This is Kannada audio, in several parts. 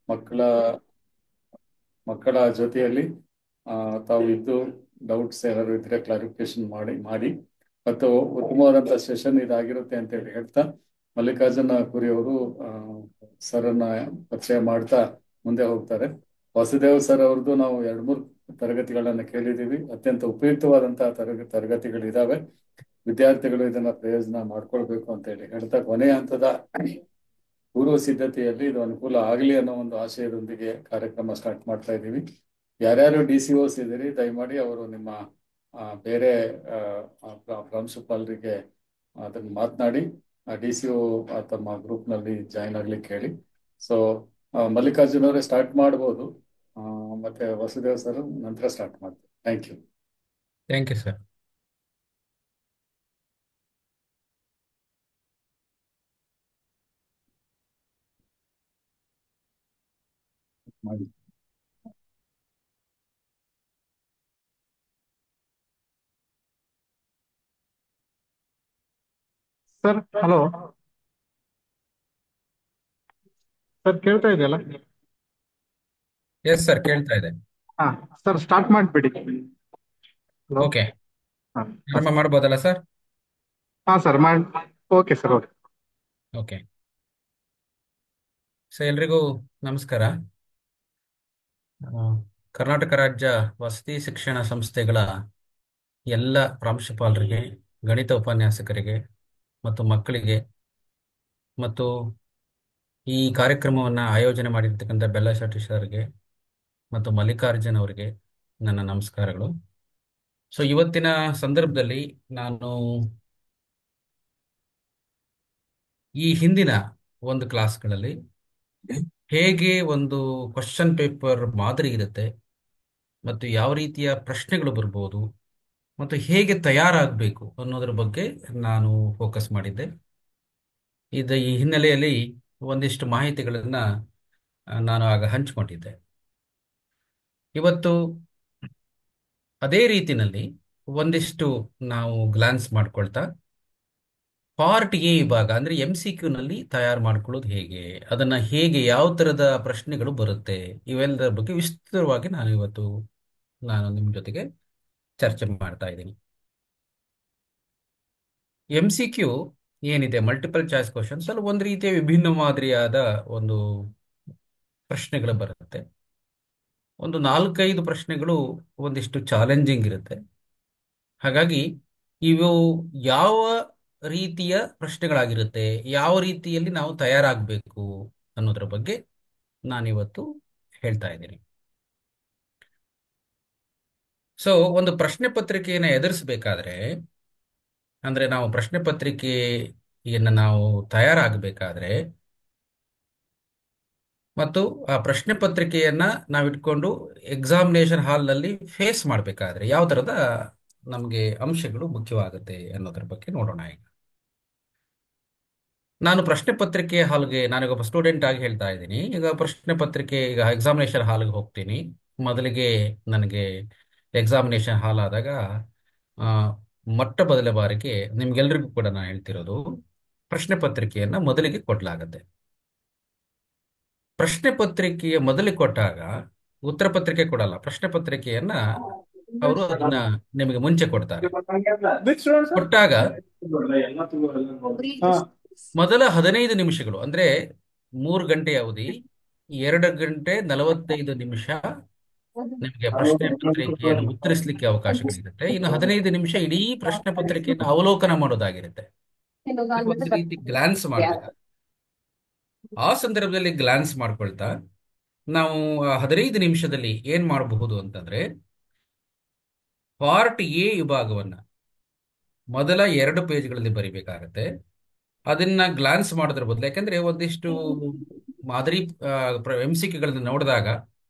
ಮಕ್ಕಳ ಮಕ್ಕಳ ಜೊತೆಯಲ್ಲಿ ತಾವು ಇದ್ದು ಡೌಟ್ಸ್ ಏನಾದ್ರು ಇದ್ರೆ ಕ್ಲಾರಿಫಿಕೇಶನ್ ಮಾಡಿ ಮತ್ತು ಉತ್ತಮವಾದಂಥ ಸೆಷನ್ ಇದಾಗಿರುತ್ತೆ ಅಂತ ಹೇಳಿ ಹೇಳ್ತಾ ಮಲ್ಲಿಕಾರ್ಜುನ ಕುರಿ ಅವರು ಸರ್ನ ಪರಿಚಯ ಮಾಡ್ತಾ ಮುಂದೆ ಹೋಗ್ತಾರೆ. ವಾಸುದೇವ್ ಸರ್ ಅವ್ರದ್ದು ನಾವು 2-3 ತರಗತಿಗಳನ್ನ ಕೇಳಿದೀವಿ. ಅತ್ಯಂತ ಉಪಯುಕ್ತವಾದಂತಹ ತರಗತಿಗಳಿದಾವೆ. ವಿದ್ಯಾರ್ಥಿಗಳು ಇದನ್ನ ಪ್ರಯೋಜನ ಮಾಡ್ಕೊಳ್ಬೇಕು ಅಂತ ಹೇಳಿ ಹೇಳ್ತಾ ಕೊನೆಯ ಹಂತದ ಪೂರ್ವ ಸಿದ್ಧತೆಯಲ್ಲಿ ಇದು ಅನುಕೂಲ ಆಗಲಿ ಅನ್ನೋ ಒಂದು ಆಶಯದೊಂದಿಗೆ ಕಾರ್ಯಕ್ರಮ ಸ್ಟಾರ್ಟ್ ಮಾಡ್ತಾ ಇದ್ದೀವಿ. ಯಾರ್ಯಾರು DCOs ಇದ್ದೀರಿ ದಯಮಾಡಿ ಅವರು ನಿಮ್ಮ ಬೇರೆ ಪ್ರಾಂಶುಪಾಲರಿಗೆ ಅದನ್ನ ಮಾತನಾಡಿ DCO ತಮ್ಮ ಗ್ರೂಪ್ ನಲ್ಲಿ ಜಾಯಿನ್ ಆಗ್ಲಿಕ್ಕೆ ಹೇಳಿ. ಸೊ ಮಲ್ಲಿಕಾರ್ಜುನ್ ಅವರೇ ಸ್ಟಾರ್ಟ್ ಮಾಡ್ಬೋದು. ಮತ್ತೆ ವಸುದೇವ್ ಸರ್ ನಂತರ ಸ್ಟಾರ್ಟ್ ಮಾಡ್ತೀವಿ. Thank you. Thank you sir. ಮಾಡಿ. ಸರ್ ಹಲೋ ಸರ್, ಕೇಳ್ತಾ ಇದೆಯಲ್ಲ? ಎಸ್ ಸರ್, ಕೇಳ್ತಾ ಇದೆ. ಹಾ ಸರ್, ಸ್ಟಾರ್ಟ್ ಮಾಡಿಬಿಡಿ. ಹಲೋ. ಓಕೆ, ಹಾ ಪ್ರಾರಂಭ ಮಾಡ್ಬೋದಲ್ಲ ಸರ್? ಹಾ ಸರ್, ಮಾಡಿ. Okay sir, okay. Okay. So ಎಲ್ರಿಗೂ ನಮಸ್ಕಾರ. ಆ, ಕರ್ನಾಟಕ ರಾಜ್ಯ ವಸತಿ ಶಿಕ್ಷಣ ಸಂಸ್ಥೆಗಳ ಎಲ್ಲ ಪ್ರಾಂಶುಪಾಲರಿಗೆ, ಗಣಿತ ಉಪನ್ಯಾಸಕರಿಗೆ ಮತ್ತು ಮಕ್ಕಳಿಗೆ ಮತ್ತು ಈ ಕಾರ್ಯಕ್ರಮವನ್ನು ಆಯೋಜನೆ ಮಾಡಿರ್ತಕ್ಕಂಥ ಬೆಲ್ಲ ಶೆಟ್ಟಿ ಸರ್ಗೆ ಮತ್ತು ಮಲ್ಲಿಕಾರ್ಜುನ್ ಅವರಿಗೆ ನನ್ನ ನಮಸ್ಕಾರಗಳು. ಸೊ ಇವತ್ತಿನ ಸಂದರ್ಭದಲ್ಲಿ ನಾನು ಈ ಹಿಂದಿನ ಒಂದು ಕ್ಲಾಸ್ಗಳಲ್ಲಿ ಹೇಗೆ ಒಂದು ಕ್ವಶನ್ ಪೇಪರ್ ಮಾದರಿ ಇರುತ್ತೆ ಮತ್ತು ಯಾವ ರೀತಿಯ ಪ್ರಶ್ನೆಗಳು ಬರ್ಬೋದು ಮತ್ತು ಹೇಗೆ ತಯಾರಾಗಬೇಕು ಅನ್ನೋದ್ರ ಬಗ್ಗೆ ನಾನು ಫೋಕಸ್ ಮಾಡಿದ್ದೆ. ಈ ಹಿನ್ನೆಲೆಯಲ್ಲಿ ಒಂದಿಷ್ಟು ಮಾಹಿತಿಗಳನ್ನು ನಾನು ಆಗ ಹಂಚಿಕೊಂಡಿದ್ದೆ. ಇವತ್ತು ಅದೇ ರೀತಿನಲ್ಲಿ ಒಂದಿಷ್ಟು ನಾವು ಗ್ಲಾನ್ಸ್ ಮಾಡ್ಕೊಳ್ತಾ ಪಾರ್ಟ್ ಎ ವಿಭಾಗ ಅಂದರೆ MCQ ನಲ್ಲಿ ತಯಾರು ಮಾಡ್ಕೊಳ್ಳೋದು ಹೇಗೆ, ಅದನ್ನ ಹೇಗೆ, ಯಾವ ಥರದ ಪ್ರಶ್ನೆಗಳು ಬರುತ್ತೆ, ಇವೆಲ್ಲದರ ಬಗ್ಗೆ ವಿಸ್ತೃತವಾಗಿ ನಾನು ನಿಮ್ಮ ಜೊತೆಗೆ ಚರ್ಚೆ ಮಾಡ್ತಾ ಇದ್ದೀನಿ. MCQ ಏನಿದೆ, ಮಲ್ಟಿಪಲ್ ಚಾಯ್ಸ್ ಕ್ವಶನ್ಸ್ ಅಲ್ಲಿ ಒಂದು ರೀತಿಯ ವಿಭಿನ್ನ ಮಾದರಿಯಾದ ಒಂದು ಪ್ರಶ್ನೆಗಳು ಬರುತ್ತೆ. ಒಂದು 4-5 ಪ್ರಶ್ನೆಗಳು ಒಂದಿಷ್ಟು ಚಾಲೆಂಜಿಂಗ್ ಇರುತ್ತೆ. ಹಾಗಾಗಿ ಇವು ಯಾವ ರೀತಿಯ ಪ್ರಶ್ನೆಗಳಾಗಿರುತ್ತೆ, ಯಾವ ರೀತಿಯಲ್ಲಿ ನಾವು ತಯಾರಾಗಬೇಕು ಅನ್ನೋದ್ರ ಬಗ್ಗೆ ನಾನಿವತ್ತು ಹೇಳ್ತಾ ಇದ್ದೀನಿ. ಸೊ ಒಂದು ಪ್ರಶ್ನೆ ಪತ್ರಿಕೆಯನ್ನು ಎದುರಿಸಬೇಕಾದ್ರೆ, ಅಂದ್ರೆ ನಾವು ಪ್ರಶ್ನೆ ಪತ್ರಿಕೆಯನ್ನು ನಾವು ತಯಾರಾಗಬೇಕಾದ್ರೆ ಮತ್ತು ಆ ಪ್ರಶ್ನೆ ಪತ್ರಿಕೆಯನ್ನ ನಾವಿಟ್ಕೊಂಡು ಎಕ್ಸಾಮಿನೇಷನ್ ಹಾಲ್ನಲ್ಲಿ ಫೇಸ್ ಮಾಡಬೇಕಾದ್ರೆ ಯಾವ ಥರದ ನಮಗೆ ಅಂಶಗಳು ಮುಖ್ಯವಾಗುತ್ತೆ ಅನ್ನೋದ್ರ ಬಗ್ಗೆ ನೋಡೋಣ. ಈಗ ನಾನು ಪ್ರಶ್ನೆ ಪತ್ರಿಕೆ ಹಾಲ್ಗೆ, ನಾನೀಗೊಬ್ಬ ಸ್ಟೂಡೆಂಟ್ ಆಗಿ ಹೇಳ್ತಾ ಇದ್ದೀನಿ. ಈಗ ಎಕ್ಸಾಮಿನೇಷನ್ ಹಾಲ್ಗೆ ಹೋಗ್ತೀನಿ. ಮೊದಲಿಗೆ ನನಗೆ ಎಕ್ಸಾಮಿನೇಷನ್ ಹಾಲ್ ಆದಾಗ ಆ, ಮೊಟ್ಟ ಮೊದಲ ಬಾರಿಗೆ ನಿಮ್ಗೆಲ್ರಿಗೂ ಕೂಡ ನಾನು ಹೇಳ್ತಿರೋದು, ಪ್ರಶ್ನೆ ಪತ್ರಿಕೆಯನ್ನ ಮೊದಲಿಗೆ ಕೊಡಲಾಗುತ್ತೆ. ಪ್ರಶ್ನೆ ಪತ್ರಿಕೆಯ ಮೊದಲಿಗೆ ಕೊಟ್ಟಾಗ ಉತ್ತರ ಪತ್ರಿಕೆ ಕೊಡಲ್ಲ, ಪ್ರಶ್ನೆ ಪತ್ರಿಕೆಯನ್ನ ಅವರು ಅದನ್ನ ನಿಮಗೆ ಮುಂಚೆ ಕೊಡ್ತಾರೆ. ಕೊಟ್ಟಾಗ ಮೊದಲ 15 ನಿಮಿಷಗಳು ಅಂದ್ರೆ 3 ಗಂಟೆ ಅವಧಿ, 2 ಗಂಟೆ 45 ನಿಮಿಷ ನಿಮಗೆ ಪ್ರಶ್ನೆ ಪತ್ರಿಕೆಯನ್ನು ಉತ್ತರಿಸಲಿಕ್ಕೆ ಅವಕಾಶಗಳಿರುತ್ತೆ. ಇನ್ನು 15 ನಿಮಿಷ ಇಡೀ ಪ್ರಶ್ನೆ ಪತ್ರಿಕೆಯನ್ನು ಅವಲೋಕನ ಮಾಡೋದಾಗಿರುತ್ತೆ. ಒಂದು ರೀತಿ ಗ್ಲಾನ್ಸ್ ಮಾಡಬೇಕು. ಆ ಸಂದರ್ಭದಲ್ಲಿ ಗ್ಲಾನ್ಸ್ ಮಾಡ್ಕೊಳ್ತಾ ನಾವು 15 ನಿಮಿಷದಲ್ಲಿ ಏನ್ ಮಾಡಬಹುದು ಅಂತಂದ್ರೆ, ಪಾರ್ಟ್ ಎ ವಿಭಾಗವನ್ನ ಮೊದಲ 2 ಪೇಜ್ಗಳಲ್ಲಿ ಬರಿಬೇಕಾಗತ್ತೆ. ಅದನ್ನ ಗ್ಲಾನ್ಸ್ ಮಾಡೋದ್ರ ಬದಲು, ಯಾಕಂದ್ರೆ ಒಂದಿಷ್ಟು ಮಾದರಿ MCQಗಳನ್ನ ನೋಡಿದಾಗ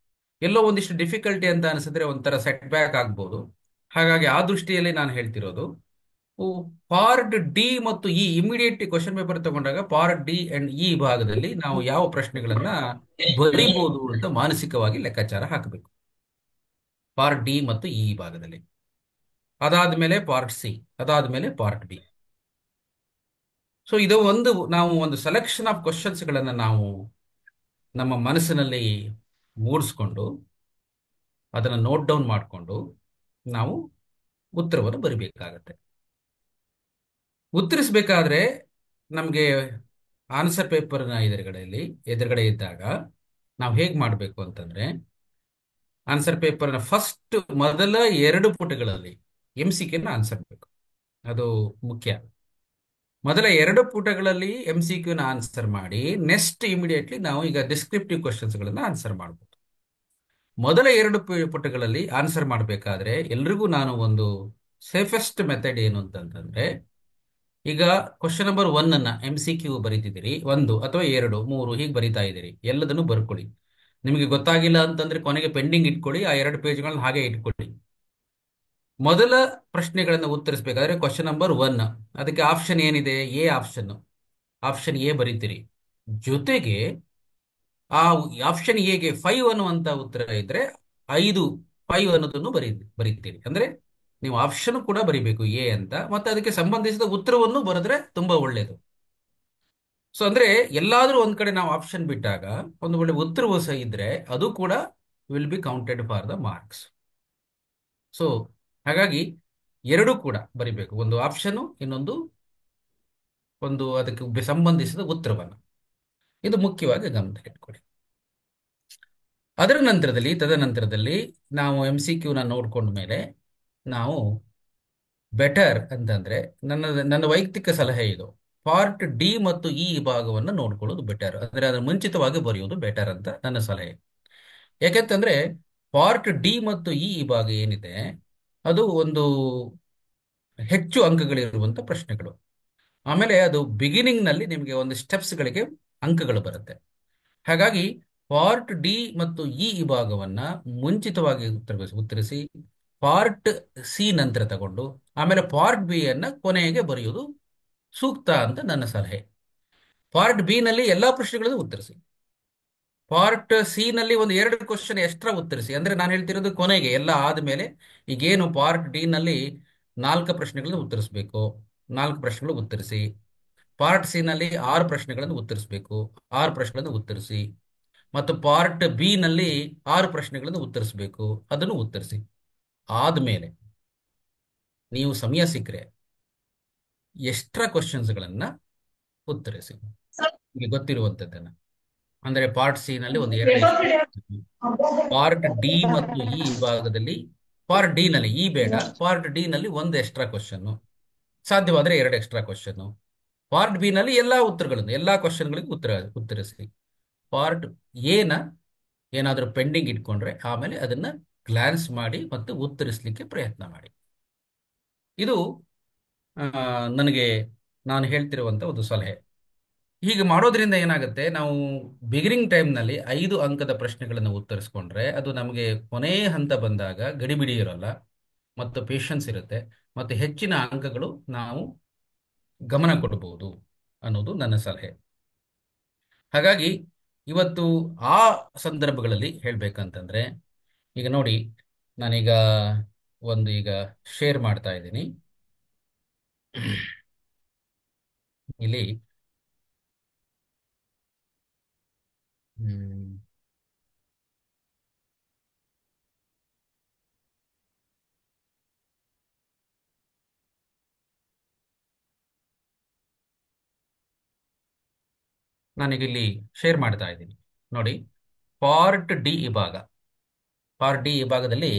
ಎಲ್ಲೋ ಒಂದಿಷ್ಟು ಡಿಫಿಕಲ್ಟಿ ಅಂತ ಅನಿಸಿದ್ರೆ ಒಂಥರ ಸೆಟ್ ಬ್ಯಾಕ್ ಆಗ್ಬೋದು. ಹಾಗಾಗಿ ಆ ದೃಷ್ಟಿಯಲ್ಲಿ ನಾನು ಹೇಳ್ತಿರೋದು, ಪಾರ್ಟ್ ಡಿ ಮತ್ತು ಇಮಿಡಿಯೇಟ್ ಕ್ವಶನ್ ಪೇಪರ್ ತಗೊಂಡಾಗ ಪಾರ್ಟ್ ಡಿ ಅಂಡ್ ಭಾಗದಲ್ಲಿ ನಾವು ಯಾವ ಪ್ರಶ್ನೆಗಳನ್ನ ಬರಿಬಹುದು ಅಂತ ಮಾನಸಿಕವಾಗಿ ಲೆಕ್ಕಾಚಾರ ಹಾಕಬೇಕು. ಪಾರ್ಟ್ ಡಿ ಮತ್ತು ಭಾಗದಲ್ಲಿ, ಅದಾದ್ಮೇಲೆ ಪಾರ್ಟ್ ಸಿ, ಅದಾದ್ಮೇಲೆ ಪಾರ್ಟ್ ಬಿ. ಸೊ ಇದು ನಾವು ಒಂದು ಸೆಲೆಕ್ಷನ್ ಆಫ್ ಕ್ವಶನ್ಸ್ ಗಳನ್ನ ನಾವು ನಮ್ಮ ಮನಸ್ಸಿನಲ್ಲಿ ಮೂಡಿಸ್ಕೊಂಡು ಅದನ್ನು ನೋಟ್ ಡೌನ್ ಮಾಡಿಕೊಂಡು ನಾವು ಉತ್ತರವನ್ನು ಬರಿಬೇಕಾಗತ್ತೆ. ಉತ್ತರಿಸಬೇಕಾದ್ರೆ ನಮಗೆ ಆನ್ಸರ್ ಪೇಪರ್ನ ಎದುರುಗಡೆ ಇದ್ದಾಗ ನಾವು ಹೇಗೆ ಮಾಡಬೇಕು ಅಂತಂದ್ರೆ, ಆನ್ಸರ್ ಪೇಪರ್ನ ಫಸ್ಟ್ ಮೊದಲ 2 ಪುಟಗಳಲ್ಲಿ MCQ ಆನ್ಸರ್ ಬೇಕು. ಅದು ಮುಖ್ಯ. ಮೊದಲ 2 ಪುಟಗಳಲ್ಲಿ MCQ ಆನ್ಸರ್ ಮಾಡಿ, ನೆಕ್ಸ್ಟ್ ಇಮಿಡಿಯೇಟ್ಲಿ ನಾವು ಈಗ ಡಿಸ್ಕ್ರಿಪ್ಟಿವ್ ಕ್ವಶನ್ಸ್ಗಳನ್ನು ಆನ್ಸರ್ ಮಾಡಬಹುದು. ಮೊದಲ 2 ಪುಟಗಳಲ್ಲಿ ಆನ್ಸರ್ ಮಾಡಬೇಕಾದ್ರೆ ಎಲ್ರಿಗೂ ನಾನು ಒಂದು ಸೇಫೆಸ್ಟ್ ಮೆಥಡ್ ಏನು ಅಂತಂದ್ರೆ, ಈಗ ಕ್ವಶನ್ ನಂಬರ್ 1 ಅನ್ನ MCQ ಬರೀತಿದ್ದೀರಿ, 1 ಅಥವಾ 2, 3 ಹೀಗೆ ಬರೀತಾ ಇದ್ದೀರಿ, ಎಲ್ಲದನ್ನು ಬರ್ಕೊಳ್ಳಿ. ನಿಮಗೆ ಗೊತ್ತಾಗಿಲ್ಲ ಅಂತಂದ್ರೆ ಕೊನೆಗೆ ಪೆಂಡಿಂಗ್ ಇಟ್ಕೊಳ್ಳಿ, ಆ 2 ಪೇಜ್ಗಳನ್ನ ಹಾಗೆ ಇಟ್ಕೊಳ್ಳಿ. ಮೊದಲ ಪ್ರಶ್ನೆಗಳನ್ನು ಉತ್ತರಿಸಬೇಕಾದ್ರೆ ಕ್ವಶನ್ ನಂಬರ್ 1, ಅದಕ್ಕೆ ಆಪ್ಷನ್ ಏನಿದೆ? ಎ ಆಪ್ಷನ್ ಎ ಬರೀತೀರಿ. ಜೊತೆಗೆ ಆ ಆಪ್ಷನ್ ಎಗೆ 5 ಅನ್ನುವಂತ ಉತ್ತರ ಇದ್ರೆ 5 ಅನ್ನೋದನ್ನು ಬರೀತೀರಿ. ಅಂದ್ರೆ ನೀವು ಆಪ್ಷನ್ ಕೂಡ ಬರಿಬೇಕು ಎ ಅಂತ, ಮತ್ತೆ ಅದಕ್ಕೆ ಸಂಬಂಧಿಸಿದ ಉತ್ತರವನ್ನು ಬರೆದ್ರೆ ತುಂಬಾ ಒಳ್ಳೇದು. ಸೊ ಅಂದ್ರೆ ಎಲ್ಲಾದ್ರೂ ಒಂದ್ ಕಡೆ ನಾವು ಆಪ್ಷನ್ ಬಿಟ್ಟಾಗ ಒಂದು ಒಳ್ಳೆ ಉತ್ತರವು ಸಹ ಇದ್ರೆ ಅದು ಕೂಡ will be counted for the marks. So ಹಾಗಾಗಿ 2 ಕೂಡ ಬರಿಬೇಕು, ಒಂದು ಆಪ್ಷನ್, ಇನ್ನೊಂದು ಅದಕ್ಕೆ ಸಂಬಂಧಿಸಿದ ಉತ್ತರವನ್ನು. ಇದು ಮುಖ್ಯವಾಗಿ ಗಮನ ಇಟ್ಕೊಳ್ಳಿ. ತದನಂತರದಲ್ಲಿ ನಾವು MCQ ನೋಡ್ಕೊಂಡ ಮೇಲೆ ನಾವು ಬೆಟರ್ ಅಂತಂದ್ರೆ, ನನ್ನ ವೈಯಕ್ತಿಕ ಸಲಹೆ ಇದು, ಪಾರ್ಟ್ ಡಿ ಮತ್ತು ಇ ಭಾಗವನ್ನು ನೋಡ್ಕೊಳ್ಳೋದು ಬೆಟರ್. ಅಂದ್ರೆ ಅದರ ಮುಂಚಿತವಾಗಿ ಬರೆಯೋದು ಬೆಟರ್ ಅಂತ ನನ್ನ ಸಲಹೆ. ಯಾಕೆಂತಂದ್ರೆ ಪಾರ್ಟ್ ಡಿ ಮತ್ತು ಇ ಭಾಗ ಏನಿದೆ ಅದು ಒಂದು ಹೆಚ್ಚು ಅಂಕಗಳಿರುವಂತ ಪ್ರಶ್ನೆಗಳು. ಆಮೇಲೆ ಅದು ಬಿಗಿನಿಂಗ್ ನಲ್ಲಿ ನಿಮಗೆ ಒಂದು ಸ್ಟೆಪ್ಸ್ಗಳಿಗೆ ಅಂಕಗಳು ಬರುತ್ತೆ. ಹಾಗಾಗಿ ಪಾರ್ಟ್ ಡಿ ಮತ್ತು ಇ ಭಾಗವನ್ನ ಮುಂಚಿತವಾಗಿ ಉತ್ತರಿಸಿ ಪಾರ್ಟ್ ಸಿ ನಂತರ ತಗೊಂಡು ಆಮೇಲೆ ಪಾರ್ಟ್ ಬಿ ಅನ್ನ ಕೊನೆಗೆ ಬರೆಯುವುದು ಸೂಕ್ತ ಅಂತ ನನ್ನ ಸಲಹೆ. ಪಾರ್ಟ್ ಬಿ ನಲ್ಲಿ ಎಲ್ಲಾ ಪ್ರಶ್ನೆಗಳನ್ನು ಉತ್ತರಿಸಿ, ಪಾರ್ಟ್ ಸಿ ನಲ್ಲಿ ಒಂದು 2 ಕ್ವಶನ್ ಎಕ್ಸ್ಟ್ರಾ ಉತ್ತರಿಸಿ. ಅಂದ್ರೆ ನಾನು ಹೇಳ್ತಿರೋದು ಕೊನೆಗೆ ಎಲ್ಲ ಆದ್ಮೇಲೆ. ಈಗೇನು ಪಾರ್ಟ್ ಡಿ ನಲ್ಲಿ 4 ಪ್ರಶ್ನೆಗಳನ್ನು ಉತ್ತರಿಸಬೇಕು, 4 ಪ್ರಶ್ನೆಗಳು ಉತ್ತರಿಸಿ. ಪಾರ್ಟ್ ಸಿ ನಲ್ಲಿ 6 ಪ್ರಶ್ನೆಗಳನ್ನು ಉತ್ತರಿಸಬೇಕು, 6 ಪ್ರಶ್ನೆಗಳನ್ನು ಉತ್ತರಿಸಿ. ಮತ್ತು ಪಾರ್ಟ್ ಬಿ ನಲ್ಲಿ 6 ಪ್ರಶ್ನೆಗಳನ್ನು ಉತ್ತರಿಸಬೇಕು, ಅದನ್ನು ಉತ್ತರಿಸಿ. ಆದ್ಮೇಲೆ ನೀವು ಸಮಯ ಸಿಕ್ಕರೆ ಎಕ್ಸ್ಟ್ರಾ ಕ್ವಶನ್ಸ್ಗಳನ್ನ ಉತ್ತರಿಸಿ, ನಿಮಗೆ ಗೊತ್ತಿರುವಂತದ್ದನ್ನ. ಅಂದ್ರೆ ಪಾರ್ಟ್ ಸಿ ನಲ್ಲಿ ಒಂದು 2, ಪಾರ್ಟ್ ಡಿ ಮತ್ತು ಇ ಭಾಗದಲ್ಲಿ ಪಾರ್ಟ್ ಡಿ ನಲ್ಲಿ ಇ ಬೇಡ, ಪಾರ್ಟ್ ಡಿ ನಲ್ಲಿ 1 ಎಕ್ಸ್ಟ್ರಾ ಕ್ವಶನ್, ಸಾಧ್ಯವಾದ್ರೆ 2 ಎಕ್ಸ್ಟ್ರಾ ಕ್ವಶನ್. ಪಾರ್ಟ್ ಬಿ ನಲ್ಲಿ ಎಲ್ಲಾ ಉತ್ತರಗಳನ್ನು, ಎಲ್ಲಾ ಕ್ವಶನ್ಗಳಿಗೆ ಉತ್ತರಿಸಿ. ಪಾರ್ಟ್ ಎನ ಏನಾದರೂ ಪೆಂಡಿಂಗ್ ಇಟ್ಕೊಂಡ್ರೆ ಆಮೇಲೆ ಅದನ್ನ ಗ್ಲಾನ್ಸ್ ಮಾಡಿ ಮತ್ತು ಉತ್ತರಿಸಲಿಕ್ಕೆ ಪ್ರಯತ್ನ ಮಾಡಿ. ಇದು ನಾನು ಹೇಳ್ತಿರುವಂತ ಒಂದು ಸಲಹೆ. ಹೀಗೆ ಮಾಡೋದ್ರಿಂದ ಏನಾಗುತ್ತೆ, ನಾವು ಬಿಗಿನಿಂಗ್ ಟೈಮ್ನಲ್ಲಿ 5 ಅಂಕದ ಪ್ರಶ್ನೆಗಳನ್ನು ಉತ್ತರಿಸ್ಕೊಂಡ್ರೆ ಅದು ನಮಗೆ ಕೊನೆ ಹಂತ ಬಂದಾಗ ಗಡಿಬಿಡಿ ಇರೋಲ್ಲ ಮತ್ತು ಪೇಷನ್ಸ್ ಇರುತ್ತೆ ಮತ್ತು ಹೆಚ್ಚಿನ ಅಂಕಗಳು ನಾವು ಗಮನ ಕೊಡಬಹುದು ಅನ್ನೋದು ನನ್ನ ಸಲಹೆ. ಹಾಗಾಗಿ ಇವತ್ತು ಆ ಸಂದರ್ಭಗಳಲ್ಲಿ ಹೇಳ್ಬೇಕಂತಂದ್ರೆ, ಈಗ ನೋಡಿ, ನಾನೀಗ ಈಗ ಶೇರ್ ಮಾಡ್ತಾ ಇದ್ದೀನಿ ಇಲ್ಲಿ. ನಾನೀಗ ಇಲ್ಲಿ ಶೇರ್ ಮಾಡ್ತಾ ಇದ್ದೀನಿ ನೋಡಿ. ಪಾರ್ಟ್ ಡಿ ವಿಭಾಗದಲ್ಲಿ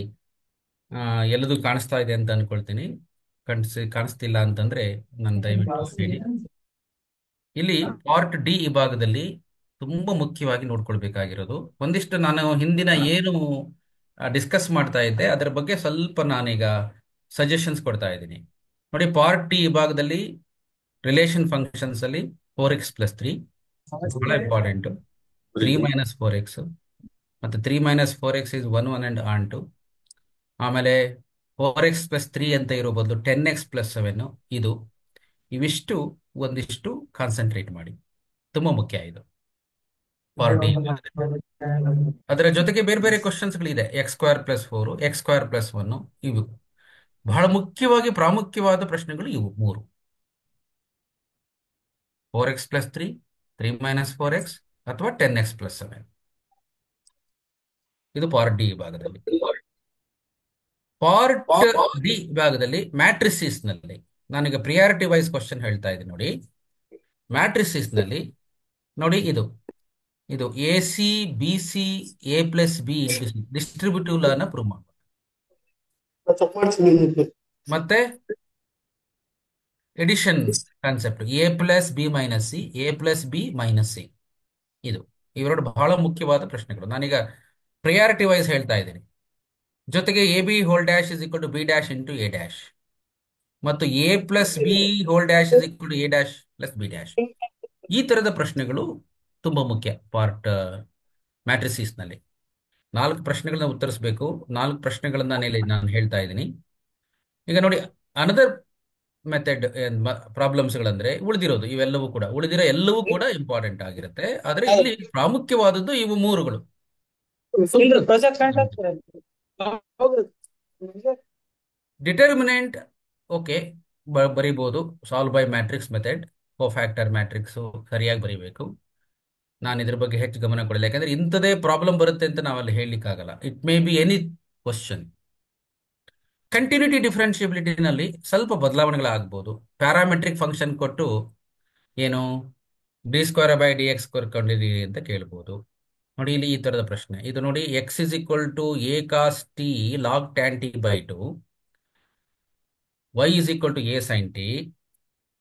ಎಲ್ಲದೂ ಕಾಣಿಸ್ತಾ ಇದೆ ಅಂತ ಅನ್ಕೊಳ್ತೀನಿ. ಕಾಣಿಸ್ತಿಲ್ಲ ಅಂತಂದ್ರೆ ನಾನು ದಯವಿಟ್ಟು ಹೇಳಿ. ಇಲ್ಲಿ ಪಾರ್ಟ್ ಡಿ ವಿಭಾಗದಲ್ಲಿ ತುಂಬಾ ಮುಖ್ಯವಾಗಿ ನೋಡ್ಕೊಳ್ಬೇಕಾಗಿರೋದು ಒಂದಿಷ್ಟು, ನಾನು ಹಿಂದಿನ ಏನು ಡಿಸ್ಕಸ್ ಮಾಡ್ತಾ ಇದ್ದೆ ಅದರ ಬಗ್ಗೆ ಸ್ವಲ್ಪ ನಾನೀಗ ಸಜೆಷನ್ಸ್ ಕೊಡ್ತಾ ಇದ್ದೀನಿ ನೋಡಿ. ಪಾರ್ಟ್ ಡಿ ವಿಭಾಗದಲ್ಲಿ ರಿಲೇಷನ್ ಫಂಕ್ಷನ್ಸ್ ಅಲ್ಲಿ 4x+3 ಬಹಳ ಇಂಪಾರ್ಟೆಂಟ್. 3 - 4x ಮತ್ತೆ 3 - 4x is 1 1 and on 2. ಆಮೇಲೆ 4x+3 ಅಂತ ಇರೋ ಬದಲು 10x+7 ಇವಿಷ್ಟು ಒಂದಿಷ್ಟು ಕಾನ್ಸಂಟ್ರೇಟ್ ಮಾಡಿ, ತುಂಬಾ ಮುಖ್ಯ ಇದು ಪಾರ್ಟ್ ಡಿ. ಅದರ ಜೊತೆಗೆ ಬೇರೆ ಬೇರೆ ಕ್ವಶನ್ಸ್ಗಳಿದೆ, x² + 4, x² + 1. ಇವು ಬಹಳ ಮುಖ್ಯವಾಗಿ ಪ್ರಾಮುಖ್ಯವಾದ ಪ್ರಶ್ನೆಗಳು ಇವು 3: 4x+3, 3 - 4x ಅಥವಾ 10x+7. ಇದು ಪಾರ್ಟ್ ಡಿ ವಿಭಾಗದಲ್ಲಿ. ಪಾರ್ಟ್ ಡಿ ವಿಭಾಗದಲ್ಲಿ ಮ್ಯಾಟ್ರಿಸಿಸ್ ನಲ್ಲಿ ನಾನೀಗ ಪ್ರಿಯಾರಿಟಿ ವೈಸ್ ಕ್ವಶನ್ ಹೇಳ್ತಾ ಇದ್ದೀನಿ ನೋಡಿ. ಮ್ಯಾಟ್ರಿಸಿಸ್ ನಲ್ಲಿ ನೋಡಿ, ಇದು ಇದು A C B C A+B into C distributive ಲಾನ ಪ್ರೂವ್ ಮಾಡ್ಬೋದು. ಮತ್ತೆ ಎಡಿಷನ್ ಕಾನ್ಸೆಪ್ಟ್ A+B-C A+B-C ಇದು ಇವೆರಡು ಬಹಳ ಮುಖ್ಯವಾದ ಪ್ರಶ್ನೆಗಳು. ನಾನೀಗ ಪ್ರಿಯಾರಿಟಿ ವೈಸ್ ಹೇಳ್ತಾ ಇದ್ದೀನಿ. ಜೊತೆಗೆ AB' ಇಂಟು A' ಮತ್ತು A+B' ಈ ತರದ ಪ್ರಶ್ನೆಗಳು ತುಂಬಾ ಮುಖ್ಯ ಪಾರ್ಟ್ ಮ್ಯಾಟ್ರಿಸಿಸ್ ನಲ್ಲಿ. 4 ಪ್ರಶ್ನೆಗಳನ್ನ ಉತ್ತರಿಸಬೇಕು. 4 ಪ್ರಶ್ನೆಗಳನ್ನ ನಾನು ಹೇಳ್ತಾ ಇದ್ದೀನಿ. ಈಗ ನೋಡಿ, ಅನದರ್ ಮೆಥಡ್ ಪ್ರಾಬ್ಲಮ್ಸ್ ಗಳಂದ್ರೆ ಉಳಿದಿರೋದು ಇವೆಲ್ಲವೂ ಕೂಡ ಉಳಿದಿರೋ ಎಲ್ಲವೂ ಕೂಡ ಇಂಪಾರ್ಟೆಂಟ್ ಆಗಿರುತ್ತೆ. ಆದ್ರೆ ಇಲ್ಲಿ ಪ್ರಾಮುಖ್ಯವಾದದ್ದು ಇವು 3ಗಳು. ಡಿಟರ್ಮಿನೆಂಟ್ ಓಕೆ ಬರಿಬಹುದು. Solve by matrix method, cofactor matrix ಸರಿಯಾಗಿ ಬರೀಬೇಕು. ನಾನು ಇದ್ರ ಬಗ್ಗೆ ಹೆಚ್ಚು ಗಮನ ಕೊಡಲ್ಲ, ಯಾಕಂದ್ರೆ ಇಂಥದೇ ಪ್ರಾಬ್ಲಮ್ ಬರುತ್ತೆ ಅಂತ ನಾವಲ್ಲಿ ಹೇಳಲಿಕ್ಕಾಗಲ್ಲ. It may be any question. Continuity ಡಿಫರೆನ್ಷಿಯಬಿಲಿಟಿನಲ್ಲಿ ಸ್ವಲ್ಪ ಬದಲಾವಣೆಗಳಾಗಬಹುದು. ಪ್ಯಾರಾಮೆಟ್ರಿಕ್ ಫಂಕ್ಷನ್ ಕೊಟ್ಟು ಏನು d²/dx² ಕಂಡಿರಿ ಅಂತ ಕೇಳ್ಬೋದು. ನೋಡಿ ಇಲ್ಲಿ ಈ ತರದ ಪ್ರಶ್ನೆ ಇದು ನೋಡಿ. x = a cos t log tan t/2, y = a sin t,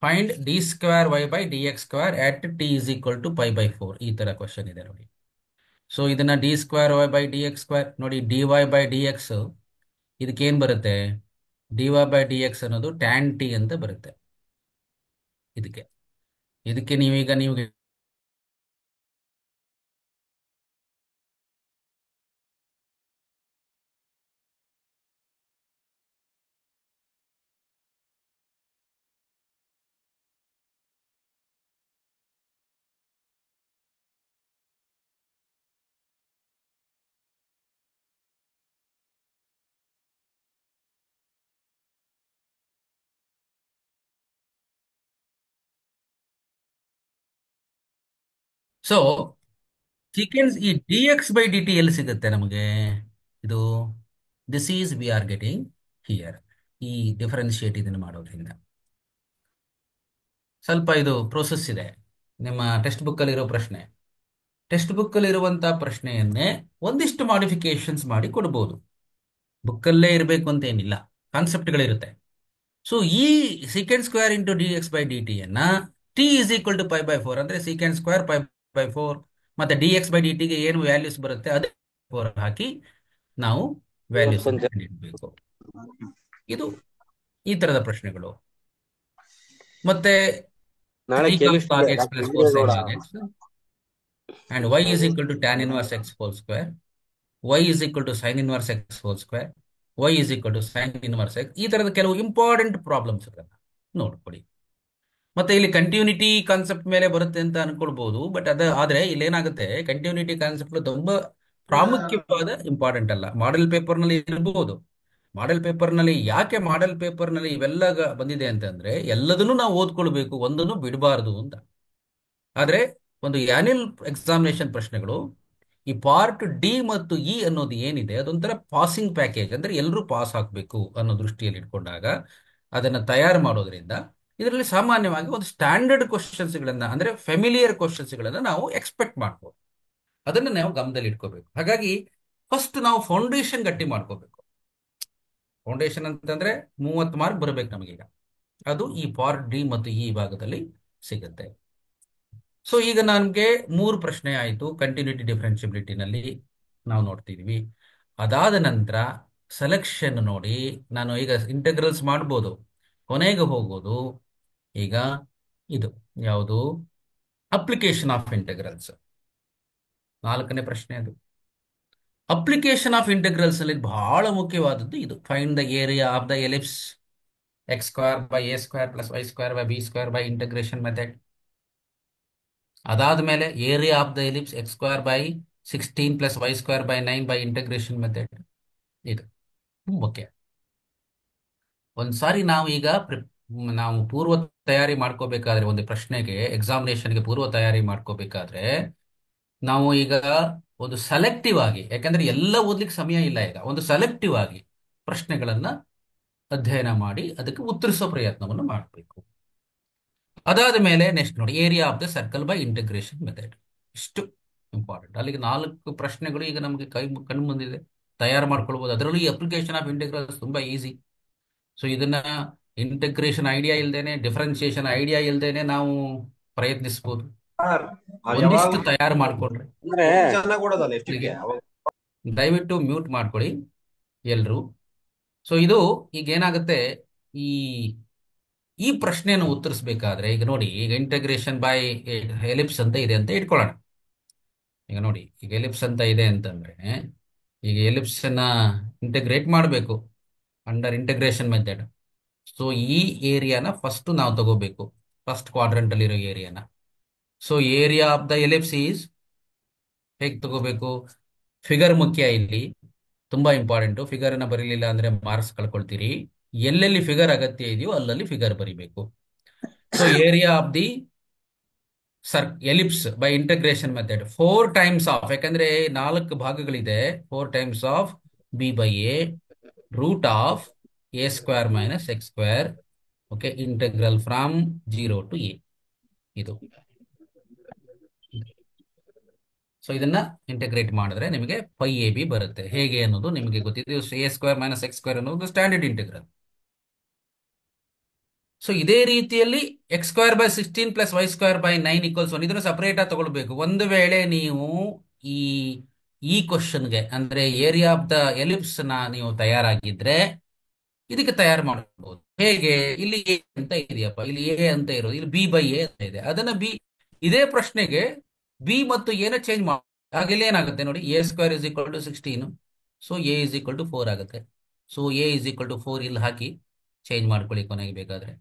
find d²y/dx² at t = π/4. ಈ ತರ ಕ್ವಶನ್ ಇದೆ ನೋಡಿ. ಸೊ ಇದನ್ನ d²y/dx² ನೋಡಿ, dy/dx ಇದಕ್ಕೇನ್ ಬರುತ್ತೆ, dy/dx ಅನ್ನೋದು tan t ಅಂತ ಬರುತ್ತೆ. ಇದಕ್ಕೆ ನೀವೀಗ ಸೊ ಸೀಕ್ವೆನ್ಸ್ ಈ dx/dt ಎಲ್ಲಿ ಸಿಗುತ್ತೆ ನಮಗೆ? ಇದು this is we are getting here. ಈ ಡಿಫರೆನ್ಶಿಯೇಟ್ ಇದನ್ನು ಮಾಡೋದ್ರಿಂದ ಸ್ವಲ್ಪ ಇದು ಪ್ರೋಸೆಸ್ ಇದೆ. ನಿಮ್ಮ ಟೆಕ್ಸ್ಟ್ ಬುಕ್ ಅಲ್ಲಿ ಇರೋ ಪ್ರಶ್ನೆ, ಟೆಕ್ಸ್ಟ್ ಬುಕ್ ಅಲ್ಲಿ ಇರುವಂತಹ ಪ್ರಶ್ನೆಯನ್ನೇ ಒಂದಿಷ್ಟು ಮಾಡಿಫಿಕೇಶನ್ಸ್ ಮಾಡಿ ಕೊಡ್ಬೋದು. ಬುಕ್ಕಲ್ಲೇ ಇರಬೇಕು ಅಂತ ಏನಿಲ್ಲ, ಕಾನ್ಸೆಪ್ಟ್ಗಳಿರುತ್ತೆ. ಸೊ ಈ sec² ಇಂಟು dx/dt ಯನ್ನ t = π/4 ಅಂದ್ರೆ sec² π/4 ಮತ್ತೆ dx/dt ಗೆ ಏನು ವ್ಯಾಲ್ಯೂಸ್ ಬರುತ್ತೆ ಅದೇ 4 ಹಾಕಿ ನಾವು ವ್ಯಾಲ್ಯೂಸ್ ಕಂಡುಹಿಡಿಯಬೇಕು. ಇದು ಈ ತರದ ಪ್ರಶ್ನೆಗಳು. ಮತ್ತೆ 3 cos log x + 4 sin log x and y = tan inverse x whole square, y = sin inverse x whole square, y sin inverse x. ಈ ತರದ ಕೆಲವು ಇಂಪಾರ್ಟೆಂಟ್ ಪ್ರಾಬ್ಲಮ್ಸ್ ನೋಡ್ಕೊಳ್ಳಿ. ಮತ್ತೆ ಇಲ್ಲಿ ಕಂಟಿನ್ಯೂಟಿ ಕಾನ್ಸೆಪ್ಟ್ ಮೇಲೆ ಬರುತ್ತೆ ಅಂತ ಅನ್ಕೊಳ್ಬಹುದು. ಬಟ್ ಆದ್ರೆ ಇಲ್ಲಿ ಏನಾಗುತ್ತೆ, ಕಂಟಿನ್ಯೂಟಿ ಕಾನ್ಸೆಪ್ಟ್ ತುಂಬಾ ಪ್ರಾಮುಖ್ಯವಾದ ಇಂಪಾರ್ಟೆಂಟ್ ಅಲ್ಲ. ಮಾಡೆಲ್ ಪೇಪರ್ ನಲ್ಲಿ ಇರಬಹುದು. ಮಾಡೆಲ್ ಪೇಪರ್ ನಲ್ಲಿ ಯಾಕೆ ಮಾಡೆಲ್ ಪೇಪರ್ ನಲ್ಲಿ ಇವೆಲ್ಲ ಬಂದಿದೆ ಅಂತಂದ್ರೆ ಎಲ್ಲದನ್ನು ನಾವು ಓದ್ಕೊಳ್ಬೇಕು, ಒಂದನ್ನು ಬಿಡಬಾರದು ಅಂತ. ಆದ್ರೆ ಒಂದು ಆನ್ಯುವಲ್ ಎಕ್ಸಾಮಿನೇಷನ್ ಪ್ರಶ್ನೆಗಳು ಈ ಪಾರ್ಟ್ ಡಿ ಮತ್ತು ಇ ಅನ್ನೋದು ಏನಿದೆ ಅದೊಂಥರ ಪಾಸಿಂಗ್ ಪ್ಯಾಕೇಜ್, ಅಂದ್ರೆ ಎಲ್ಲರೂ ಪಾಸ್ ಆಗ್ಬೇಕು ಅನ್ನೋ ದೃಷ್ಟಿಯಲ್ಲಿ ಇಟ್ಕೊಂಡಾಗ ಅದನ್ನ ತಯಾರು ಮಾಡೋದ್ರಿಂದ ಇದರಲ್ಲಿ ಸಾಮಾನ್ಯವಾಗಿ ಒಂದು ಸ್ಟ್ಯಾಂಡರ್ಡ್ ಕ್ವಶನ್ಸ್ ಗಳನ್ನ ಅಂದ್ರೆ ಫೆಮಿಲಿಯರ್ ಕ್ವಶನ್ಸ್ ಗಳನ್ನ ನಾವು ಎಕ್ಸ್ಪೆಕ್ಟ್ ಮಾಡ್ಬೋದು. ಅದನ್ನ ನಾವು ಗಮನದಲ್ಲಿ ಇಟ್ಕೋಬೇಕು. ಹಾಗಾಗಿ ಫಸ್ಟ್ ನಾವು ಫೌಂಡೇಶನ್ ಗಟ್ಟಿ ಮಾಡ್ಕೋಬೇಕು. ಫೌಂಡೇಶನ್ ಅಂತಂದ್ರೆ 30 ಮಾರ್ಕ್ ಬರಬೇಕು ನಮಗೀಗ. ಅದು ಈ ಪಾರ್ಟ್ ಡಿ ಮತ್ತು ಈ ಭಾಗದಲ್ಲಿ ಸಿಗುತ್ತೆ. ಸೊ ಈಗ ನಮಗೆ 3 ಪ್ರಶ್ನೆ ಆಯಿತು ಕಂಟಿನ್ಯೂಟಿ ಡಿಫರೆನ್ಷಿಯಬಿಲಿಟಿನಲ್ಲಿ ನಾವು ನೋಡ್ತಿದ್ವಿ. ಅದಾದ ನಂತರ ಸೆಲೆಕ್ಷನ್ ನೋಡಿ, ನಾನು ಈಗ ಇಂಟೆಗ್ರಲ್ಸ್ ಮಾಡ್ಬೋದು, ಕೊನೆಗೆ ಹೋಗೋದು ಈಗ ಇದು ಯಾವುದು ಅಪ್ಲಿಕೇಶನ್ ಆಫ್ ಇಂಟೆಗ್ರಲ್ಸ್. 4ನೇ ಪ್ರಶ್ನೆ ಅದು. ಅಪ್ಲಿಕೇಶನ್ ಆಫ್ ಇಂಟೆಗ್ರಲ್ಸ್ ಅಲ್ಲಿ ಬಹಳ ಮುಖ್ಯವಾದದ್ದು ಇದು. Find the area of the ellipse x² + y² + b² integration method. ಅದಾದ್ಮೇಲೆ area of the ellipse x² / 16 + y² / 9 integration method. ಇದು ಮುಖ್ಯ. ಒಂದ್ಸಾರಿ ನಾವು ಪೂರ್ವ ತಯಾರಿ ಮಾಡ್ಕೋಬೇಕಾದ್ರೆ, ಒಂದು ಪ್ರಶ್ನೆಗೆ ಎಕ್ಸಾಮಿನೇಷನ್ಗೆ ಪೂರ್ವ ತಯಾರಿ ಮಾಡ್ಕೋಬೇಕಾದ್ರೆ ನಾವು ಈಗ ಒಂದು ಸೆಲೆಕ್ಟಿವ್ ಆಗಿ, ಯಾಕಂದ್ರೆ ಎಲ್ಲ ಓದ್ಲಿಕ್ಕೆ ಸಮಯ ಇಲ್ಲ ಈಗ, ಒಂದು ಸೆಲೆಕ್ಟಿವ್ ಆಗಿ ಪ್ರಶ್ನೆಗಳನ್ನ ಅಧ್ಯಯನ ಮಾಡಿ ಅದಕ್ಕೆ ಉತ್ತರಿಸೋ ಪ್ರಯತ್ನವನ್ನು ಮಾಡಬೇಕು. ಅದಾದ ಮೇಲೆ ನೆಕ್ಸ್ಟ್ ನೋಡಿ, area of the circle by integration method. ಇಷ್ಟು ಇಂಪಾರ್ಟೆಂಟ್. ಅಲ್ಲಿಗೆ 4 ಪ್ರಶ್ನೆಗಳು ಈಗ ನಮಗೆ ಕಣ್ಣು ಮುಂದಿದೆ, ತಯಾರು ಮಾಡ್ಕೊಳ್ಬಹುದು. ಅದರಲ್ಲೂ ಈ ಅಪ್ಲಿಕೇಶನ್ ಆಫ್ ಇಂಟಿಗ್ರಲ್ಸ್ ತುಂಬಾ ಈಸಿ. ಸೊ ಇದನ್ನ ಇಂಟಿಗ್ರೇಷನ್ ಐಡಿಯಾ ಇಲ್ದೇನೆ, ಡಿಫರೆನ್ಸಿಯೇಷನ್ ಐಡಿಯಾ ಇಲ್ದೇನೆ ನಾವು ಪ್ರಯತ್ನಿಸಬಹುದು. ಸರ್ ಒಂದಿಷ್ಟು ಯಾವಾಗ ತಯಾರು ಮಾಡ್ಕೊಂಡ್ರೆ. ಅಂದ್ರೆ ಚೆನ್ನಾಗಿ ಕೊಡೋದಲ್ಲ ಇಲ್ಲಿಗೆ ಎಷ್ಟಕ್ಕೆ ಅವಾಗ ದಯವಿಟ್ಟು ಮ್ಯೂಟ್ ಮಾಡ್ಕೊಳ್ಳಿ ಎಲ್ರು. ಸೊ ಇದು ಈಗ ಏನಾಗುತ್ತೆ, ಈ ಈ ಪ್ರಶ್ನೆಯನ್ನು ಉತ್ತರಿಸಬೇಕಾದ್ರೆ ಈಗ ನೋಡಿ, ಈಗ ಇಂಟಗ್ರೇಷನ್ ಬೈ ಎಲಿಪ್ಸ್ ಅಂತ ಇದೆ ಅಂತ ಇಟ್ಕೊಳ್ಳೋಣ. ಈಗ ನೋಡಿ, ಈಗ ಎಲಿಪ್ಸ್ ಅಂತ ಇದೆ ಅಂತಂದ್ರೆ ಈಗ ಎಲಿಪ್ಸ್ ಅನ್ನ ಇಂಟಗ್ರೇಟ್ ಮಾಡಬೇಕು ಅಂಡರ್ ಇಂಟಗ್ರೇಷನ್ ಮೆಥಡ್. ಸೊ ಈ ಏರಿಯಾನ ಫಸ್ಟ್ ನಾವು ತಗೋಬೇಕು, ಫಸ್ಟ್ ಕ್ವಾಡ್ರಂಟ್ ಅಲ್ಲಿರೋ ಏರಿಯಾನ. So area of the ellipse is ಹೇಗೆ ತಗೋಬೇಕು? ಫಿಗರ್ ಮುಖ್ಯ ಇಲ್ಲಿ, ತುಂಬಾ ಇಂಪಾರ್ಟೆಂಟು. ಫಿಗರ್ ಅನ್ನ ಬರೀಲಿಲ್ಲ ಅಂದ್ರೆ ಮಾರ್ಕ್ಸ್ ಕಳ್ಕೊಳ್ತೀರಿ. ಎಲ್ಲೆಲ್ಲಿ ಫಿಗರ್ ಅಗತ್ಯ ಇದೆಯೋ ಅಲ್ಲಲ್ಲಿ ಫಿಗರ್ ಬರಿಬೇಕು. So area of the ellipse by integration method 4 times of, ಯಾಕಂದ್ರೆ 4 ಭಾಗಗಳಿದೆ, 4 times of B by A root of A square minus X square. Okay, integral from 0 to A. ಇದು ಸೊ ಇದನ್ನ ಇಂಟಗ್ರೇಟ್ ಮಾಡಿದ್ರೆ ನಿಮಗೆ ಪೈ ಎ ಬಿ ಬರುತ್ತೆ. ಹೇಗೆ ಅನ್ನೋದು ನಿಮಗೆ ಗೊತ್ತಿದೆ. A square minus X square ಅನ್ನೋದು ಸ್ಟ್ಯಾಂಡರ್ಡ್ ಇಂಟಗ್ರಲ್. ಸೊ ಇದೇ ರೀತಿಯಲ್ಲಿ X square by 16 plus Y square by 9 equals 1 ಇದನ್ನು ಸಪರೇಟ್ ಆಗಿ ತಗೊಳ್ಬೇಕು. ಒಂದು ವೇಳೆ ನೀವು ಈ ಈ ಕ್ವಶನ್ಗೆ ಅಂದ್ರೆ ಏರಿಯಾ ಆಫ್ ದ ಎಲಿಪ್ಸ್ ನ ನೀವು ತಯಾರಾಗಿದ್ರೆ ಇದಕ್ಕೆ ತಯಾರು ಮಾಡಬಹುದು. ಹೇಗೆ? ಇಲ್ಲಿ ಎ ಅಂತ ಇದೆಯಪ್ಪ, ಇಲ್ಲಿ ಎ ಅಂತ ಇರೋದು, ಇಲ್ಲಿ ಬಿ ಬೈ ಎ ಅಂತ ಇದೆ. ಅದನ್ನ ಬಿ, ಇದೇ ಪ್ರಶ್ನೆಗೆ ಬಿ ಮತ್ತು ಎನ ಚೇಂಜ್ ಮಾಡಿ, ಆಗ ಇಲ್ಲಿ ಏನಾಗುತ್ತೆ ನೋಡಿ, A square is equal to 16, so A is equal to 4 ಆಗುತ್ತೆ. So A is equal to 4 ಇಲ್ಲಿ ಹಾಕಿ ಚೇಂಜ್ ಮಾಡ್ಕೊಳ್ಳಿ ಕೊನೆಗೆ ಬೇಕಾದ್ರೆ.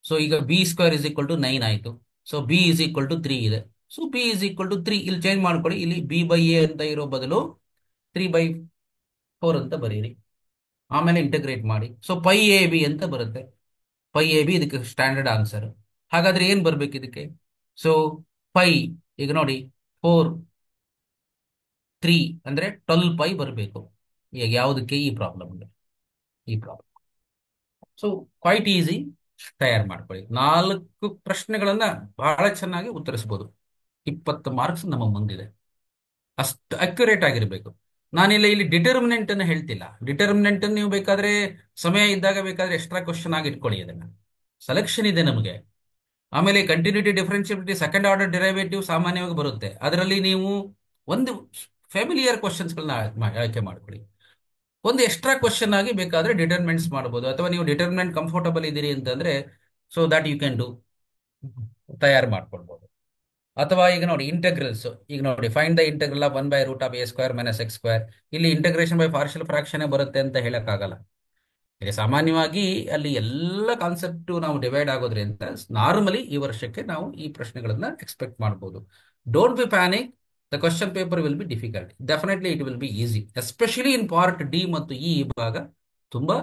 ಸೊ ಈಗ B square is equal to 9 ಆಯ್ತು. So B is equal to 3 ಇದೆ. So B is equal to 3 ಇಲ್ಲಿ ಚೇಂಜ್ ಮಾಡ್ಕೊಳ್ಳಿ. ಇಲ್ಲಿ ಬಿ ಬೈ ಎ ಅಂತ ಇರೋ ಬದಲು 3/4 ಅಂತ ಬರೀರಿ. ಆಮೇಲೆ ಇಂಟಗ್ರೇಟ್ ಮಾಡಿ. ಸೊ ಪೈ ಎ ಬಿ ಅಂತ ಬರುತ್ತೆ. ಪೈ ಎ ಬಿ ಇದಕ್ಕೆ ಸ್ಟ್ಯಾಂಡರ್ಡ್ ಆನ್ಸರ್. ಹಾಗಾದ್ರೆ ಏನ್ ಬರ್ಬೇಕು ಇದಕ್ಕೆ? ಸೊ ಪೈ, ಈಗ ನೋಡಿ 4 3 ಅಂದ್ರೆ 12 ಪೈ ಬರಬೇಕು. ಈಗ ಯಾವುದಕ್ಕೆ? ಈ ಪ್ರಾಬ್ಲಮ್, ಈ ಪ್ರಾಬ್ಲಮ್. ಸೊ ಕ್ವೈಟ್ ಈಸಿ, ತಯಾರು ಮಾಡ್ಕೊಳ್ಳಿ. 4 ಪ್ರಶ್ನೆಗಳನ್ನ ಬಹಳ ಚೆನ್ನಾಗಿ ಉತ್ತರಿಸಬಹುದು. 20 ಮಾರ್ಕ್ಸ್ ನಮ್ಮ ಮುಂದಿದೆ. ಅಷ್ಟು ಅಕ್ಯುರೇಟ್ ಆಗಿರ್ಬೇಕು. ನಾನಿಲ್ಲ ಇಲ್ಲಿ ಡಿಟರ್ಮಿನೆಂಟ್ ಅನ್ನು ಹೇಳ್ತಿಲ್ಲ. ಡಿಟರ್ಮಿನೆಂಟ್ ನೀವು ಬೇಕಾದ್ರೆ ಸಮಯ ಇದ್ದಾಗ ಬೇಕಾದ್ರೆ ಎಕ್ಸ್ಟ್ರಾ ಕ್ವಶನ್ ಆಗಿ ಇಟ್ಕೊಳ್ಳಿ. ಅದನ್ನ ಸೆಲೆಕ್ಷನ್ ಇದೆ ನಮಗೆ. ಆಮೇಲೆ continuity, differentiability, second order derivative ಸಾಮಾನ್ಯವಾಗಿ ಬರುತ್ತೆ. ಅದರಲ್ಲಿ ನೀವು ಒಂದು ಫ್ಯಾಮಿಲಿಯರ್ ಕ್ವಶನ್ಸ್ಗಳನ್ನ ಆಯ್ಕೆ ಮಾಡ್ಕೊಳ್ಳಿ. ಒಂದು ಎಕ್ಸ್ಟ್ರಾ ಕ್ವಶನ್ ಆಗಿ ಬೇಕಾದ್ರೆ ಡಿಟರ್ಮಿನೆಂಟ್ಸ್ ಮಾಡಬಹುದು. ಅಥವಾ ನೀವು ಡಿಟರ್ಮಿನೆಂಟ್ ಕಂಫರ್ಟಬಲ್ ಇದ್ದೀರಿ ಅಂತಂದ್ರೆ so that you can do, ತಯಾರು ಮಾಡ್ಕೊಳ್ಬಹುದು. ಅಥವಾ ಈಗ ನೋಡಿ ಇಂಟಗ್ರಲ್ಸ್, ಈಗ ನೋಡಿ find the integral of 1 by root of A square minus X square. ಇಲ್ಲಿ ಇಂಟಗ್ರೇಷನ್ ಬೈ ಪಾರ್ಷಿಯಲ್ ಫ್ರಾಕ್ಷನ್ ಬರುತ್ತೆ ಅಂತ ಹೇಳಕ್ಕಾಗಲ್ಲ. ಈಗ ಸಾಮಾನ್ಯವಾಗಿ ಅಲ್ಲಿ ಎಲ್ಲ ಕಾನ್ಸೆಪ್ಟ್ ನಾವು ಡಿವೈಡ್ ಆಗೋದ್ರಿಂದ ನಾರ್ಮಲಿ ಈ ವರ್ಷಕ್ಕೆ ನಾವು ಈ ಪ್ರಶ್ನೆಗಳನ್ನ ಎಕ್ಸ್ಪೆಕ್ಟ್ ಮಾಡಬಹುದು. Don't be panic, the question paper will be difficult. Definitely it will be easy, especially in part D ಮತ್ತು ಈ ಭಾಗ ತುಂಬಾ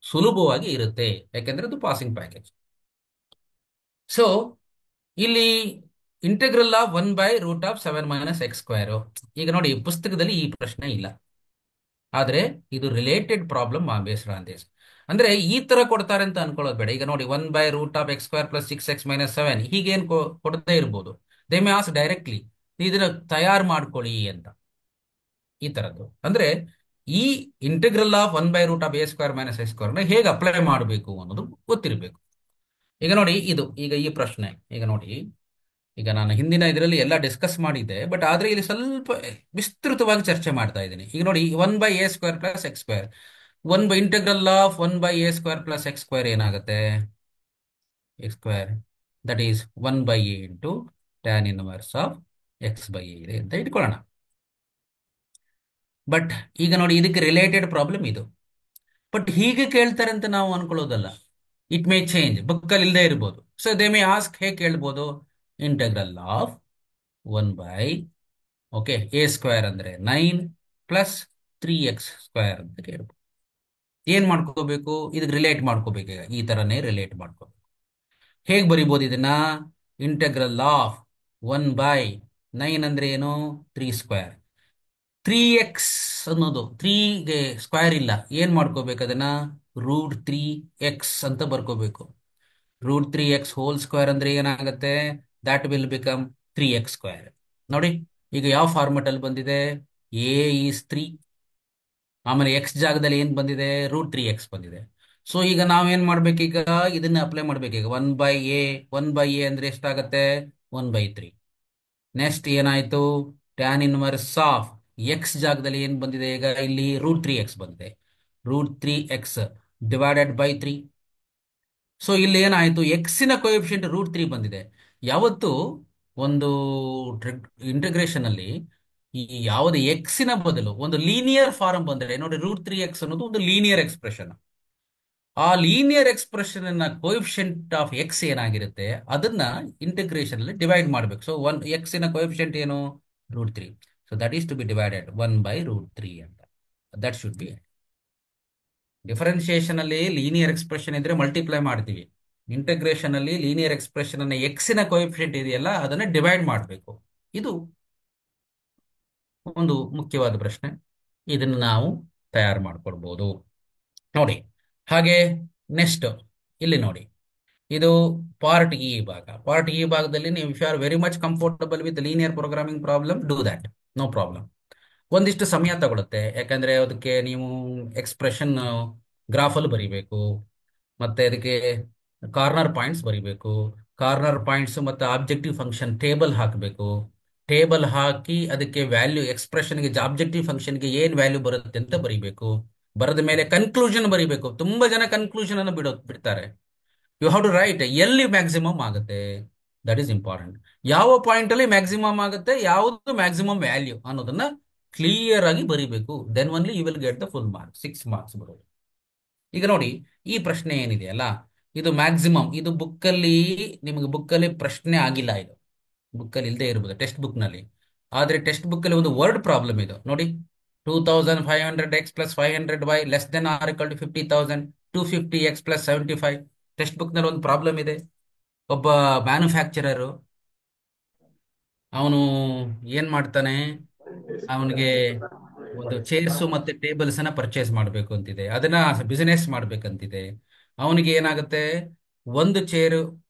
ಸುಲಭವಾಗಿ ಇರುತ್ತೆ, ಯಾಕೆಂದ್ರೆ ಅದು ಪಾಸಿಂಗ್ ಪ್ಯಾಕೇಜ್. ಸೊ ಇಲ್ಲಿ integral of 1 by root of 7 minus X square. ಈಗ ನೋಡಿ ಪುಸ್ತಕದಲ್ಲಿ ಈ ಪ್ರಶ್ನೆ ಇಲ್ಲ, ಆದ್ರೆ ಇದು related problem based on this. ಅಂದ್ರೆ ಈ ತರ ಕೊಡ್ತಾರೆ ಅಂತ ಅನ್ಕೊಳ್ಳೋದು ಬೇಡ. ಈಗ ನೋಡಿ 1 by root of X square plus 6x minus 7 ಹೀಗೇನ್ ಕೊಡದೇ ಇರ್ಬೋದು. ದೇ ಮೇ ಆಸ್ಕ್ ಡೈರೆಕ್ಟ್ಲಿ ಇದನ್ನ ತಯಾರು ಮಾಡ್ಕೊಳ್ಳಿ ಅಂತ. ಈ ತರದ್ದು ಅಂದ್ರೆ ಈ integral of 1 by root of A square minus X square ನ ಹೇಗೆ ಅಪ್ಲೈ ಮಾಡಬೇಕು ಅನ್ನೋದು ಗೊತ್ತಿರಬೇಕು. ಈಗ ನೋಡಿ ಇದು, ಈಗ ಈ ಪ್ರಶ್ನೆ, ಈಗ ನೋಡಿ, ಈಗ ನಾನು ಹಿಂದಿನ ಇದರಲ್ಲಿ ಎಲ್ಲ ಡಿಸ್ಕಸ್ ಮಾಡಿದ್ದೆ, ಬಟ್ ಆದ್ರೆ ಇಲ್ಲಿ ಸ್ವಲ್ಪ ವಿಸ್ತೃತವಾಗಿ ಚರ್ಚೆ ಮಾಡ್ತಾ ಇದ್ದೀನಿ. ಈಗ ನೋಡಿ 1 by A square plus X square, 1 by integral of 1 by A square plus X square ಏನಾಗುತ್ತೆ? X square that is 1 by A into tan inverse of X by A ಇದೆ ಅಂತ ಇಟ್ಕೊಳ್ಳೋಣ. ಬಟ್ ಈಗ ನೋಡಿ ಇದಕ್ಕೆ ರಿಲೇಟೆಡ್ ಪ್ರಾಬ್ಲಮ್ ಇದು. ಬಟ್ ಹೀಗೆ ಕೇಳ್ತಾರೆ ಅಂತ ನಾವು ಅನ್ಕೊಳ್ಳೋದಲ್ಲ. ಇಟ್ ಮೇ ಚೇಂಜ್, ಬುಕ್ಕಲ್ಲಿ ಇಲ್ಲದೆ ಇರ್ಬೋದು. ಸೊ ದೇ ಮೇ ಆಸ್ಕ್, ಹೇಗೆ ಕೇಳ್ಬೋದು? Integral of 1 bye okay A square ಅಂದ್ರೆ 9 ಪ್ಲಸ್ 3x ಸ್ಕ್ವೇರ್ ಅಂತ ಕೇಳ್ಬೋದು. ಏನ್ ಮಾಡ್ಕೋಬೇಕು? ಇದಕ್ಕೆ ರಿಲೇಟ್ ಮಾಡ್ಕೋಬೇಕು. ಈಗ ಈ ತರನೇ ರಿಲೇಟ್ ಮಾಡ್ಕೋಬೇಕು. ಹೇಗೆ ಬರಿಬೋದು ಇದನ್ನ? ಇಂಟೆಗ್ರಲ್ ಆಫ್ 1 ಬೈ 9 ಅಂದ್ರೆ ಏನು? 3 ಸ್ಕ್ವೇರ್. 3x ಅನ್ನೋದು 3ಗೆ ಸ್ಕ್ವೇರ್ ಇಲ್ಲ, ಏನ್ ಮಾಡ್ಕೋಬೇಕು ಅದನ್ನ? √3x ಅಂತ ಬರ್ಕೋಬೇಕು. √3x ಹೋಲ್ ಸ್ಕ್ವೇರ್ ಅಂದ್ರೆ ಏನಾಗುತ್ತೆ? ದಾಟ್ ವಿಲ್ ಬಿಕಮ್ 3x². ನೋಡಿ, ಈಗ ಯಾವ ಫಾರ್ಮೆಟ್ ಅಲ್ಲಿ ಬಂದಿದೆ? ಎ ಈಸ್ 3, ಆಮೇಲೆ ಎಕ್ಸ್ ಜಾಗದಲ್ಲಿ ಏನ್ ಬಂದಿದೆ? √3x ಬಂದಿದೆ. ಸೊ ಈಗ ನಾವೇನ್ ಮಾಡ್ಬೇಕೀಗ? ಇದನ್ನ ಅಪ್ಲೈ ಮಾಡ್ಬೇಕೀಗ. 1/a, 1/a ಅಂದ್ರೆ ಎಷ್ಟಾಗತ್ತೆ? 1/3. ನೆಕ್ಸ್ಟ್ ಏನಾಯ್ತು? ಟ್ಯಾನ್ ಇನ್ವರ್ಸ್ ಆಫ್ ಎಕ್ಸ್ ಜಾಗದಲ್ಲಿ ಏನ್ ಬಂದಿದೆ ಈಗ? ಇಲ್ಲಿ √3x ಬಂದಿದೆ. √3x divided by 3. ಸೊ ಇಲ್ಲಿ ಏನಾಯ್ತು? ಎಕ್ಸಿನ ಕೊಎಫಿಷಿಯಂಟ್ √3 ಬಂದಿದೆ. ಯಾವತ್ತು ಒಂದು ಇಂಟಿಗ್ರೇಷನ್ ಅಲ್ಲಿ ಈ ಯಾವುದೇ ಎಕ್ಸಿನ ಬದಲು ಒಂದು ಲೀನಿಯರ್ ಫಾರ್ಮ್ ಬಂದರೆ, ನೋಡಿ √3x ಅನ್ನೋದು ಒಂದು ಲೀನಿಯರ್ ಎಕ್ಸ್ಪ್ರೆಷನ್. ಆ ಲೀನಿಯರ್ ಎಕ್ಸ್ಪ್ರೆಷನ್ ನ ಕೋಎಫಿಷಿಯಂಟ್ ಆಫ್ ಎಕ್ಸ್ ಏನಾಗಿರುತ್ತೆ ಅದನ್ನ ಇಂಟಿಗ್ರೇಷನ್ ಅಲ್ಲಿ ಡಿವೈಡ್ ಮಾಡಬೇಕು. ಸೊ ಎಕ್ಸಿನ ಕೋಎಫಿಷಿಯಂಟ್ ಏನು? √3. So that is to be divided 1/√3 ಅಂತ. That should be. ಡಿಫರೆನ್ಶಿಯೇಷನ್ ಅಲ್ಲಿ ಲೀನಿಯರ್ ಎಕ್ಸ್ಪ್ರೆಷನ್ ಇದ್ರೆ ಮಲ್ಟಿಪ್ಲೈ ಮಾಡ್ತೀವಿ. ಇಂಟಗ್ರೇಷನ್ ಅಲ್ಲಿ ಲೀನಿಯರ್ ಎಕ್ಸ್ಪ್ರೆಷನ್ ಅನ್ನ ಎಕ್ಸಿನ ಕೋಎಫಿಷಿಯಂಟ್ ಇದೆಯಲ್ಲ ಅದನ್ನ ಡಿವೈಡ್ ಮಾಡಬೇಕು. ಇದು ಒಂದು ಮುಖ್ಯವಾದ ಪ್ರಶ್ನೆ. ಇದನ್ನು ನಾವು ತಯಾರು ಮಾಡ್ಕೊಳ್ಬಹುದು ನೋಡಿ. ಹಾಗೆ ನೆಕ್ಸ್ಟ್ ಇಲ್ಲಿ ನೋಡಿ, ಇದು ಪಾರ್ಟ್ ಇ ಭಾಗ. ಪಾರ್ಟ್ ಇ ಭಾಗದಲ್ಲಿ ನೀವು if you are very much comfortable with linear programming problem, do that, no problem. ಒಂದಿಷ್ಟು ಸಮಯ ತಗೊಳುತ್ತೆ, ಯಾಕಂದ್ರೆ ಅದಕ್ಕೆ ನೀವು ಎಕ್ಸ್ಪ್ರೆಷನ್ ಗ್ರಾಫಲ್ಲಿ ಬರಿಬೇಕು, ಮತ್ತೆ ಅದಕ್ಕೆ ಕಾರ್ನರ್ ಪಾಯಿಂಟ್ಸ್ ಬರಿಬೇಕು. ಕಾರ್ನರ್ ಪಾಯಿಂಟ್ಸ್ ಮತ್ತೆ ಆಬ್ಜೆಕ್ಟಿವ್ ಫಂಕ್ಷನ್ ಟೇಬಲ್ ಹಾಕಬೇಕು. ಟೇಬಲ್ ಹಾಕಿ ಅದಕ್ಕೆ ವ್ಯಾಲ್ಯೂ, ಎಕ್ಸ್ಪ್ರೆಷನ್ಗೆ ಆಬ್ಜೆಕ್ಟಿವ್ ಫಂಕ್ಷನ್ಗೆ ಏನ್ ವ್ಯಾಲ್ಯೂ ಬರುತ್ತೆ ಅಂತ ಬರಿಬೇಕು. ಬರೆದ ಮೇಲೆ ಕನ್ಕ್ಲೂಷನ್ ಬರಿಬೇಕು. ತುಂಬಾ ಜನ ಕನ್ಕ್ಲೂಷನ್ ಅನ್ನು ಬಿಡ್ತಾರೆ. ಯು ಹ್ಯಾವ್ ಟು ರೈಟ್ ಎಲ್ಲಿ ಮ್ಯಾಕ್ಸಿಮಮ್ ಆಗುತ್ತೆ, ದಟ್ ಈಸ್ ಇಂಪಾರ್ಟೆಂಟ್. ಯಾವ ಪಾಯಿಂಟ್ ಅಲ್ಲಿ ಮ್ಯಾಕ್ಸಿಮಮ್ ಆಗುತ್ತೆ, ಯಾವುದು ಮ್ಯಾಕ್ಸಿಮಮ್ ವ್ಯಾಲ್ಯೂ ಅನ್ನೋದನ್ನ ಕ್ಲಿಯರ್ ಆಗಿ ಬರಿಬೇಕು. Then only you will get the full marks, 6 marks ಬರೋದು. ಈಗ ನೋಡಿ, ಈ ಪ್ರಶ್ನೆ ಏನಿದೆಯಲ್ಲ, ಇದು ಮ್ಯಾಕ್ಸಿಮಮ್. ಇದು ಬುಕ್ಕಲ್ಲಿ, ನಿಮಗೆ ಬುಕ್ಕಲ್ಲಿ ಪ್ರಶ್ನೆ ಆಗಿಲ್ಲ, ಇದು ಬುಕ್ಕಲ್ಲಿ ಇಲ್ಲದೆ ಇರ್ಬೋದು ಟೆಕ್ಸ್ಟ್ ಬುಕ್ ನಲ್ಲಿ. ಆದ್ರೆ ಟೆಕ್ಸ್ಟ್ ಬುಕ್ ಅಲ್ಲಿ ಒಂದು ವರ್ಡ್ ಪ್ರಾಬ್ಲಮ್ ಇದು ನೋಡಿ. 2500x + 500y <= 50,000. 250x + 75. Text book ನಲ್ಲಿ ಒಂದು ಪ್ರಾಬ್ಲಮ್ ಇದೆ. ಒಬ್ಬ ಮ್ಯಾನುಫ್ಯಾಕ್ಚರರ್ ಅವನು ಏನ್ ಮಾಡ್ತಾನೆ, ಅವನಿಗೆ ಒಂದು ಚೇರ್ಸ್ ಮತ್ತೆ ಟೇಬಲ್ಸ್ ಅನ್ನ ಪರ್ಚೇಸ್ ಮಾಡಬೇಕು ಅಂತಿದೆ, ಅದನ್ನ ಬಿಸಿನೆಸ್ ಮಾಡ್ಬೇಕಂತಿದೆ. ಅವನಿಗೆ ಏನಾಗುತ್ತೆ, ಒಂದು ಚೇರು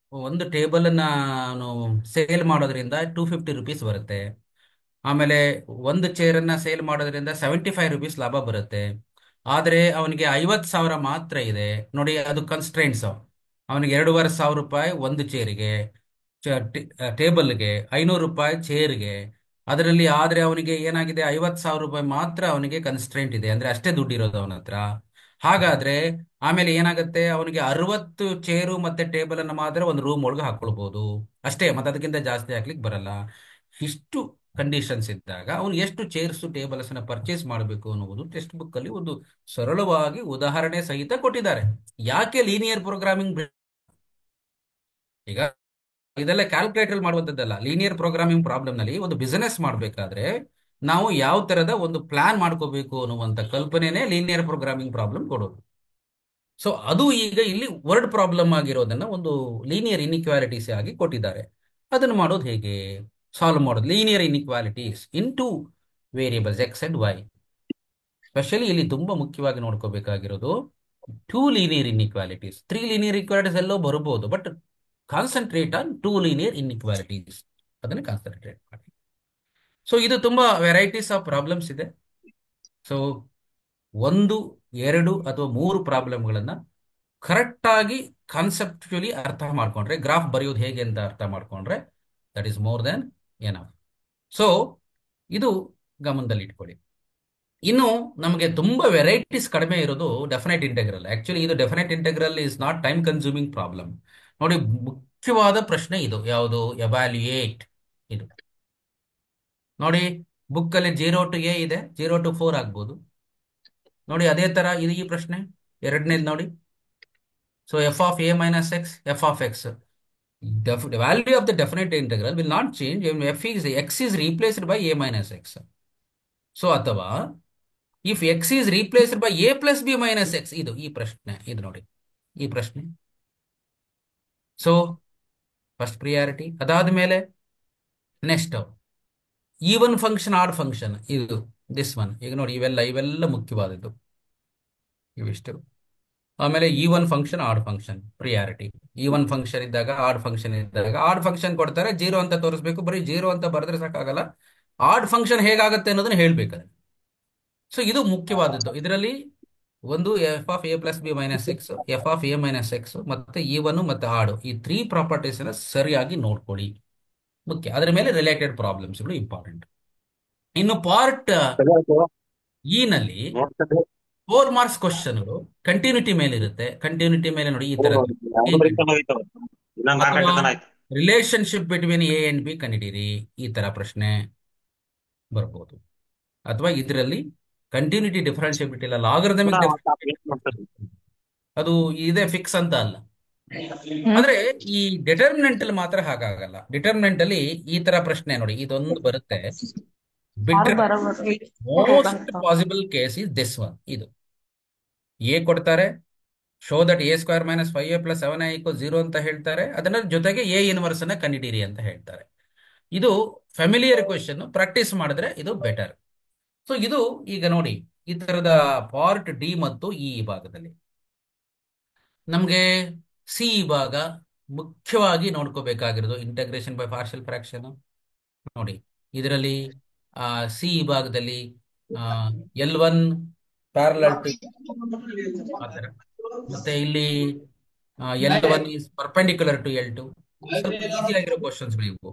ಒಂದು ಟೇಬಲ್ ಅನ್ನ ಅವನು ಸೇಲ್ ಮಾಡೋದ್ರಿಂದ 250 ರುಪೀಸ್ ಬರುತ್ತೆ. ಆಮೇಲೆ ಒಂದು ಚೇರ್ ಅನ್ನ ಸೇಲ್ ಮಾಡೋದ್ರಿಂದ 75 ರುಪೀಸ್ ಲಾಭ ಬರುತ್ತೆ. ಆದ್ರೆ ಅವನಿಗೆ 50,000 ಮಾತ್ರ ಇದೆ ನೋಡಿ. ಅದು ಕನ್ಸ್ಟ್ರೈನ್ಸ್. ಅವನಿಗೆ 2,500 ರೂಪಾಯಿ ಒಂದು ಚೇರಿಗೆ, ಟೇಬಲ್ಗೆ 500 ರೂಪಾಯಿ ಚೇರ್ಗೆ. ಅದರಲ್ಲಿ ಆದ್ರೆ ಅವನಿಗೆ ಏನಾಗಿದೆ, 50,000 ರೂಪಾಯಿ ಮಾತ್ರ ಅವನಿಗೆ ಕನ್ಸ್ಟ್ರೆಂಟ್ ಇದೆ, ಅಂದ್ರೆ ಅಷ್ಟೇ ದುಡ್ಡು ಇರೋದು ಅವನ ಹತ್ರ. ಹಾಗಾದ್ರೆ ಆಮೇಲೆ ಏನಾಗುತ್ತೆ, ಅವನಿಗೆ 60 ಚೇರು ಮತ್ತೆ ಟೇಬಲ್ ಅನ್ನ ಮಾತ್ರ ಒಂದು ರೂಮ್ ಒಳಗೆ ಹಾಕೊಳ್ಬಹುದು ಅಷ್ಟೇ, ಮತ್ತೆ ಅದಕ್ಕಿಂತ ಜಾಸ್ತಿ ಹಾಕ್ಲಿಕ್ಕೆ ಬರಲ್ಲ. ಇಷ್ಟು ಕಂಡೀಷನ್ಸ್ ಇದ್ದಾಗ ಅವನು ಎಷ್ಟು ಚೇರ್ಸ್ ಟೇಬಲ್ಸ್ ಅನ್ನ ಪರ್ಚೇಸ್ ಮಾಡಬೇಕು ಅನ್ನುವುದು ಟೆಕ್ಸ್ಟ್ ಬುಕ್ ಅಲ್ಲಿ ಒಂದು ಸರಳವಾಗಿ ಉದಾಹರಣೆ ಸಹಿತ ಕೊಟ್ಟಿದ್ದಾರೆ. ಯಾಕೆ ಲೀನಿಯರ್ ಪ್ರೋಗ್ರಾಮಿಂಗ್? ಈಗ ಇದೆಲ್ಲ ಕ್ಯಾಲ್ಕುಲೇಟರ್ ಮಾಡುವಂತದ್ದಲ್ಲ. ಲೀನಿಯರ್ ಪ್ರೋಗ್ರಾಮಿಂಗ್ ಪ್ರಾಬ್ಲಮ್ ನಲ್ಲಿ ಒಂದು ಬಿಸಿನೆಸ್ ಮಾಡಬೇಕಾದ್ರೆ ನಾವು ಯಾವ ತರದ ಒಂದು ಪ್ಲಾನ್ ಮಾಡ್ಕೋಬೇಕು ಅನ್ನುವಂತ ಕಲ್ಪನೆನೇ ಲೀನಿಯರ್ ಪ್ರೋಗ್ರಾಮಿಂಗ್ ಪ್ರಾಬ್ಲಮ್ ಕೊಡೋದು. ಸೊ ಅದು ಈಗ ಇಲ್ಲಿ ವರ್ಡ್ ಪ್ರಾಬ್ಲಮ್ ಆಗಿರೋದನ್ನ ಒಂದು ಲೀನಿಯರ್ ಇನ್ಇಕ್ವಾಲಿಟೀಸ್ ಆಗಿ ಕೊಟ್ಟಿದ್ದಾರೆ. ಅದನ್ನು ಮಾಡೋದು ಹೇಗೆ? ಸಾಲ್ವ್ ಮಾಡೋದು linear inequalities in two variables X and Y. Specially ಇಲ್ಲಿ ತುಂಬಾ ಮುಖ್ಯವಾಗಿ ನೋಡ್ಕೋಬೇಕಾಗಿರೋದು 2 ಲೀನಿಯರ್ ಇನ್ಇಕ್ವಾಲಿಟೀಸ್. 3 ಲೀನಿಯರ್ ಇಕ್ವಾಲಿಟೀಸ್ ಎಲ್ಲೋ ಬರಬಹುದು, but concentrate on 2 linear inequalities, ಅದನ್ನು ಕಾನ್ಸಂಟ್ರೇಟ್ ಮಾಡಿ. ಸೊ ಇದು ತುಂಬಾ ವೆರೈಟೀಸ್ ಆಫ್ ಪ್ರಾಬ್ಲಮ್ಸ್ ಇದೆ. ಸೊ 1, 2 ಅಥವಾ 3 ಪ್ರಾಬ್ಲಮ್ಗಳನ್ನ ಕರೆಕ್ಟ್ ಆಗಿ ಕಾನ್ಸೆಪ್ಚುಲಿ ಅರ್ಥ ಮಾಡ್ಕೊಂಡ್ರೆ, ಗ್ರಾಫ್ ಬರೆಯೋದು ಹೇಗೆ ಅಂತ ಅರ್ಥ ಮಾಡ್ಕೊಂಡ್ರೆ, that is more than enough. So ಇದು ಗಮನದಲ್ಲಿ ಇಟ್ಕೊಳ್ಳಿ. ಇನ್ನು ನಮಗೆ ತುಂಬಾ ವೆರೈಟೀಸ್ ಕಡಿಮೆ ಇರೋದು ಡೆಫಿನೆಟ್ ಇಂಟೆಗ್ರಲ್. ಆಕ್ಚುಲಿ ಇದು definite integral is not time consuming problem. ನೋಡಿ, ಮುಖ್ಯವಾದ ಪ್ರಶ್ನೆ ಇದು ಯಾವುದು? ಎವ್ಯಾಲ್ಯೂಯೇಟ್. ಇದು ನೋಡಿ, ಬುಕ್ ಅಲ್ಲಿ 0 to a ಇದೆ, 0 to 4 ಆಗ್ಬೋದು ನೋಡಿ. ಅದೇ ತರ ಇದು ಈ ಪ್ರಶ್ನೆ ಎರಡನೇದು ನೋಡಿ. So f(a - x), f(x). The value of the definite integral will not change when x is replaced by a minus x. So ಅಥವಾ if X is replaced by a + b - x. ಇದು ಈ ಪ್ರಶ್ನೆ, ಇದು ನೋಡಿ ಈ ಪ್ರಶ್ನೆ. So first priority. ಅದಾದ ಮೇಲೆ next even function odd function ಇದು ದಿಸ್ ಒನ್. ಈಗ ನೋಡಿ ಇವೆಲ್ಲ ಮುಖ್ಯವಾದದ್ದು ಇವಿಷ್ಟು. ಆಮೇಲೆ even function odd function priority. Even function ಇದ್ದಾಗ ಆಡ್ ಫಂಕ್ಷನ್ ಕೊಡ್ತಾರೆ, ಜೀರೋ ಅಂತ ತೋರಿಸ್ಬೇಕು. ಬರೀ ಜೀರೋ ಅಂತ ಬರೆದ್ರೆ ಸಾಕಾಗಲ್ಲ, ಆಡ್ ಫಂಕ್ಷನ್ ಹೇಗಾಗುತ್ತೆ ಅನ್ನೋದನ್ನ ಹೇಳ್ಬೇಕಾದ್ರೆ. ಸೊ ಇದು ಮುಖ್ಯವಾದದ್ದು. ಇದರಲ್ಲಿ ಒಂದು F of A plus B minus X, f of A minus X, ಮತ್ತೆ ಈವನ್ ಮತ್ತೆ ಆಡು, ಈ 3 ಪ್ರಾಪರ್ಟೀಸ್ ಸರಿಯಾಗಿ ನೋಡ್ಕೊಳ್ಳಿ, ಮುಖ್ಯ. ಅದರ ಮೇಲೆ ರಿಲೇಟೆಡ್ ಪ್ರಾಬ್ಲಮ್ಸ್ಗಳು ಇಂಪಾರ್ಟೆಂಟ್. ಇನ್ನು ಪಾರ್ಟ್ ಇ ನಲ್ಲಿ 4 ಮಾರ್ಕ್ಸ್ ಕ್ವಶನ್ಗಳು ಕಂಟಿನ್ಯೂಟಿ ಮೇಲೆ ಇರುತ್ತೆ. ಕಂಟಿನ್ಯೂಟಿ ಮೇಲೆ ನೋಡಿ ಈ ತರ ಅಥವಾ relationship between A and B ಕಂಡಿಡೀರಿ, ಈ ತರ ಪ್ರಶ್ನೆ ಬರ್ಬೋದು. ಅಥವಾ ಇದರಲ್ಲಿ ಕಂಟಿನ್ಯೂಟಿ ಡಿಫರೆನ್ಷಿಯಬಿಲಿಟಿ ಇಲ್ಲ, ಲಾಗರಿಥಮಿಕ್ ಅದು ಇದೆ ಫಿಕ್ಸ್ ಅಂತ ಅಲ್ಲ. ಆದ್ರೆ ಈ ಡಿಟರ್ಮಿನೆಂಟ್ ಅಲ್ಲಿ ಮಾತ್ರ ಹಾಗಾಗಲ್ಲ. ಡಿಟರ್ಮಿನೆಂಟ್ ಅಲ್ಲಿ ಈ ತರ ಪ್ರಶ್ನೆ ನೋಡಿ, ಇದೊಂದು ಬರುತ್ತೆ. Most possible case is this one. ಇದು ಎ ಕೊಡ್ತಾರೆ, show that A square minus 5a plus 7a equal 0 ಅಂತ ಹೇಳ್ತಾರೆ. ಅದನ್ನ ಜೊತೆಗೆ ಎ ಇನ್ವರ್ಸ್ ಅನ್ನ ಕಂಡಿಡೀರಿ ಅಂತ ಹೇಳ್ತಾರೆ. ಇದು ಫೆಮಿಲಿಯರ್ ಕ್ವೆಶ್ಚನ್, ಪ್ರಾಕ್ಟೀಸ್ ಮಾಡಿದ್ರೆ ಇದು ಬೆಟರ್. ಸೊ ಇದು ಈಗ ನೋಡಿ ಈ ತರದ ಪಾರ್ಟ್ ಡಿ ಮತ್ತು ಇ ಭಾಗದಲ್ಲಿ ನಮ್ಗೆ ಸಿ ಭಾಗ ಮುಖ್ಯವಾಗಿ ನೋಡ್ಕೋಬೇಕಾಗಿರೋದು ಇಂಟಗ್ರೇಷನ್ ಬೈ ಪಾರ್ಷಿಯಲ್ ಫ್ರಾಕ್ಷನ್. ನೋಡಿ ಇದರಲ್ಲಿ ಸಿ ಭಾಗದಲ್ಲಿ L1 ಪ್ಯಾರಲಲ್ ಟು ಆತರ, ಮತ್ತೆ ಇಲ್ಲಿ L1 is perpendicular to L2. ಸ್ವಲ್ಪ ಈಸಿ ಆಗಿರೋ ಕ್ವಶನ್ಸ್ ಇವು.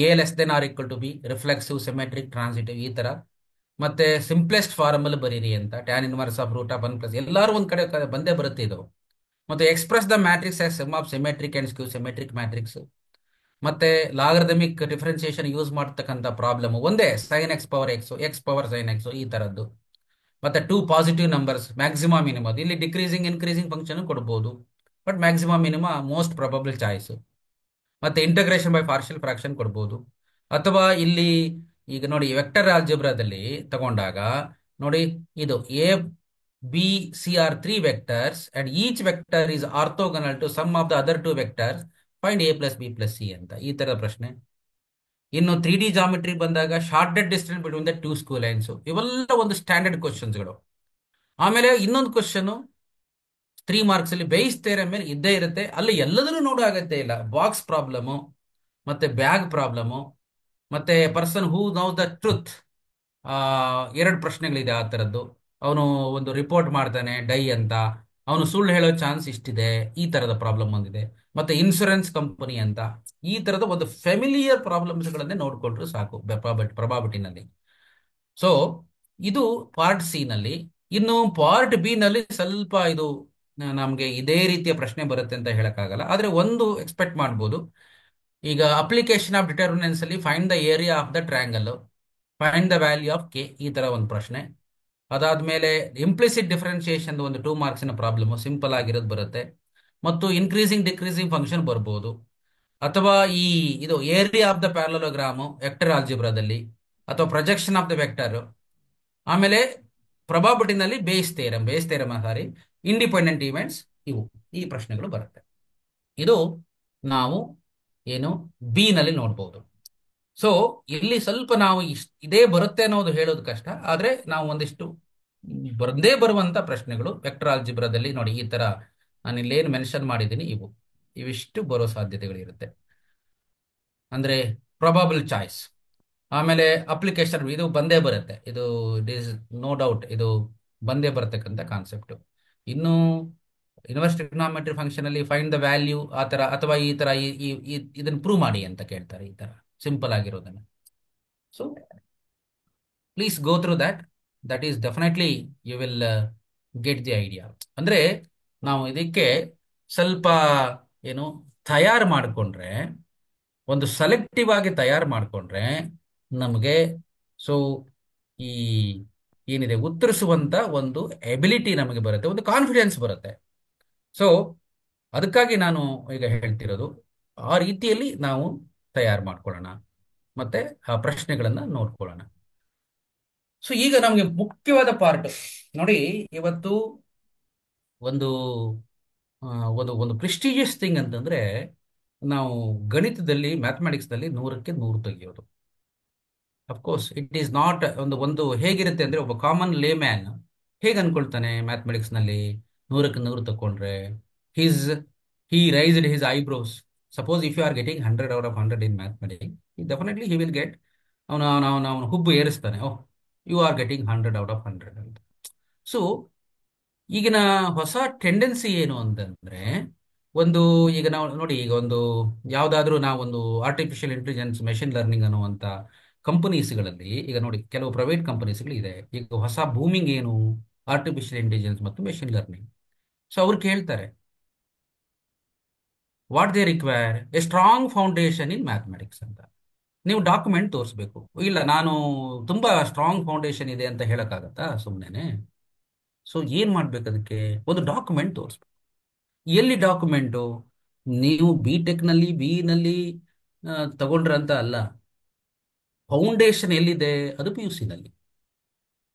A less than or equal to B, reflexive, symmetric, transitive, ಈ ತರ. ಮತ್ತೆ ಸಿಂಪ್ಲೆಸ್ಟ್ ಫಾರ್ಮ್ ಅಲ್ಲಿ ಬರೀರಿ ಅಂತ, tan inverse of root of 1 plus, ಎಲ್ಲರೂ ಒಂದ್ ಕಡೆ ಬಂದೇ ಬರುತ್ತೆ ಇದು. ಮತ್ತೆ express the matrix as sum of symmetric and skew symmetric matrix. ಮತ್ತೆ ಲಾಗರಿಥಮಿಕ್ ಡಿಫರೆನ್ಸಿಯೇಷನ್ ಯೂಸ್ ಮಾಡ್ತಕ್ಕಂಥ ಪ್ರಾಬ್ಲಮ್ ಒಂದೇ, sine X power X, X power sine X, ಈ ತರದ್ದು. ಮತ್ತೆ 2 ಪಾಸಿಟಿವ್ ನಂಬರ್ಸ್, ಮ್ಯಾಕ್ಸಿಮಾ ಮಿನಿಮಮ್. ಇಲ್ಲಿ ಡಿಕ್ರೀಸಿಂಗ್ ಇನ್ಕ್ರೀಸಿಂಗ್ ಫಂಕ್ಷನ್ ಕೊಡ್ಬೋದು, but maxima minima most probable choice. ಮತ್ತೆ ಇಂಟಗ್ರೇಷನ್ ಬೈ ಪಾರ್ಷಿಯಲ್ ಫ್ರಾಕ್ಷನ್ ಕೊಡ್ಬೋದು. ಅಥವಾ ಇಲ್ಲಿ ಈಗ ನೋಡಿ ವೆಕ್ಟರ್ ಆಲ್ಜಿಬ್ರಾದಲ್ಲಿ ತಗೊಂಡಾಗ ನೋಡಿ ಇದು A B C are 3 vectors and each vector is orthogonal to sum of the other 2 vectors, find A plus B plus C ಅಂತ, ಈ ತರ ಪ್ರಶ್ನೆ. ಇನ್ನು 3D ಜಾಮಿಟ್ರಿ ಬಂದಾಗ shortest distance between the 2 skew lines, ಇವೆಲ್ಲ ಒಂದು ಸ್ಟ್ಯಾಂಡರ್ಡ್ ಕ್ವಶನ್ಸ್ಗಳು. ಆಮೇಲೆ ಇನ್ನೊಂದು ಕ್ವಶನ್ 3 ಮಾರ್ಕ್ಸ್ ಅಲ್ಲಿ ಬೇಸ್ ಥಿಯರಮ್ ಮೇಲೆ ಇದ್ದೇ ಇರುತ್ತೆ. ಅಲ್ಲಿ ಎಲ್ಲದನ್ನೂ ನೋಡೋ ಅಗತ್ಯ ಇಲ್ಲ. ಬಾಕ್ಸ್ ಪ್ರಾಬ್ಲಮು, ಮತ್ತೆ ಬ್ಯಾಗ್ ಪ್ರಾಬ್ಲಮು, ಮತ್ತೆ person who now the truth, 2 ಪ್ರಶ್ನೆಗಳಿದೆ ಆ ತರದ್ದು. ಅವನು ಒಂದು ರಿಪೋರ್ಟ್ ಮಾಡ್ತಾನೆ ಡೈ ಅಂತ, ಅವನು ಸುಳ್ಳು ಹೇಳೋ ಚಾನ್ಸ್ ಇಷ್ಟಿದೆ, ಈ ತರದ ಪ್ರಾಬ್ಲಮ್ ಒಂದಿದೆ. ಮತ್ತೆ ಇನ್ಶೂರೆನ್ಸ್ ಕಂಪನಿ ಅಂತ, ಈ ತರದ ಒಂದು ಫೆಮಿಲಿಯರ್ ಪ್ರಾಬ್ಲಮ್ಸ್ ಗಳನ್ನೇ ನೋಡ್ಕೊಂಡ್ರು ಸಾಕು ಪ್ರೊಬಾಬಿಲಿಟಿನಲ್ಲಿ. ಸೊ ಇದು ಪಾರ್ಟ್ ಸಿ ನಲ್ಲಿ. ಇನ್ನು ಪಾರ್ಟ್ ಬಿ ನಲ್ಲಿ ಸ್ವಲ್ಪ ಇದು ನಮ್ಗೆ ಇದೇ ರೀತಿಯ ಪ್ರಶ್ನೆ ಬರುತ್ತೆ ಅಂತ ಹೇಳಕ್ಕಾಗಲ್ಲ, ಆದ್ರೆ ಒಂದು ಎಕ್ಸ್ಪೆಕ್ಟ್ ಮಾಡ್ಬೋದು. ಈಗ ಅಪ್ಲಿಕೇಶನ್ ಆಫ್ ಡಿಟರ್ಮಿನೆನ್ಸ್ ಅಲ್ಲಿ find the area of the triangle, find the value of K, ಈ ತರ ಒಂದು ಪ್ರಶ್ನೆ. ಅದಾದ್ಮೇಲೆ ಇಂಪ್ಲಿಸಿಟ್ ಡಿಫರೆನ್ಸಿಯೇಷನ್ ಒಂದು 2 ಮಾರ್ಕ್ಸಿನ ಪ್ರಾಬ್ಲಮ್, ಸಿಂಪಲ್ ಆಗಿರೋದು ಬರುತ್ತೆ. ಮತ್ತು ಇನ್ಕ್ರೀಸಿಂಗ್ ಡಿಕ್ರೀಸಿಂಗ್ ಫಂಕ್ಷನ್ ಬರ್ಬೋದು. ಅಥವಾ ಇದು area of the parallelogram vector ಆಲ್ಜಿಬ್ರಾದಲ್ಲಿ, ಅಥವಾ ಪ್ರೊಜೆಕ್ಷನ್ ಆಫ್ ದ ವೆಕ್ಟರ್. ಆಮೇಲೆ ಪ್ರೊಬಾಬಿಲಿಟಿನಲ್ಲಿ Bayes theorem sorry independent events, ಈ ಪ್ರಶ್ನೆಗಳು ಬರುತ್ತೆ. ಇದು ನಾವು ಏನು ಬಿ ನಲ್ಲಿ ನೋಡ್ಬೋದು. ಸೊ ಇಲ್ಲಿ ಸ್ವಲ್ಪ ನಾವು ಇದೇ ಬರುತ್ತೆ ಅನ್ನೋದು ಹೇಳೋದು ಕಷ್ಟ, ಆದ್ರೆ ನಾವು ಒಂದಿಷ್ಟು ಬಂದೇ ಬರುವಂತ ಪ್ರಶ್ನೆಗಳು ವೆಕ್ಟರ್ ಆಲ್ಜಿಬ್ರಾದಲ್ಲಿ ನೋಡಿ, ಈ ತರ ನಾನು ಇಲ್ಲೇನು ಮೆನ್ಷನ್ ಮಾಡಿದ್ದೀನಿ ಇವಿಷ್ಟು ಬರೋ ಸಾಧ್ಯತೆಗಳಿರುತ್ತೆ. ಅಂದ್ರೆ ಪ್ರೊಬಾಬಲ್ ಚಾಯ್ಸ್, ಆಮೇಲೆ ಅಪ್ಲಿಕೇಶನ್, ಇದು ಬಂದೇ ಬರುತ್ತೆ. ಇದು ಇಟ್ ಈಸ್ ನೋ ಡೌಟ್, ಇದು ಬಂದೇ ಬರತಕ್ಕಂಥ ಕಾನ್ಸೆಪ್ಟ್. ಇನ್ನು ಇನ್ವರ್ಸ್ ಟ್ರಿಗ್ನೋಮೆಟ್ರಿ ಫಂಕ್ಷನ್ ಅಲ್ಲಿ ಫೈಂಡ್ ದ ವ್ಯಾಲ್ಯೂ ಆ ತರ, ಅಥವಾ ಈ ತರ ಇದನ್ನ ಪ್ರೂವ್ ಮಾಡಿ ಅಂತ ಕೇಳ್ತಾರೆ, ಈ ತರ ಸಿಂಪಲ್ ಆಗಿರೋದನ್ನ. So please go through that is definitely you will get the idea. ಅಂದ್ರೆ ನಾವು ಇದಕ್ಕೆ ಸ್ವಲ್ಪ ಏನು ತಯಾರು ಮಾಡಿಕೊಂಡ್ರೆ, ಒಂದು ಸೆಲೆಕ್ಟಿವ್ ಆಗಿ ತಯಾರು ಮಾಡಿಕೊಂಡ್ರೆ ನಮಗೆ ಸೊ ಈ ಏನಿದೆ ಉತ್ತರಿಸುವಂತ ಒಂದು ಎಬಿಲಿಟಿ ನಮಗೆ ಬರುತ್ತೆ, ಒಂದು ಕಾನ್ಫಿಡೆನ್ಸ್ ಬರುತ್ತೆ. ಸೊ ಅದಕ್ಕಾಗಿ ನಾನು ಈಗ ಹೇಳ್ತಿರೋದು ಆ ರೀತಿಯಲ್ಲಿ ನಾವು ತಯಾರು ಮಾಡ್ಕೊಳ್ಳೋಣ, ಮತ್ತೆ ಆ ಪ್ರಶ್ನೆಗಳನ್ನ ನೋಡ್ಕೊಳ್ಳೋಣ. ಸೊ ಈಗ ನಮಗೆ ಮುಖ್ಯವಾದ ಪಾರ್ಟ್ ನೋಡಿ, ಇವತ್ತು ಒಂದು ಒಂದು ಒಂದು ಪ್ರೆಸ್ಟೀಜಿಯಸ್ ಥಿಂಗ್ ಅಂತಂದ್ರೆ ನಾವು ಗಣಿತದಲ್ಲಿ ಮ್ಯಾಥಮೆಟಿಕ್ಸ್ ನಲ್ಲಿ 100ಕ್ಕೆ 100 ತೆಗೆಯೋದು. ಅಫ್ಕೋರ್ಸ್ ಇಟ್ ಈಸ್ ನಾಟ್ ಒಂದು ಒಂದು ಹೇಗಿರುತ್ತೆ ಅಂದ್ರೆ ಒಬ್ಬ ಕಾಮನ್ ಲೇ ಮ್ಯಾನ್ ಹೇಗೆ ಅನ್ಕೊಳ್ತಾನೆ ಮ್ಯಾಥಮೆಟಿಕ್ಸ್ ನಲ್ಲಿ 100ಕ್ಕೆ 100 ತಕೊಂಡ್ರೆ his he raised his eyebrows. Suppose if you are getting 100 out of 100 in mathematics, definitely he will get, ಅವನು ಹುಬ್ಬು ಏರಿಸ್ತಾನೆ, oh you are getting 100 out of 100 ಅಂತ. ಸೊ ಈಗಿನ ಹೊಸ ಟೆಂಡೆನ್ಸಿ ಏನು ಅಂತಂದ್ರೆ, ಒಂದು ಈಗ ನಾವು ನೋಡಿ, ಈಗ ಒಂದು ಯಾವ್ದಾದ್ರೂ ನಾವೊಂದು ಆರ್ಟಿಫಿಷಿಯಲ್ ಇಂಟೆಲಿಜೆನ್ಸ್ ಮೆಷಿನ್ ಲರ್ನಿಂಗ್ ಅನ್ನುವಂತ ಕಂಪನೀಸ್ಗಳಲ್ಲಿ ಈಗ ನೋಡಿ ಕೆಲವು ಪ್ರೈವೇಟ್ ಕಂಪನೀಸ್ಗಳು ಇದೆ. ಈಗ ಹೊಸ ಬೂಮಿಂಗ್ ಏನು ಆರ್ಟಿಫಿಷಿಯಲ್ ಇಂಟೆಲಿಜೆನ್ಸ್ ಮತ್ತು ಮೆಷಿನ್ ಲರ್ನಿಂಗ್. ಸೊ ಅವ್ರು ಕೇಳ್ತಾರೆ what they require A strong foundation in mathematics ಅಂತ. ನೀವು ಡಾಕ್ಯುಮೆಂಟ್ ತೋರಿಸ್ಬೇಕು. ಇಲ್ಲ ನಾನು ತುಂಬಾ ಸ್ಟ್ರಾಂಗ್ ಫೌಂಡೇಶನ್ ಇದೆ ಅಂತ ಹೇಳಕ್ಕಾಗತ್ತಾ ಸುಮ್ಮನೆ? ಸೊ ಏನ್ ಮಾಡ್ಬೇಕು, ಅದಕ್ಕೆ ಒಂದು ಡಾಕ್ಯುಮೆಂಟ್ ತೋರಿಸ್ಬೇಕು. ಎಲ್ಲಿ ಡಾಕ್ಯುಮೆಂಟು? ನೀವು ಬಿ ಟೆಕ್ ನಲ್ಲಿ ಬಿ ನಲ್ಲಿ ತಗೊಂಡ್ರ ಅಂತ ಅಲ್ಲ, ಫೌಂಡೇಶನ್ ಎಲ್ಲಿದೆ ಅದು ಪಿ ಯು ಸಿ ನಲ್ಲಿ.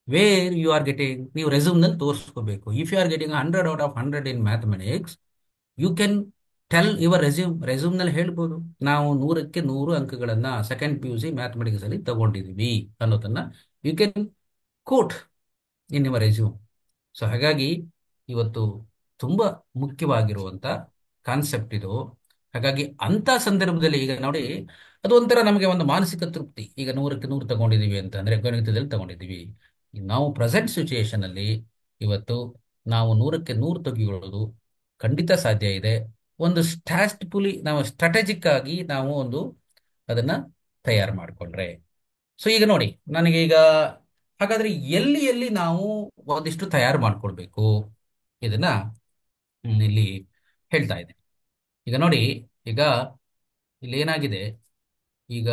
ವೇರ್ ಯು ಆರ್ ಗೆಟಿಂಗ್, ನೀವು ರೆಸ್ಯೂಮ್ ನಲ್ಲಿ ತೋರಿಸ್ಕೋಬೇಕು. If you are getting 100 out of 100 in mathematics, you can tell your resume ನಲ್ಲಿ ಹೇಳ್ಬೋದು, ನಾವು 100ಕ್ಕೆ 100 ಅಂಕಗಳನ್ನ second P U C mathematics ಅಲ್ಲಿ ತಗೊಂಡಿದೀವಿ ಅನ್ನೋದನ್ನ you can quote in your resume. So ಹಾಗಾಗಿ ಇವತ್ತು ತುಂಬಾ ಮುಖ್ಯವಾಗಿರುವಂತ ಕಾನ್ಸೆಪ್ಟ್ ಇದು. ಹಾಗಾಗಿ ಅಂತ ಸಂದರ್ಭದಲ್ಲಿ ಈಗ ನೋಡಿ, ಅದು ಒಂಥರ ನಮಗೆ ಒಂದು ಮಾನಸಿಕ ತೃಪ್ತಿ. ಈಗ 100ಕ್ಕೆ 100 ತಗೊಂಡಿದೀವಿ ಅಂತ ಅಂದ್ರೆ ಗಣಿತದಲ್ಲಿ ತಗೊಂಡಿದೀವಿ. ನಾವು ಪ್ರೆಸೆಂಟ್ ಸಿಚುಯೇಷನ್ ಅಲ್ಲಿ ಇವತ್ತು ನಾವು 100ಕ್ಕೆ 100 ತೆಗೆದುಕೊಳ್ಳೋದು ಖಂಡಿತ ಸಾಧ್ಯ ಇದೆ. ಒಂದು ಸ್ಟ್ಯಾಟಿಸ್ಟಿಕಲಿ ನಾವು ಸ್ಟ್ರಾಟಜಿಕ್ ಆಗಿ ನಾವು ಒಂದು ಅದನ್ನ ತಯಾರು ಮಾಡಿಕೊಂಡ್ರೆ. ಸೊ ಈಗ ನೋಡಿ ನನಗೆ ಈಗ ಹಾಗಾದ್ರೆ ಎಲ್ಲಿ ಎಲ್ಲಿ ನಾವು ಒಂದಿಷ್ಟು ತಯಾರು ಮಾಡ್ಕೊಳ್ಬೇಕು ಇದನ್ನ ಇಲ್ಲಿ ಹೇಳ್ತಾ ಇದೆ. ಈಗ ನೋಡಿ, ಈಗ ಇಲ್ಲಿ ಏನಾಗಿದೆ, ಈಗ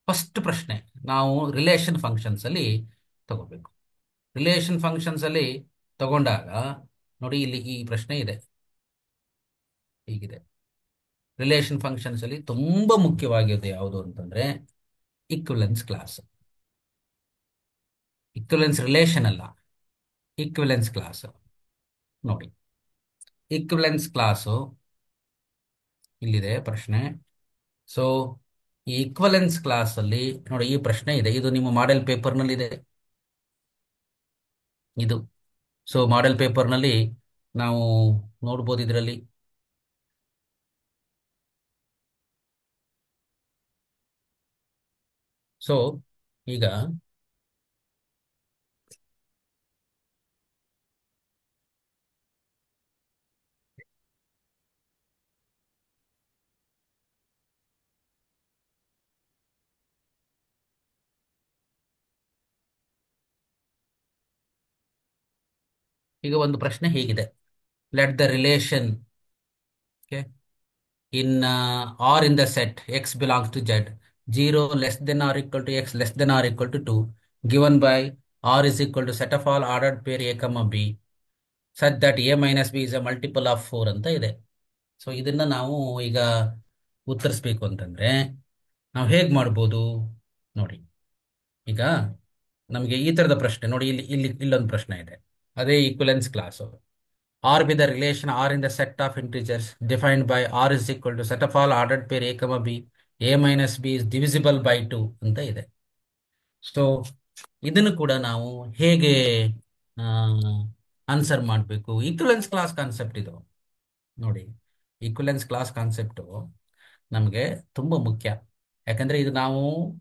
ಫಸ್ಟ್ ಪ್ರಶ್ನೆ ನಾವು ರಿಲೇಷನ್ ಫಂಕ್ಷನ್ಸ್ ಅಲ್ಲಿ ತಗೋಬೇಕು. ರಿಲೇಷನ್ ಫಂಕ್ಷನ್ಸ್ ಅಲ್ಲಿ ತಗೊಂಡಾಗ ನೋಡಿ ಇಲ್ಲಿ ಈ ಪ್ರಶ್ನೆ ಇದೆ, ಹೀಗಿದೆ. ರಿಲೇಷನ್ ಫಂಕ್ಷನ್ಸ್ ಅಲ್ಲಿ ತುಂಬಾ ಮುಖ್ಯವಾಗಿರೋದು ಯಾವುದು ಅಂತಂದ್ರೆ ಈಕ್ವಲೆನ್ಸ್ ಕ್ಲಾಸ್. ಈಕ್ವಲೆನ್ಸ್ ರಿಲೇಷನ್ ಅಲ್ಲ, ಈಕ್ವಲೆನ್ಸ್ ಕ್ಲಾಸ್. ನೋಡಿ ಈಕ್ವಲೆನ್ಸ್ ಕ್ಲಾಸು ಇಲ್ಲಿದೆ ಪ್ರಶ್ನೆ. ಸೊ ಈ ಈಕ್ವಲೆನ್ಸ್ ಕ್ಲಾಸ್ ಅಲ್ಲಿ ನೋಡಿ ಈ ಪ್ರಶ್ನೆ ಇದೆ, ಇದು ನಿಮ್ಮ ಮಾಡೆಲ್ ಪೇಪರ್ ನಲ್ಲಿ ಇದೆ ಇದು. ಸೊ ಮಾಡೆಲ್ ಪೇಪರ್ ನಲ್ಲಿ ನಾವು ನೋಡ್ಬೋದು ಇದರಲ್ಲಿ. ಸೊ ಈಗ ಈಗ ಒಂದು ಪ್ರಶ್ನೆ ಹೀಗಿದೆ, let the relation in or in the set x belongs to z, 0 less than or equal to x less than or equal to 2, given by r is equal to set of all ordered pair a comma b such that a minus b is a multiple of 4 ಅಂತ ಇದೆ. ಸೊ ಇದನ್ನ ನಾವು ಈಗ ಉತ್ತರಿಸ್ಬೇಕು ಅಂತಂದ್ರೆ ನಾವು ಹೇಗ್ ಮಾಡ್ಬೋದು ನೋಡಿ. ಈಗ ನಮಗೆ ಈ ತರದ ಪ್ರಶ್ನೆ ನೋಡಿ, ಇಲ್ಲಿ ಇಲ್ಲಿ ಇಲ್ಲೊಂದು ಪ್ರಶ್ನೆ ಇದೆ, ಅದೇ equivalence class. R be the relation R in the set of integers defined by R is equal to set of all ordered pair a comma b, a minus b is divisible by 2 ಅಂತ ಇದೆ. ಸೊ ಇದನ್ನು ಕೂಡ ನಾವು ಹೇಗೆ ಆನ್ಸರ್ ಮಾಡಬೇಕು? ಈಕ್ವಲೆನ್ಸ್ ಕ್ಲಾಸ್ ಕಾನ್ಸೆಪ್ಟ್ ಇದು ನೋಡಿ. ಈಕ್ವಲೆನ್ಸ್ ಕ್ಲಾಸ್ ಕಾನ್ಸೆಪ್ಟು ನಮಗೆ ತುಂಬಾ ಮುಖ್ಯ. ಯಾಕಂದ್ರೆ ಇದು ನಾವು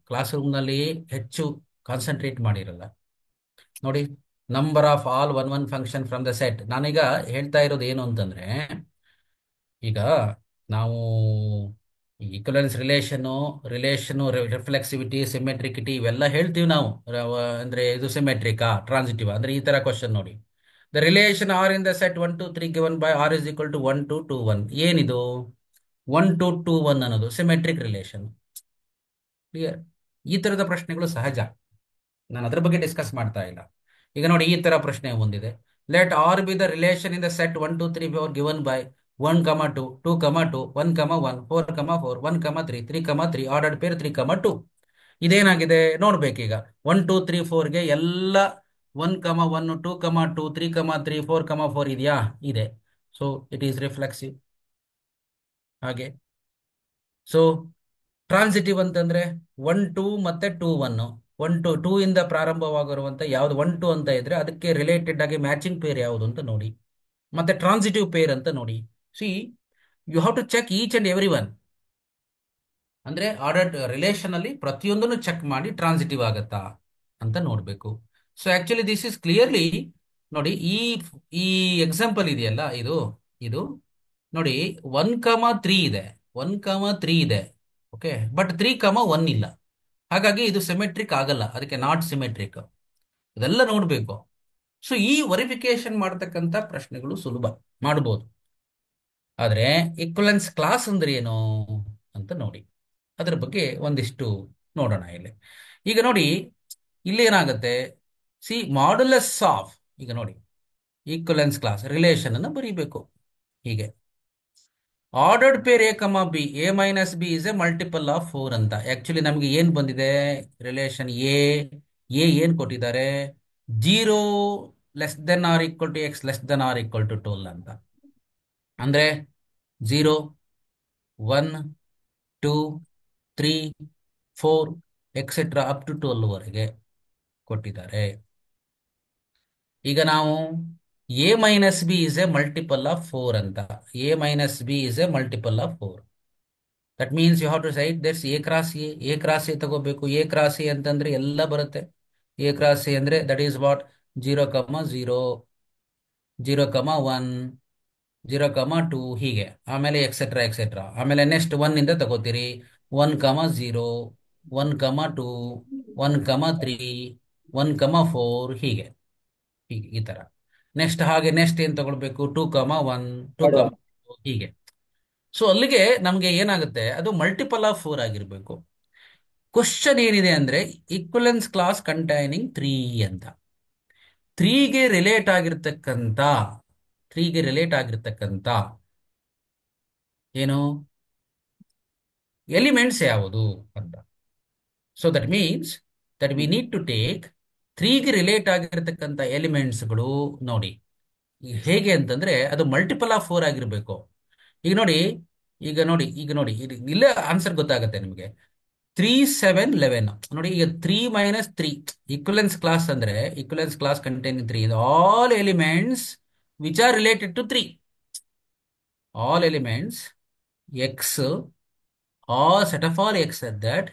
ಕ್ಲಾಸ್ ರೂಮ್ನಲ್ಲಿ ಹೆಚ್ಚು ಕಾನ್ಸಂಟ್ರೇಟ್ ಮಾಡಿರಲ್ಲ. ನೋಡಿ, number of all one function from the set. ನಾನೀಗ ಹೇಳ್ತಾ ಇರೋದು ಏನು ಅಂತಂದ್ರೆ, ಈಗ ನಾವು ಈಕ್ವಲೆನ್ಸ್ ರಿಲೇಷನ್ ರಿಫ್ಲೆಕ್ಸಿವಿಟಿ ಸಿಮೆಟ್ರಿಕಿಟಿ ಇವೆಲ್ಲ ಹೇಳ್ತೀವಿ ನಾವು. ಅಂದ್ರೆ ಇದು ಸಿಮೆಟ್ರಿಕಾ ಟ್ರಾನ್ಸಿಟಿವ್ ಅಂದ್ರೆ ಈ ತರ ಕ್ವಶನ್ ನೋಡಿ. The relation R in the set 1 2 3 given by R is equal to 1 2 2 1. ಏನಿದು 1 2 2 1 ಅನ್ನೋದು ಸಿಮೆಟ್ರಿಕ್ ರಿಲೇಷನ್. ಕ್ಲಿಯರ್? ಈ ತರದ ಪ್ರಶ್ನೆಗಳು ಸಹಜ, ನಾನು ಅದ್ರ ಬಗ್ಗೆ ಡಿಸ್ಕಸ್ ಮಾಡ್ತಾ ಇಲ್ಲ. ಈಗ ನೋಡಿ ಈ ತರ ಪ್ರಶ್ನೆ ಒಂದಿದೆ, let R be the relation in the set 1 2 3 4 given by 1 2 2 2 1 1 4 4 1 3 3 3 ordered peer 3 2. ಇದೇನಾಗಿದೆ ನೋಡ್ಬೇಕೀಗ. 1 2 3 4ಗೆ ಎಲ್ಲ 1 1 2 2 3 3 4 4 ಇದೆಯಾ? ಇದೆ. So it is reflexive. ಹಾಗೆ ಸೊ ಟ್ರಾನ್ಸಿಟಿವ್ ಅಂತಂದ್ರೆ 1 2 ಮತ್ತೆ 2 1. 1 2 ಇಂದ ಪ್ರಾರಂಭವಾಗಿರುವಂತ ಯಾವ್ದು 1 2 ಅಂತ ಇದ್ರೆ ಅದಕ್ಕೆ ರಿಲೇಟೆಡ್ ಆಗಿ ಮ್ಯಾಚಿಂಗ್ ಪೇರ್ ಯಾವುದು ಅಂತ ನೋಡಿ, ಮತ್ತೆ ಟ್ರಾನ್ಸಿಟಿವ್ ಪೇರ್ ಅಂತ ನೋಡಿ. See, you have to check each and every one. ಅಂದ್ರೆ ಆರ್ಡರ್ ರಿಲೇಷನ್ ಅಲ್ಲಿ ಪ್ರತಿಯೊಂದನ್ನು ಚೆಕ್ ಮಾಡಿ ಟ್ರಾನ್ಸಿಟಿವ್ ಆಗತ್ತಾ ಅಂತ ನೋಡ್ಬೇಕು. So actually this is clearly ನೋಡಿ, ಈ ಎಕ್ಸಾಂಪಲ್ ಇದೆಯಲ್ಲ, ಇದು ಇದು ನೋಡಿ, 1 3 ಇದೆ, 1 3 ಇದೆ. ಓಕೆ, ಬಟ್ 3 1 ಇಲ್ಲ. ಹಾಗಾಗಿ ಇದು ಸಿಮೆಟ್ರಿಕ್ ಆಗಲ್ಲ, ಅದಕ್ಕೆ ನಾಟ್ ಸಿಮೆಟ್ರಿಕ್. ಇದೆಲ್ಲ ನೋಡ್ಬೇಕು. ಸೊ ಈ ವೆರಿಫಿಕೇಶನ್ ಮಾಡತಕ್ಕಂತ ಪ್ರಶ್ನೆಗಳು ಸುಲಭ ಮಾಡಬಹುದು. ಆದ್ರೆ ಈಕ್ವಲೆನ್ಸ್ ಕ್ಲಾಸ್ ಅಂದ್ರೆ ಏನು ಅಂತ ನೋಡಿ, ಅದರ ಬಗ್ಗೆ ಒಂದಿಷ್ಟು ನೋಡೋಣ ಇಲ್ಲಿ. ಈಗ ನೋಡಿ, ಇಲ್ಲಿ ಏನಾಗುತ್ತೆ, ಸಿ ಮಾಡ್ಯುಲಸ್ ಆಫ್, ಈಗ ನೋಡಿ ಈಕ್ವಲೆನ್ಸ್ ಕ್ಲಾಸ್ ರಿಲೇಷನ್ ಅನ್ನು ಬರೀಬೇಕು ಹೀಗೆ. Ordered peer A comma B, A minus B is a multiple of 4 ಅಂತ. ಆಕ್ಚುಲಿ ನಮಗೆ ಏನ್ ಬಂದಿದೆ ರಿಲೇಷನ್ ಎ ಏನ್ ಕೊಟ್ಟಿದ್ದಾರೆ, 0 < x < 12 ಅಂತ. ಅಂದ್ರೆ 0 1 2 3 4 ಎಕ್ಸೆಟ್ರಾ ಅಪ್ ಟು 12 ವರೆಗೆ ಕೊಟ್ಟಿದ್ದಾರೆ. ಈಗ ನಾವು A minus B is a multiple of 4 ಅಂತ. A minus B is a multiple of 4. That means you have to cite that's A cross A. A cross A ತಗೋಬೇಕು. ಎ ಕ್ರಾಸ್ ಎ ಅಂತಂದ್ರೆ ಎಲ್ಲ ಬರುತ್ತೆ. ಎ ಕ್ರಾಸ್ ಎ ಅಂದ್ರೆ ದಟ್ ಈಸ್ ವಾಟ್, 0 0 0 1 0 2 ಹೀಗೆ, ಆಮೇಲೆ ಎಕ್ಸೆಟ್ರಾ ಎಕ್ಸೆಟ್ರಾ. ಆಮೇಲೆ ನೆಕ್ಸ್ಟ್ 1 ಇಂದ ತಗೋತೀರಿ, 1 0 1 2 1 3 1 4 ಹೀಗೆ ಹೀಗೆ ಈ ತರ. ನೆಕ್ಸ್ಟ್ ಹಾಗೆ ನೆಕ್ಸ್ಟ್ ಏನ್ ತಗೊಳ್ಬೇಕು, 2 1 2 ಹೀಗೆ. ಸೊ ಅಲ್ಲಿಗೆ ನಮ್ಗೆ ಏನಾಗುತ್ತೆ, ಅದು ಮಲ್ಟಿಪಲ್ ಆಫ್ 4 ಆಗಿರ್ಬೇಕು. ಕ್ವಶನ್ ಏನಿದೆ ಅಂದ್ರೆ ಈಕ್ವಲೆನ್ಸ್ ಕ್ಲಾಸ್ ಕಂಟೈನಿಂಗ್ 3 ಅಂತ. 3ಗೆ ರಿಲೇಟ್ ಆಗಿರ್ತಕ್ಕಂಥ 3ಗೆ ರಿಲೇಟ್ ಆಗಿರ್ತಕ್ಕಂಥ ಏನು ಎಲಿಮೆಂಟ್ಸ್ ಯಾವುದು ಅಂತ. So that means that we need to take 3ಗೆ ರಿಲೇಟ್ ಆಗಿರ್ತಕ್ಕಂಥ ಎಲಿಮೆಂಟ್ಸ್ಗಳು ನೋಡಿ ಹೇಗೆ ಅಂತಂದ್ರೆ ಅದು ಮಲ್ಟಿಪಲ್ ಆಫ್ 4 ಆಗಿರ್ಬೇಕು. ಈಗ ನೋಡಿ, ಇಲ್ಲೇ ಆನ್ಸರ್ ಗೊತ್ತಾಗುತ್ತೆ ನಿಮಗೆ. 3 7 11 ನೋಡಿ. ಈಗ 3 - 3 ಈಕ್ವಲೆನ್ಸ್ ಕ್ಲಾಸ್ ಅಂದ್ರೆ equivalence class containing 3 all elements which are related to 3. All elements x, all set of all x at that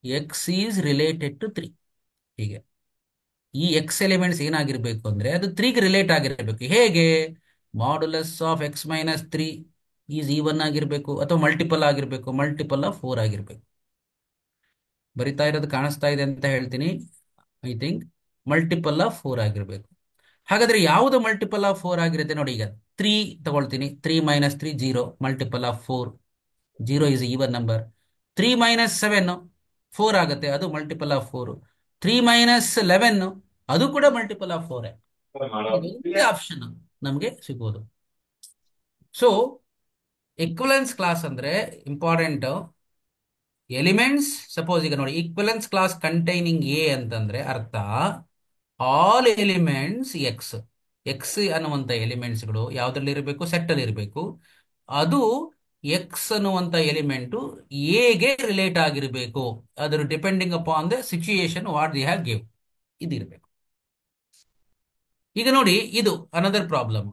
x is related to 3 ಹೀಗೆ. ಈ ಎಕ್ಸ್ ಎಲಿಮೆಂಟ್ಸ್ ಏನಾಗಿರ್ಬೇಕು ಅಂದ್ರೆ ಅದು 3ಗೆ ರಿಲೇಟ್ ಆಗಿರ್ಬೇಕು. ಹೇಗೆ, modulus of x - 3 is even ಆಗಿರ್ಬೇಕು, ಅಥವಾ ಮಲ್ಟಿಪಲ್ ಆಗಿರ್ಬೇಕು, ಮಲ್ಟಿಪಲ್ ಆಫ್ 4 ಆಗಿರ್ಬೇಕು. ಬರಿತಾ ಇರೋದು ಕಾಣಿಸ್ತಾ ಇದೆ ಅಂತ ಹೇಳ್ತೀನಿ. ಐ ಥಿಂಕ್ ಮಲ್ಟಿಪಲ್ ಆಫ್ 4 ಆಗಿರ್ಬೇಕು. ಹಾಗಾದ್ರೆ ಯಾವುದು ಮಲ್ಟಿಪಲ್ ಆಫ್ 4 ಆಗಿರುತ್ತೆ ನೋಡಿ. ಈಗ 3 ತಗೊಳ್ತೀನಿ, 3 - 3 0 multiple of 4. 0 is even number. 3 - 7 4 ಆಗುತ್ತೆ, ಅದು ಮಲ್ಟಿಪಲ್ ಆಫ್ 4. 3 - 11 ಅದು ಕೂಡ ಮಲ್ಟಿಪಲ್ ಆಫ್ 4. ಒಂದೇ ಆಪ್ಷನ್ ನಮಗೆ ಸಿಗೋದು. ಸೊ ಈಕ್ವಲೆನ್ಸ್ ಕ್ಲಾಸ್ ಅಂದ್ರೆ ಇಂಪಾರ್ಟೆಂಟ್ ಎಲಿಮೆಂಟ್ಸ್. ಸಪೋಸ್ ಈಗ ನೋಡಿ, ಈಕ್ವಲೆನ್ಸ್ ಕ್ಲಾಸ್ ಕಂಟೈನಿಂಗ್ ಎ ಅಂತಂದ್ರೆ ಅರ್ಥ ಆಲ್ ಎಲಿಮೆಂಟ್ಸ್ ಎಕ್ಸ್. ಎಕ್ಸ್ ಅನ್ನುವಂತ ಎಲಿಮೆಂಟ್ಸ್ಗಳು ಯಾವ್ದ್ರಲ್ಲಿ ಇರಬೇಕು, ಸೆಟ್ ಅಲ್ಲಿ ಇರಬೇಕು. ಅದು ಎಕ್ಸ್ ಅನ್ನುವಂತ ಎಲಿಮೆಂಟು ಎಗೆ ರಿಲೇಟ್ ಆಗಿರಬೇಕು. ಅದರ depending upon the situation what they have give, ಇದಿರಬೇಕು. ಈಗ ನೋಡಿ, ಇದು another problem.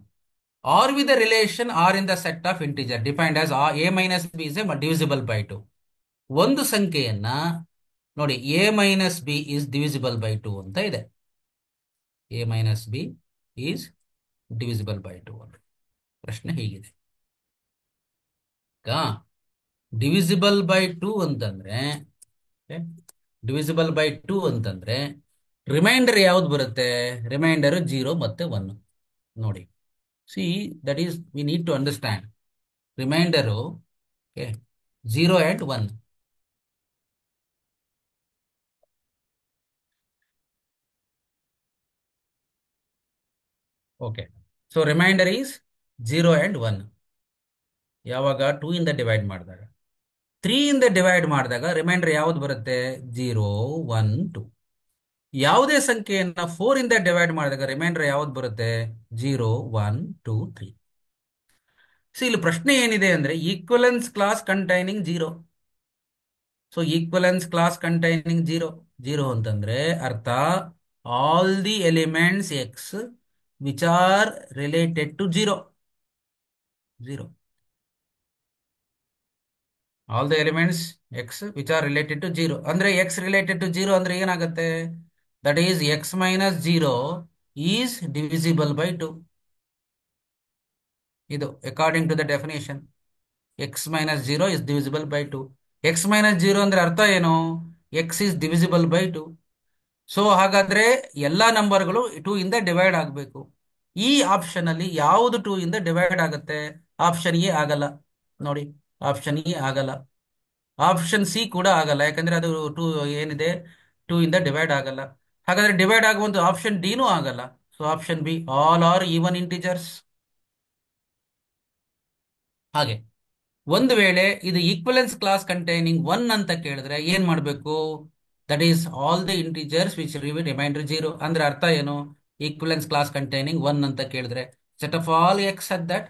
R with the relation R in the set of integer defined as a - b is A divisible by 2. ಒಂದು ಸಂಖ್ಯೆಯನ್ನ ನೋಡಿ, a - b is divisible by 2 ಅಂತ ಇದೆ. a - b is divisible by 2 ಅಂತ ಪ್ರಶ್ನೆ ಹೀಗಿದೆ. ಈಗ ಡಿವಿಸಿಬಲ್ ಬೈ 2 ಅಂತಂದ್ರೆ ರಿಮೈಂಡರ್ ಯಾವ್ದು ಬರುತ್ತೆ, ರಿಮೈಂಡರ್ 0 ಮತ್ತೆ 1 ನೋಡಿ. See that is we need to understand remainder 0 and 1. Okay, so remainder is 0 and 1. ಯಾವಾಗ 2 ಇಂದ ಡಿವೈಡ್ ಮಾಡಿದಾಗ, 3 ಇಂದ ಡಿವೈಡ್ ಮಾಡಿದಾಗ ರಿಮೈಂಡರ್ ಯಾವ್ದು ಬರುತ್ತೆ, 0 1 2. ಯಾವುದೇ ಸಂಖ್ಯೆಯನ್ನ 4 ಇಂದ ಡಿವೈಡ್ ಮಾಡಿದಾಗ ರಿಮೈಂಡರ್ ಯಾವ್ದು ಬರುತ್ತೆ, 0 1 2 3. ಸೊ ಇಲ್ಲಿ ಪ್ರಶ್ನೆ ಏನಿದೆ ಅಂದ್ರೆ equivalence class containing 0. So equivalence class containing zero. Zero ಅಂತಂದ್ರೆ ಅರ್ಥ all the elements X which are related to zero. Zero. All the elements X which are related to zero ಅಂದ್ರೆ ಎಕ್ಸ್ ರಿಲೇಟೆಡ್ ಟು ಜೀರೋ ಅಂದ್ರೆ ಏನಾಗುತ್ತೆ? That is X minus zero is divisible by two. ಇದು according to the definition. X minus zero is divisible by two. X minus zero ಅಂದ್ರೆ ಅರ್ಥ ಏನು? X is divisible by to. So ಹಾಗಾದ್ರೆ ಎಲ್ಲಾ ನಂಬರ್ಗಳು ಟೂ ಇಂದ ಡಿವೈಡ್ ಆಗಬೇಕು. ಈ ಆಪ್ಷನ್ ಅಲ್ಲಿ ಯಾವುದು ಟೂ ಇಂದ ಡಿವೈಡ್ ಆಗುತ್ತೆ? ಆಪ್ಷನ್ ಎ ಆಗಲ್ಲ. ನೋಡಿ, ಆಪ್ಷನ್ ಎ ಆಗಲ್ಲ. ಆಪ್ಷನ್ ಸಿ ಕೂಡ ಆಗಲ್ಲ, ಯಾಕಂದ್ರೆ ಅದು ಟೂ ಏನಿದೆ ಟೂ ಇಂದ ಡಿವೈಡ್ ಆಗಲ್ಲ. ಹಾಗಾದ್ರೆ ಡಿವೈಡ್ ಆಗುವಂತ ಆಪ್ಷನ್ ಡಿನೂ ಆಗಲ್ಲ. So option B all are even integers. ಹಾಗೆ ಒಂದು ವೇಳೆ ಇದು ಈಕ್ವಲೆನ್ಸ್ ಕ್ಲಾಸ್ ಕಂಟೈನಿಂಗ್ ಒನ್ ಅಂತ ಕೇಳಿದ್ರೆ ಏನ್ ಮಾಡಬೇಕು? That is all the integers which remainder zero. ಅಂದ್ರೆ ಅರ್ಥ ಏನು? ಈಕ್ವಲೆನ್ಸ್ ಕ್ಲಾಸ್ ಕಂಟೈನಿಂಗ್ ಒನ್ ಅಂತ ಕೇಳಿದ್ರೆ set of all X at that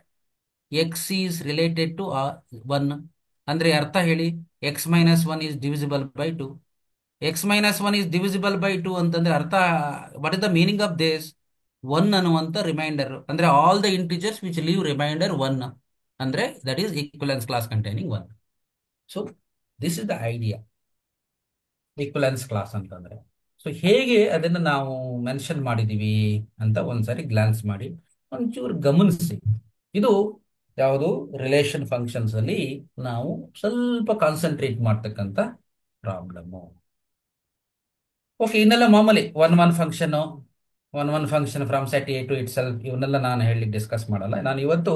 X is related to one. ಅಂದ್ರೆ ಅರ್ಥ ಹೇಳಿ, X minus one is divisible by two. X minus one is divisible by two ಅಂತಂದ್ರೆ ಅರ್ಥ what is the meaning of this? One ಅನ್ನುವಂತ ರಿಮೈಂಡರ್ ಅಂದ್ರೆ all the integers which leave remainder one ಅಂದ್ರೆ that is equivalence class containing one. So this is the idea equivalence class ಅಂತಂದ್ರೆ. ಸೊ ಹೇಗೆ ಅದನ್ನ ನಾವು ಮೆನ್ಷನ್ ಮಾಡಿದೀವಿ ಅಂತ ಒಂದ್ಸರಿ ಗ್ಲಾನ್ಸ್ ಮಾಡಿ ಒಂಚೂರು ಗಮನಿಸಿ. ಇದು ಯಾವುದು ರಿಲೇಷನ್ ಫಂಕ್ಷನ್ಸ್ ಅಲ್ಲಿ ನಾವು ಸ್ವಲ್ಪ ಕಾನ್ಸಂಟ್ರೇಟ್ ಮಾಡ್ತಕ್ಕಂಥ ಪ್ರಾಬ್ಲಮ್. ಓಕೆ, ಇನ್ನೆಲ್ಲ ಮಾಮೂಲಿ one function from set A to itself, ಇವನ್ನೆಲ್ಲ ನಾನು ಹೇಳಿ ಡಿಸ್ಕಸ್ ಮಾಡಲ್ಲ. ನಾನು ಇವತ್ತು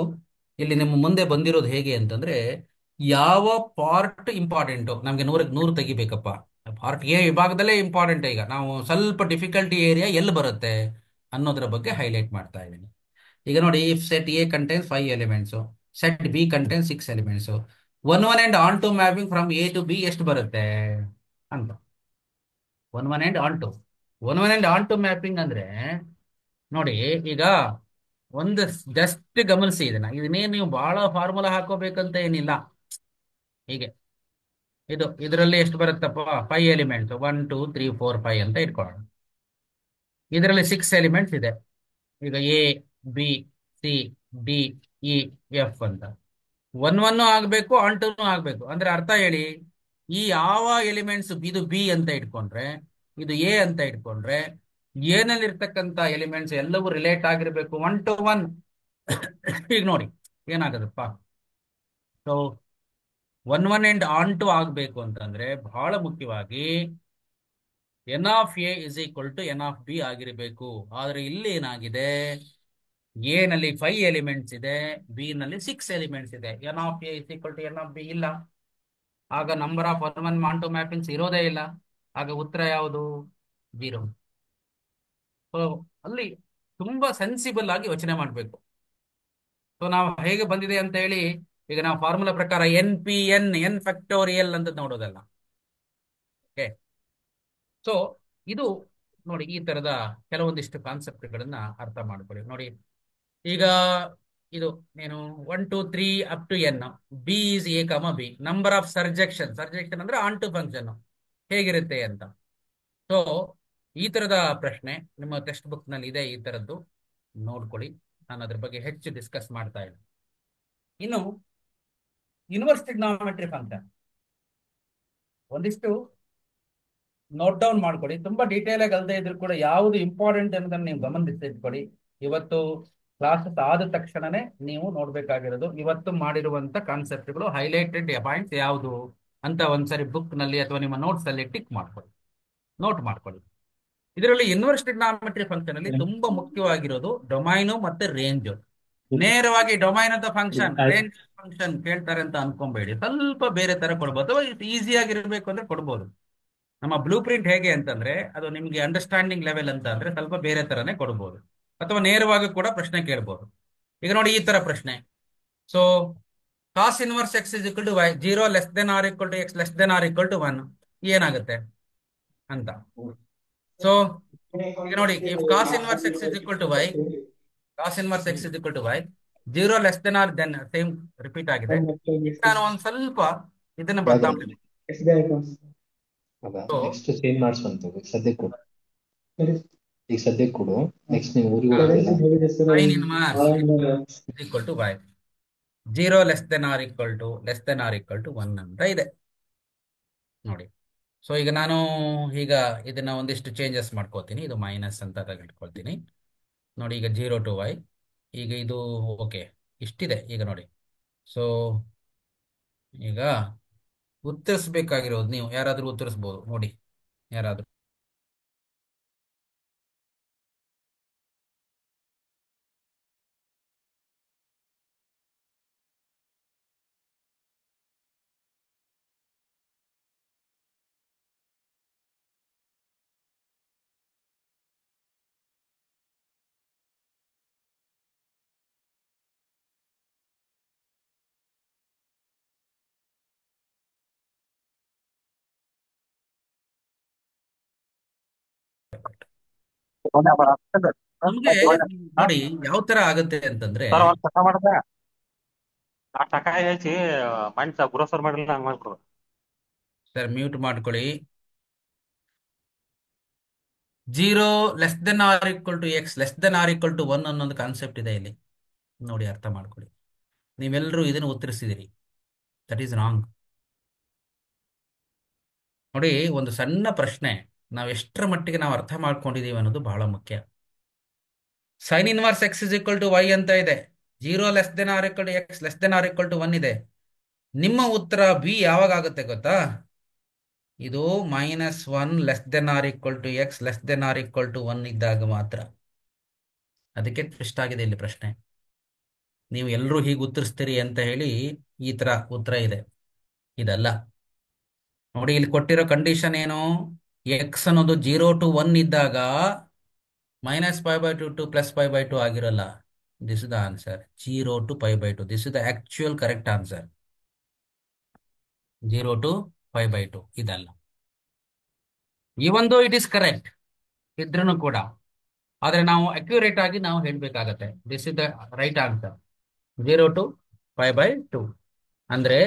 ಇಲ್ಲಿ ನಿಮ್ಮ ಮುಂದೆ ಬಂದಿರೋದು ಹೇಗೆ ಅಂತಂದ್ರೆ ಯಾವ ಪಾರ್ಟ್ ಇಂಪಾರ್ಟೆಂಟು ನಮ್ಗೆ ನೂರಕ್ಕೆ ನೂರು ತೆಗಿಬೇಕಪ್ಪ. ಪಾರ್ಟ್ ಎ ವಿಭಾಗದಲ್ಲೇ ಇಂಪಾರ್ಟೆಂಟ್. ಈಗ ನಾವು ಸ್ವಲ್ಪ ಡಿಫಿಕಲ್ಟಿ ಏರಿಯಾ ಎಲ್ಲಿ ಬರುತ್ತೆ ಅನ್ನೋದ್ರ ಬಗ್ಗೆ ಹೈಲೈಟ್ ಮಾಡ್ತಾ ಇದ್ದೀನಿ. ಈಗ ನೋಡಿ, if set A contains 5 elements, set B contains 6 elements, one and onto mapping from A to B ಎಷ್ಟು ಬರುತ್ತೆ ಅಂತ. One and onto. One and onto mapping ಅಂದ್ರೆ ನೋಡಿ, ಈಗ ಒಂದು ಜಸ್ಟ್ ಗಮನಿಸಿ ಇದನ್ನೇನು ನೀವು ಬಹಳ ಫಾರ್ಮುಲಾ ಹಾಕೋಬೇಕಂತ ಏನಿಲ್ಲ. ಹೀಗೆ ಇದರಲ್ಲಿ ಎಷ್ಟು ಬರುತ್ತಪ್ಪ? 5 ಎಲಿಮೆಂಟ್ಸ್ 1 2 3 4 5 ಅಂತ ಇಟ್ಕೊಳ್ಳೋಣ. ಇದರಲ್ಲಿ 6 ಎಲಿಮೆಂಟ್ಸ್ ಇದೆ. ಈಗ A B C D E F ಅಂತ ಒನ್ ಆಗ್ಬೇಕು, ಆನ್ ಟೂನು ಆಗ್ಬೇಕು. ಅಂದ್ರೆ ಅರ್ಥ ಹೇಳಿ, ಈ ಯಾವ ಎಲಿಮೆಂಟ್ಸ್ ಇದು ಬಿ ಅಂತ ಇಟ್ಕೊಂಡ್ರೆ, ಇದು ಎ ಅಂತ ಇಟ್ಕೊಂಡ್ರೆ, ಏನಲ್ಲಿರ್ತಕ್ಕಂಥ ಎಲಿಮೆಂಟ್ಸ್ ಎಲ್ಲವೂ ರಿಲೇಟ್ ಆಗಿರ್ಬೇಕು 1 to 1. ಈಗ ನೋಡಿ ಏನಾಗದಪ್ಪ. So one and onto ಆಗ್ಬೇಕು ಅಂತಂದ್ರೆ ಬಹಳ ಮುಖ್ಯವಾಗಿ N of A is equal to N of B ಆಗಿರಬೇಕು. ಆದ್ರೆ ಇಲ್ಲಿ ಏನಾಗಿದೆ, ಎ ನಲ್ಲಿ 5 ಎಲಿಮೆಂಟ್ಸ್ ಇದೆ, ಬಿ ನಲ್ಲಿ 6 ಎಲಿಮೆಂಟ್ಸ್ ಇದೆ. N of A is equal to N of B ಇಲ್ಲ. ಆಗ number of one onto mappings ಇರೋದೇ ಇಲ್ಲ. ಆಗ ಉತ್ತರ ಯಾವುದು? 0. ಸೊ ಅಲ್ಲಿ ತುಂಬಾ ಸೆನ್ಸಿಬಲ್ ಆಗಿ ಯೋಚನೆ ಮಾಡಬೇಕು. ಸೊ ನಾವು ಹೇಗೆ ಬಂದಿದೆ ಅಂತ ಹೇಳಿ ಈಗ ನಾವು ಫಾರ್ಮುಲಾ ಪ್ರಕಾರ ಎನ್ ಫ್ಯಾಕ್ಟೋರಿಯಲ್ ಅಂತ ನೋಡೋದಲ್ಲ. ಓಕೆ, ಸೊ ಇದು ನೋಡಿ, ಈ ತರದ ಕೆಲವೊಂದಿಷ್ಟು ಕಾನ್ಸೆಪ್ಟ್ಗಳನ್ನ ಅರ್ಥ ಮಾಡ್ಕೊಳ್ಳಿ. ನೋಡಿ, ಈಗ ಇದು ಏನು 1 2 3 up to N, B is A comma B, number of surjection ಅಂದ್ರೆ ಆನ್ ಟು ಫಂಕ್ಷನ್ ಹೇಗಿರುತ್ತೆ ಅಂತ. ಸೊ ಈ ತರದ ಪ್ರಶ್ನೆ ನಿಮ್ಮ ಟೆಕ್ಸ್ಟ್ ಬುಕ್ ನಲ್ಲಿ ಇದೆ. ಈ ತರದ್ದು ನೋಡ್ಕೊಳ್ಳಿ, ನಾನು ಅದ್ರ ಬಗ್ಗೆ ಹೆಚ್ಚು ಡಿಸ್ಕಸ್ ಮಾಡ್ತಾ ಇಲ್ಲ. ಇನ್ನು ಇನ್ವರ್ಸ್ ಟ್ರಿಗ್ನಾಮೆಟ್ರಿ ಫಂಕ್ಷನ್ ಒಂದಿಷ್ಟು ನೋಟ್ ಡೌನ್ ಮಾಡ್ಕೊಳ್ಳಿ. ತುಂಬಾ ಡೀಟೇಲ್ ಆಗಿ ಅಲ್ಲದೆ ಇದ್ರು ಕೂಡ ಯಾವುದು ಇಂಪಾರ್ಟೆಂಟ್ ಅನ್ನೋದನ್ನ ನೀವು ಗಮನಿಸಿಟ್ಕೊಳ್ಳಿ. ಇವತ್ತು ಕ್ಲಾಸಸ್ ಆದ ತಕ್ಷಣನೇ ನೀವು ನೋಡ್ಬೇಕಾಗಿರೋದು ಇವತ್ತು ಮಾಡಿರುವಂತ ಕಾನ್ಸೆಪ್ಟ್ಗಳು, ಹೈಲೈಟೆಡ್ ಪಾಯಿಂಟ್ಸ್ ಯಾವುದು ಅಂತ ಒಂದ್ಸರಿ ಬುಕ್ ನಲ್ಲಿ ಅಥವಾ ನಿಮ್ಮ ನೋಟ್ಸ್ ಅಲ್ಲಿ ಟಿಕ್ ಮಾಡ್ಕೊಳ್ಳಿ, ನೋಟ್ ಮಾಡ್ಕೊಳ್ಳಿ. ಇದರಲ್ಲಿ ಇನ್ವರ್ಸ್ ಟ್ರಿಗ್ನಾಮೆಟ್ರಿ ಫಂಕ್ಷನ್ ಅಲ್ಲಿ ತುಂಬಾ ಮುಖ್ಯವಾಗಿರೋದು ಡೊಮೈನು ಮತ್ತೆ ರೇಂಜ್. ನೇರವಾಗಿ ಡೊಮೈನ್ ಅಂತ ಫಂಕ್ಷನ್, ರೇಂಜ್ ಫಂಕ್ಷನ್ ಕೇಳ್ತಾರೆ ಅಂತ ಅನ್ಕೊಂಬೇಡಿ. ಸ್ವಲ್ಪ ಬೇರೆ ತರ ಕೊಡ್ಬೋದು, ಈಸಿ ಆಗಿರ್ಬೇಕು ಅಂದ್ರೆ ಕೊಡ್ಬೋದು. ನಮ್ಮ ಬ್ಲೂ ಪ್ರಿಂಟ್ ಹೇಗೆ ಅಂತಂದ್ರೆ ಅದು ನಿಮ್ಗೆ ಅಂಡರ್ಸ್ಟ್ಯಾಂಡಿಂಗ್ ಲೆವೆಲ್ ಅಂತ ಅಂದ್ರೆ ಸ್ವಲ್ಪ ಬೇರೆ ತರನೇ ಕೊಡ್ಬೋದು, ಅಥವಾ ನೇರವಾಗಿ ಕೂಡ ಪ್ರಶ್ನೆ ಕೇಳ್ಬೋದು. ಈಗ ನೋಡಿ ಈ ತರ ಪ್ರಶ್ನೆ. So cos inverse X is equal to Y, 0 less than or equal to X less than or equal to 1 ಏನಾಗುತ್ತೆ ಅಂತ. ಸೊ ಈಗ ನೋಡಿ, if cos inverse X is equal to Y, cos inverse X is equal to Y, 0 less than or then same repeat ಆಗಿದೆ. ನಾನು ಒಂದ್ ಸ್ವಲ್ಪ ಇದನ್ನ ಬದಲಾವಣೆ ಹೌದಾ, ಸೊ ನೆಕ್ಸ್ಟ್ ಚೇಂಜ್ ಮಾಡಿಸುವಂತ ಸದ್ಯಕ್ಕೆ ಕೊಡು. ಈಗ ಸದ್ಯಕ್ಕೆ ಕೊಡು. ನೆಕ್ಸ್ಟ್ ನೀವು ಊರಿಗೆ ಹೋಗ್ತೀರಾ? Sine inverse equal to y 0 less than or equal to 1 ಅಂತ ಇದೆ ನೋಡಿ. ಸೊ ಈಗ ನಾನು ಈಗ ಇದನ್ನ ಒಂದಿಷ್ಟು ಚೇಂಜಸ್ ಮಾಡ್ಕೋತೀನಿ. ಇದು ಮೈನಸ್ ಅಂತ ತೆಗೆದುಕೊಳ್ತೀನಿ ನೋಡಿ. ಈಗ 0 to y, ಈಗ ಇದು ಓಕೆ ಇಷ್ಟಿದೆ ಈಗ ನೋಡಿ. ಸೊ ಈಗ ಉತ್ತರಿಸ್ಬೇಕಾಗಿರೋದು ನೀವು ಯಾರಾದ್ರೂ ಉತ್ತರಿಸ್ಬೋದು ನೋಡಿ, ಯಾರಾದ್ರೂ. ನಮ್ಗೆ ನೋಡಿ ಯಾವ ತರ ಆಗುತ್ತೆ ಅಂತಂದ್ರೆ, ಸರ್ ಒಂದ್ ಚಟ ಮಾಡ್ದ ಆ ಟಕ ಹೆಚ್ಚಿ ಮನುಷ್ಯ ಗ್ರೋಸರ್ ಮಾಡಿಲ್ಲ ಹಂಗ್ ಮಾಡ್ಬಿಡು. ಸರ್ ಮ್ಯೂಟ್ ಮಾಡ್ಕೊಳ್ಳಿ. 0 < (x < 1) ಅನ್ನೊಂದು ಕಾನ್ಸೆಪ್ಟ್ ಇದೆ ಇಲ್ಲಿ ನೋಡಿ, ಅರ್ಥ ಮಾಡ್ಕೊಳ್ಳಿ. ನೀವೆಲ್ಲರೂ ಇದನ್ನು ಉತ್ತರಿಸಿದಿರಿ, ದಟ್ ಈಸ್ ರಾಂಗ್ ನೋಡಿ. ಒಂದು ಸಣ್ಣ ಪ್ರಶ್ನೆ, ನಾವು ಎಷ್ಟರ ಮಟ್ಟಿಗೆ ನಾವು ಅರ್ಥ ಮಾಡ್ಕೊಂಡಿದೀವಿ ಅನ್ನೋದು ಬಹಳ ಮುಖ್ಯ. ಸೈನ್ ಇನ್ವರ್ಸ್ x = y ಅಂತ ಇದೆ. 0 < (x < 1) ಇದೆ. ನಿಮ್ಮ ಉತ್ತರ ಬಿ ಯಾವಾಗ ಆಗುತ್ತೆ ಗೊತ್ತಾ? ಇದು -1 < (x < 1) ಇದ್ದಾಗ ಮಾತ್ರ. ಅದಕ್ಕೆ ಟ್ವಿಸ್ಟ್ ಆಗಿದೆ ಇಲ್ಲಿ ಪ್ರಶ್ನೆ. ನೀವು ಎಲ್ಲರೂ ಹೀಗೆ ಉತ್ತರಿಸ್ತೀರಿ ಅಂತ ಹೇಳಿ ಈ ತರ ಉತ್ತರ ಇದೆ, ಇದಲ್ಲ ನೋಡಿ. ಇಲ್ಲಿ ಕೊಟ್ಟಿರೋ ಕಂಡೀಷನ್ ಏನು? ಎಕ್ಸ್ ಅನ್ನೋದು 0 to 1 ಇದ್ದಾಗ -π/2 to +π/2 ಆಗಿರಲ್ಲ. This is the answer, 0 to π/2. This is the actual correct answer, 0 to π/2 ಇದಲ್ಲ. Even though it is correct ಇದ್ರೂ ಕೂಡ, ಆದ್ರೆ ನಾವು ಅಕ್ಯುರೇಟ್ ಆಗಿ ನಾವು ಹೇಳ್ಬೇಕಾಗತ್ತೆ. This is the right answer, 0 to π/2 ಅಂದ್ರೆ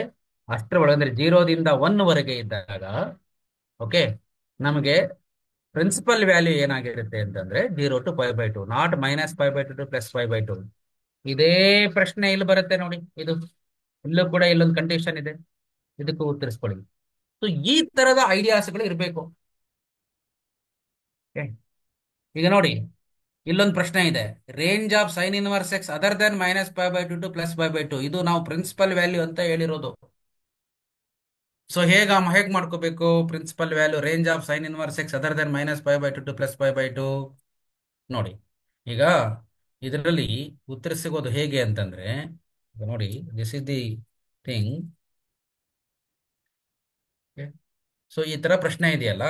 ಅಷ್ಟರ ಒಳಗೆ, ಅಂದ್ರೆ 0 ದಿಂದ 1 ವರೆಗೆ ಇದ್ದಾಗ ಓಕೆ, ನಮಗೆ ಪ್ರಿನ್ಸಿಪಲ್ ವ್ಯಾಲ್ಯೂ ಏನಾಗಿರುತ್ತೆ ಅಂತಂದ್ರೆ 0 to π/2, ನಾಟ್ -π/2 to +π/2. ಇದೇ ಪ್ರಶ್ನೆ ಇಲ್ಲಿ ಬರುತ್ತೆ ನೋಡಿ. ಇದು ಇಲ್ಲೂ ಕೂಡ ಇಲ್ಲೊಂದು ಕಂಡೀಷನ್ ಇದೆ, ಇದಕ್ಕೂ ಉತ್ತರಿಸ್ಕೊಳ್ಳಿ. ಸೊ ಈ ತರದ ಐಡಿಯಾಸ್ಗಳು ಇರಬೇಕು. ಈಗ ನೋಡಿ, ಇಲ್ಲೊಂದು ಪ್ರಶ್ನೆ ಇದೆ, range of sine inverse x other than -π/2 to +π/2. ಇದು ನಾವು ಪ್ರಿನ್ಸಿಪಲ್ ವ್ಯಾಲ್ಯೂ ಅಂತ ಹೇಳಿರೋದು. ಸೊ ಹೇಗ್ ಮಾಡ್ಕೋಬೇಕು principal value? Range of sine inverse x other than -π/2 to +π/2 ನೋಡಿ. ಈಗ ಇದರಲ್ಲಿ ಉತ್ತರ ಸಿಗೋದು ಹೇಗೆ ಅಂತಂದ್ರೆ ನೋಡಿ, this is the thing. So ಈ ತರ ಪ್ರಶ್ನೆ ಇದೆಯಲ್ಲ,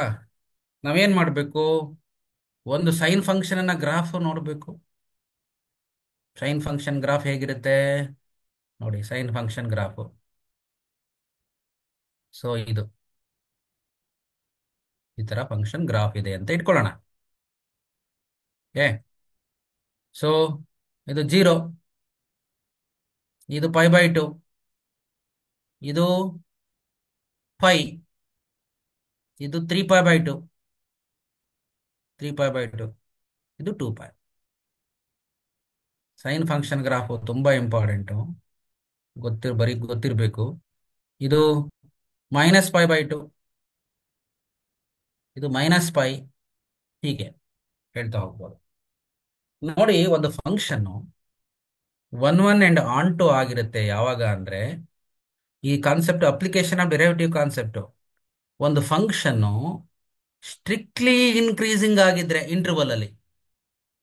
ನಾವೇನ್ ಮಾಡ್ಬೇಕು? ಒಂದು ಸೈನ್ ಫಂಕ್ಷನ್ ಅನ್ನ ಗ್ರಾಫ್ ನೋಡ್ಬೇಕು. ಸೈನ್ ಫಂಕ್ಷನ್ ಗ್ರಾಫ್ ಹೇಗಿರುತ್ತೆ ನೋಡಿ, ಸೈನ್ ಫಂಕ್ಷನ್ ಗ್ರಾಫ್. ಸೊ ಇದು ಈ ತರ ಫಂಕ್ಷನ್ ಗ್ರಾಫ್ ಇದೆ ಅಂತ ಇಟ್ಕೊಳ್ಳೋಣ. ಸೊ ಇದು 0, ಇದು π/2, ಇದು π, ಇದು 3π/2, ಇದು 2π. ಸೈನ್ ಫಂಕ್ಷನ್ ಗ್ರಾಫ್ ತುಂಬಾ ಇಂಪಾರ್ಟೆಂಟು, ಗೊತ್ತಿರಬೇಕು. ಇದು -π/2, ಇದು -π, ಹೀಗೆ ಹೇಳ್ತಾ ಹೋಗ್ಬೋದು ನೋಡಿ. ಒಂದು ಫಂಕ್ಷನ್ 1 and on2 ಆಗಿರುತ್ತೆ ಯಾವಾಗ ಅಂದ್ರೆ, ಈ concept application of derivative concept. ಒಂದು ಫಂಕ್ಷನ್ ಸ್ಟ್ರಿಕ್ಟ್ಲಿ ಇನ್ಕ್ರೀಸಿಂಗ್ ಆಗಿದ್ರೆ ಇಂಟರ್ವಲ್ ಅಲ್ಲಿ,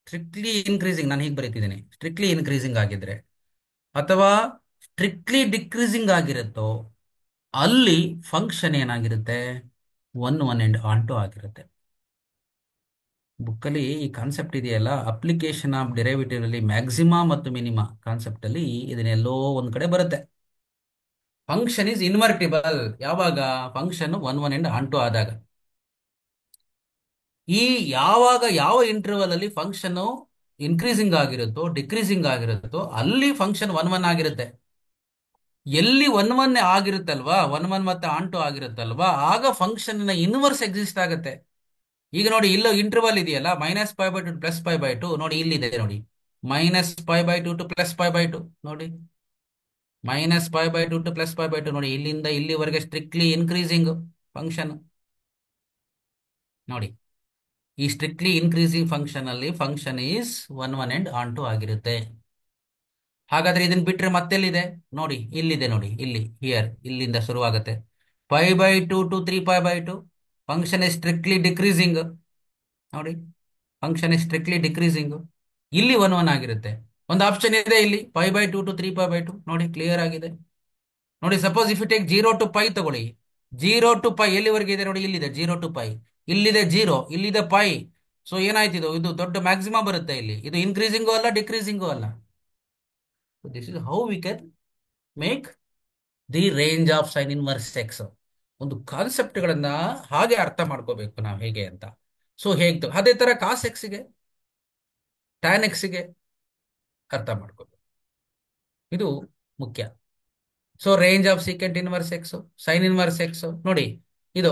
ಸ್ಟ್ರಿಕ್ಟ್ಲಿ ಇನ್ಕ್ರೀಸಿಂಗ್, ನಾನು ಹೀಗೆ ಬರೀತಿದ್ದೀನಿ, ಸ್ಟ್ರಿಕ್ಟ್ಲಿ ಇನ್ಕ್ರೀಸಿಂಗ್ ಆಗಿದ್ರೆ ಅಥವಾ ಸ್ಟ್ರಿಕ್ಟ್ಲಿ ಡಿಕ್ರೀಸಿಂಗ್ ಆಗಿರುತ್ತೋ ಅಲ್ಲಿ ಫಂಕ್ಷನ್ ಏನಾಗಿರುತ್ತೆ? 1 and on2 ಆಗಿರುತ್ತೆ. ಬುಕ್ಕಲ್ಲಿ ಈ ಕಾನ್ಸೆಪ್ಟ್ ಇದೆಯಲ್ಲ, ಅಪ್ಲಿಕೇಶನ್ ಆಫ್ ಡೆರಿವೇಟಿವ್ ಅಲ್ಲಿ ಮ್ಯಾಕ್ಸಿಮಾ ಮತ್ತು ಮಿನಿಮಾ ಕಾನ್ಸೆಪ್ಟ್ ಅಲ್ಲಿ ಇದನ್ನೆಲ್ಲೋ ಒಂದ್ ಕಡೆ ಬರುತ್ತೆ. ಫಂಕ್ಷನ್ ಇಸ್ ಇನ್ವರ್ಟಿಬಲ್ ಯಾವಾಗ? ಫಂಕ್ಷನ್ 1 and on2 ಆದಾಗ. ಈ ಯಾವಾಗ ಯಾವ ಇಂಟರ್ವಲ್ ಅಲ್ಲಿ ಫಂಕ್ಷನ್ ಇನ್ಕ್ರೀಸಿಂಗ್ ಆಗಿರುತ್ತೋ ಡಿಕ್ರೀಸಿಂಗ್ ಆಗಿರುತ್ತೋ ಅಲ್ಲಿ ಫಂಕ್ಷನ್ 1 ಆಗಿರುತ್ತೆ. ಎಲ್ಲಿ ಒನ್ ಒನ್ ಆಗಿರುತ್ತಲ್ವಾ, ಒನ್ ಒನ್ ಮತ್ತೆ ಆನ್ ಟು ಆಗಿರುತ್ತಲ್ವಾ, ಆಗ ಫಂಕ್ಷನ್ ಇನ್ವರ್ಸ್ ಎಕ್ಸಿಸ್ಟ್ ಆಗುತ್ತೆ. ಈಗ ನೋಡಿ, ಇಲ್ಲೋ ಇಂಟರ್ವಲ್ ಇದೆಯಲ್ಲ, -π/2 to +π/2, ನೋಡಿ ಇಲ್ಲಿದೆ ನೋಡಿ, -π/2 to +π/2, ನೋಡಿ -π/2 to +π/2, ನೋಡಿ ಇಲ್ಲಿಂದ ಇಲ್ಲಿವರೆಗೆ ಸ್ಟ್ರಿಕ್ಟ್ಲಿ ಇನ್ಕ್ರೀಸಿಂಗ್ ಫಂಕ್ಷನ್. ನೋಡಿ, ಈ ಸ್ಟ್ರಿಕ್ಟ್ಲಿ ಇನ್ಕ್ರೀಸಿಂಗ್ ಫಂಕ್ಷನ್ ಅಲ್ಲಿ function is one one and onto ಆಗಿರುತ್ತೆ. ಹಾಗಾದ್ರೆ ಇದನ್ನ ಬಿಟ್ರೆ ಮತ್ತೆಲ್ಲಿದೆ ನೋಡಿ, ಇಲ್ಲಿದೆ ನೋಡಿ, ಇಲ್ಲಿ ಹಿಯರ್, ಇಲ್ಲಿಂದ ಶುರುವಾಗುತ್ತೆ. π/2 to 3π/2, function is strictly decreasing. ನೋಡಿ, ಫಂಕ್ಷನ್ ಇಸ್ ಸ್ಟ್ರಿಕ್ಟ್ಲಿ ಡಿಕ್ರೀಸಿಂಗ್. ಇಲ್ಲಿ ಒನ್ ಒನ್ ಆಗಿರುತ್ತೆ. ಒಂದು ಆಪ್ಷನ್ ಇದೆ ಇಲ್ಲಿ, π/2 to 3π/2, ನೋಡಿ ಕ್ಲಿಯರ್ ಆಗಿದೆ. ನೋಡಿ, suppose if you take 0 to π ತಗೊಳ್ಳಿ, 0 to π ಎಲ್ಲಿವರೆಗೆ ಇದೆ ನೋಡಿ, ಇಲ್ಲಿದೆ 0 to π, ಇಲ್ಲಿದೆ 0, ಇಲ್ಲಿದೆ π. ಸೊ ಏನಾಯ್ತು, ಇದು ದೊಡ್ಡ ಮ್ಯಾಕ್ಸಿಮಮ್ ಬರುತ್ತೆ ಇಲ್ಲಿ. ಇದು ಇನ್ಕ್ರೀಸಿಂಗು ಅಲ್ಲ, ಡಿಕ್ರೀಸಿಂಗು ಅಲ್ಲ. This is how we can make the range of sine inverse X. ಒಂದು ಕಾನ್ಸೆಪ್ಟ್ಗಳನ್ನ ಹಾಗೆ ಅರ್ಥ ಮಾಡ್ಕೋಬೇಕು ನಾವು ಹೇಗೆ ಅಂತ. ಸೊ ಹೇಗೆ ಅದೇ ತರ ಕಾಸ್ ಎಕ್ಸ್ಗೆ, ಟ್ಯಾನ್ ಎಕ್ಸ್ಗೆ ಅರ್ಥ ಮಾಡ್ಕೋಬೇಕು, ಇದು ಮುಖ್ಯ. So range of secant inverse X, sine inverse X, ನೋಡಿ ಇದು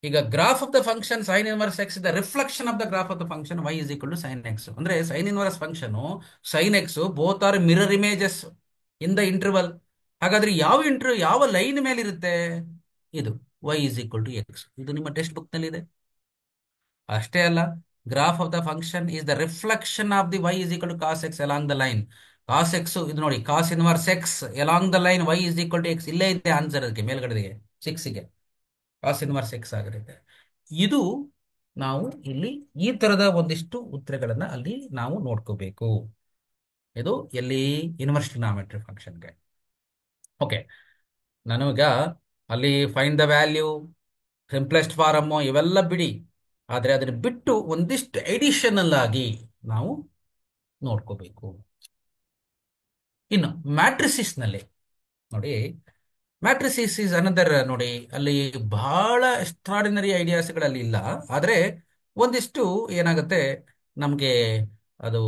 ಈಗ graph of the function sine inverse X the reflection of the graph of the function y is equal to sine X. ಅಂದ್ರೆ sine inverse function sine X both are mirror images in the interval. ಹಾಗಾದ್ರೆ ಯಾವ ಲೈನ್ ಮೇಲೆ ಇರುತ್ತೆ, ಇದು y is equal to X. ಇದು ನಿಮ್ಮ ಟೆಕ್ಸ್ಟ್ ಬುಕ್ ನಲ್ಲಿ ಇದೆ. ಅಷ್ಟೇ ಅಲ್ಲ, graph of the function is the reflection of the y is equal to cos x along the line. Cos x ಇದು ನೋಡಿ, cos inverse x along the line y is equal to x. ಇಲ್ಲೇ ಇದೆ ಆನ್ಸರ್ ಅದಕ್ಕೆ, ಮೇಲ್ಗಡೆಗೆ 6ಗೆ ಕಾಸ್ ಇನ್ವರ್ಸ್ ಎಕ್ಸ್ ಆಗಿರುತ್ತೆ. ಇದು ನಾವು ಇಲ್ಲಿ ಈ ತರದ ಒಂದಿಷ್ಟು ಉತ್ತರಗಳನ್ನ ಅಲ್ಲಿ ನಾವು ನೋಡ್ಕೋಬೇಕು. ಇದು ಎಲ್ಲಿ ಇನ್ವರ್ಸ್ ಟ್ರಿಗೊನೋಮೆಟ್ರಿ ಫಂಕ್ಷನ್ಗೆ. ಓಕೆ, ನಾನೀಗ ಅಲ್ಲಿ find the value, simplest form ಇವೆಲ್ಲ ಬಿಡಿ, ಆದರೆ ಅದನ್ನ ಬಿಟ್ಟು ಒಂದಿಷ್ಟು ಎಡಿಷನಲ್ ಆಗಿ ನಾವು ನೋಡ್ಕೋಬೇಕು. ಇನ್ನು ಮ್ಯಾಟ್ರಿಸಿಸ್ ನಲ್ಲಿ ನೋಡಿ, ಮ್ಯಾಟ್ರಿಸಿಸ್ ಇಸ್ ಅನದರ್. ನೋಡಿ, ಅಲ್ಲಿ ಬಹಳ ಎಕ್ಸ್ಟ್ರಾಡಿನರಿ ಐಡಿಯಾಸ್ಗಳಲ್ಲಿ ಇಲ್ಲ, ಆದರೆ ಒಂದಿಷ್ಟು ಏನಾಗುತ್ತೆ ನಮಗೆ, ಅದು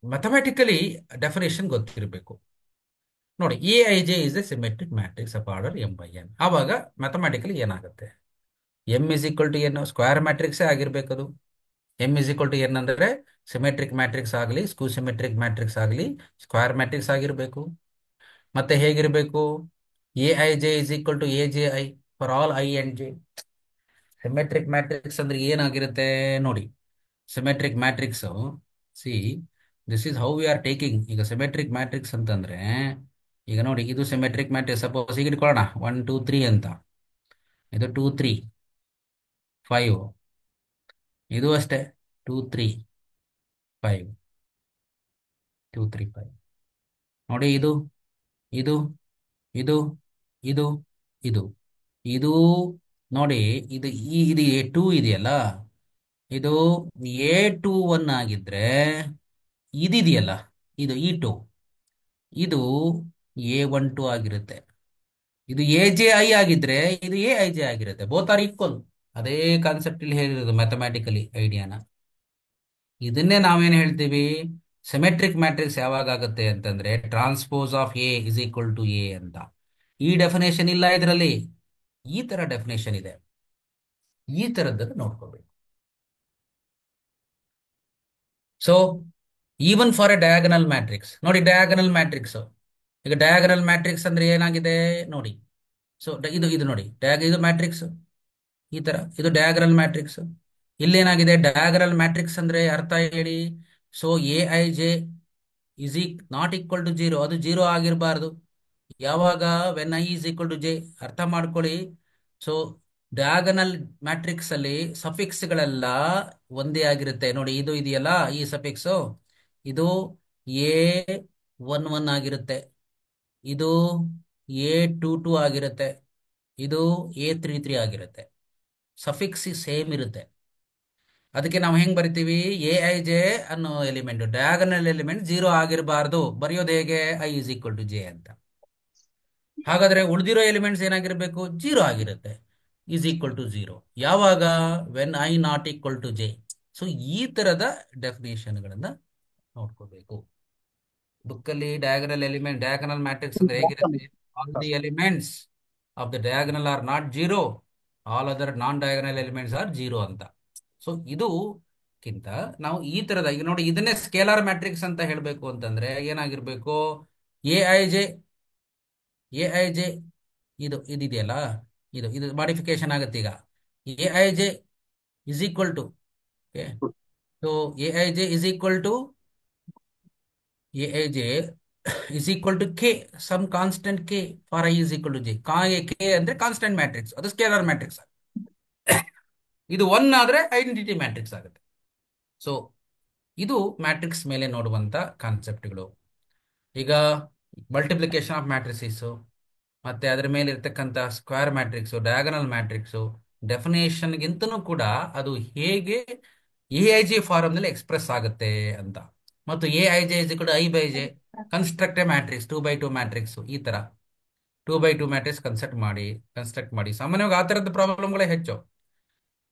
ಮ್ಯಾಥಮೆಟಿಕಲಿ ಡೆಫಿನೇಷನ್ ಗೊತ್ತಿರಬೇಕು. ನೋಡಿ, Aij is a symmetric matrix of order m/n. ಆವಾಗ ಮ್ಯಾಥಮೆಟಿಕಲಿ ಏನಾಗುತ್ತೆ, m is equal to n, square ಮ್ಯಾಟ್ರಿಕ್ಸೇ ಆಗಿರ್ಬೇಕದು. m is equal to n ಅಂದ್ರೆ ಸಿಮೆಟ್ರಿಕ್ ಮ್ಯಾಟ್ರಿಕ್ಸ್ ಆಗಲಿ, ಸ್ಕ್ಯೂ ಸಿಮೆಟ್ರಿಕ್ ಮ್ಯಾಟ್ರಿಕ್ಸ್ ಆಗಲಿ, ಸ್ಕ್ವೇರ್ ಮ್ಯಾಟ್ರಿಕ್ಸ್ ಆಗಿರಬೇಕು. ಮತ್ತೆ ಹೇಗಿರಬೇಕು, Aij is equal to Aji for all i and j. Symmetric matrix ಅಂದ್ರೆ ಏನಾಗಿರುತ್ತೆ ನೋಡಿ, symmetric matrix, see this is how we are taking. ಈಗ ಸಿಮೆಟ್ರಿಕ್ ಮ್ಯಾಟ್ರಿಕ್ಸ್ ಅಂತಂದ್ರೆ, ಈಗ ನೋಡಿ, ಇದು ಸಿಮೆಟ್ರಿಕ್ ಮ್ಯಾಟ್ರಿಕ್ಸ್. ಸಪೋಸ್ ಈಗ ಇಟ್ಕೊಳ್ಳೋಣ 1 2 3 ಅಂತ, ಇದು 2 3 5, ಇದು ಅಷ್ಟೇ 2 3 5 2 3 5. ನೋಡಿ, ಇದು ಇದು ಇದು ಇದು ಇದು ಇದು ನೋಡಿ, ಇದು A2 ಇದೆಯಲ್ಲ, ಇದು A21 ಆಗಿದ್ರೆ ಇದಿದೆಯಲ್ಲ, ಇದು E2, ಇದು A12 ಆಗಿರುತ್ತೆ. ಇದು Aji ಆಗಿದ್ರೆ ಇದು Aij ಆಗಿರುತ್ತೆ. Both are equal. ಅದೇ ಕಾನ್ಸೆಪ್ಟ್ ಇಲ್ಲಿ ಹೇಳಿರೋದು ಮ್ಯಾಥಮ್ಯಾಟಿಕಲಿ ಐಡಿಯಾನ. ಇದನ್ನೇ ನಾವೇನು ಹೇಳ್ತೀವಿ, ಸಿಮೆಟ್ರಿಕ್ ಮ್ಯಾಟ್ರಿಕ್ಸ್ ಯಾವಾಗ ಆಗುತ್ತೆ ಅಂತಂದ್ರೆ transpose of A is equal to A ಅಂತ. ಈ ಡೆಫಿನೇಷನ್ ಇಲ್ಲ ಇದರಲ್ಲಿ, ಈ ತರ ಡೆಫಿನೇಷನ್ ಇದೆ. ಈ ತರದ್ದನ್ನು ನೋಡ್ಕೋಬೇಕು. So even for A diagonal matrix, ನೋಡಿ ಡಯಾಗನಲ್ ಮ್ಯಾಟ್ರಿಕ್ಸ್, ಈಗ ಡಯಾಗನಲ್ ಮ್ಯಾಟ್ರಿಕ್ಸ್ ಅಂದ್ರೆ ಏನಾಗಿದೆ ನೋಡಿ. ಸೊ ಇದು ನೋಡಿ, ಇದು ಮ್ಯಾಟ್ರಿಕ್ಸ್ ಈ ತರ, ಇದು ಡಯಾಗನಲ್ ಮ್ಯಾಟ್ರಿಕ್ಸ್. ಇಲ್ಲೇನಾಗಿದೆ, ಡಯಾಗನಲ್ ಮ್ಯಾಟ್ರಿಕ್ಸ್ ಅಂದ್ರೆ ಅರ್ಥ ಹೇಳಿ. So Aij is not equal to 0, ಅದು 0 ಆಗಿರಬಾರ್ದು. ಯಾವಾಗ, when i is equal to j. ಅರ್ಥ ಮಾಡ್ಕೊಳ್ಳಿ. ಸೊ ಡಯಾಗನಲ್ ಮ್ಯಾಟ್ರಿಕ್ಸ್ ಅಲ್ಲಿ ಸಫಿಕ್ಸ್ ಗಳೆಲ್ಲ ಒಂದೇ ಆಗಿರುತ್ತೆ. ನೋಡಿ, ಇದು ಇದೆಯಲ್ಲ, ಈ ಸಫಿಕ್ಸ್, ಇದು A11 ಆಗಿರುತ್ತೆ, ಇದು A22 ಆಗಿರುತ್ತೆ, ಇದು A33 ಆಗಿರುತ್ತೆ. ಸಫಿಕ್ಸ್ ಸೇಮ್ ಇರುತ್ತೆ. ಅದಕ್ಕೆ ನಾವು ಹೆಂಗ್ ಬರಿತೀವಿ, Aij ಅನ್ನೋ ಎಲಿಮೆಂಟ್, ಡಯಾಗನಲ್ ಎಲಿಮೆಂಟ್ 0 ಆಗಿರಬಾರ್ದು. ಬರೆಯೋದು ಹೇಗೆ, i is equal to j ಅಂತ. ಹಾಗಾದ್ರೆ ಉಳಿದಿರೋ ಎಲಿಮೆಂಟ್ಸ್ ಏನಾಗಿರ್ಬೇಕು, 0 ಆಗಿರುತ್ತೆ, ಈಸ್ ಈಕ್ವಲ್ ಟು 0. ಯಾವಾಗ, when i not equal to j. So ಈ ತರದ ಡೆಫಿನೇಷನ್ಗಳನ್ನ ನೋಡ್ಕೋಬೇಕು. ಬುಕ್ಕಲ್ಲಿ ಡಯಾಗನಲ್ ಮ್ಯಾಟ್ರಿಕ್ಸ್ ಅಂದ್ರೆ ಹೇಗಿರುತ್ತೆ? All the elements of the diagonal are not zero, all other non diagonal elements are zero ಅಂತ. ಸೊ ಕಿಂತ ನಾವು ಈ ತರದ, ಈಗ ನೋಡಿ ಇದನ್ನೇ ಸ್ಕೇಲಾರ್ ಮ್ಯಾಟ್ರಿಕ್ಸ್ ಅಂತ ಹೇಳಬೇಕು ಅಂತಂದ್ರೆ ಏನಾಗಿರ್ಬೇಕು? ಎ ಐ ಜೆ ಇದೆಯಲ್ಲ, ಇದು ಮಾಡಿಫಿಕೇಶನ್ ಆಗುತ್ತೆ ಈಗ. A I J is equal to, so A I J is equal to Aij is equal to k, some constant k for I is equal to j. k ಅಂದ್ರೆ ಕಾನ್ಸ್ಟೆಂಟ್ ಮ್ಯಾಟ್ರಿಕ್ಸ್, ಅದು ಸ್ಕೇಲಾರ್ ಮ್ಯಾಟ್ರಿಕ್ಸ್. ಇದು 1 ಆದ್ರೆ ಐಡೆಂಟಿಟಿ ಮ್ಯಾಟ್ರಿಕ್ಸ್ ಆಗುತ್ತೆ. ಸೊ ಇದು ಮ್ಯಾಟ್ರಿಕ್ಸ್ ಮೇಲೆ ನೋಡುವಂತ ಕಾನ್ಸೆಪ್ಟ್ಗಳು. ಈಗ ಮಲ್ಟಿಪ್ಲಿಕೇಶನ್ ಆಫ್ ಮ್ಯಾಟ್ರಿಸಸ್, ಮತ್ತೆ ಅದರ ಮೇಲೆ ಇರ್ತಕ್ಕಂಥ ಸ್ಕ್ವೇರ್ ಮ್ಯಾಟ್ರಿಕ್ಸ್, ಡಯಾಗನಲ್ ಮ್ಯಾಟ್ರಿಕ್ಸ್ ಡೆಫಿನೇಷನ್ಗಿಂತನೂ ಕೂಡ ಅದು ಹೇಗೆ ಎ ಐ ಜೆ ಫಾರಮ್ನಲ್ಲಿ ಎಕ್ಸ್ಪ್ರೆಸ್ ಆಗುತ್ತೆ ಅಂತ. ಮತ್ತು A I J I/J construct matrix 2x2 matrix, ಈ ತರ 2x2 ಮ್ಯಾಟ್ರಿಕ್ಸ್ ಕನ್ಸ್ಟ್ರಕ್ಟ್ ಮಾಡಿ. ಸಾಮಾನ್ಯವಾಗಿ ಆ ತರದ ಪ್ರಾಬ್ಲಮ್ಗಳೇ ಹೆಚ್ಚು.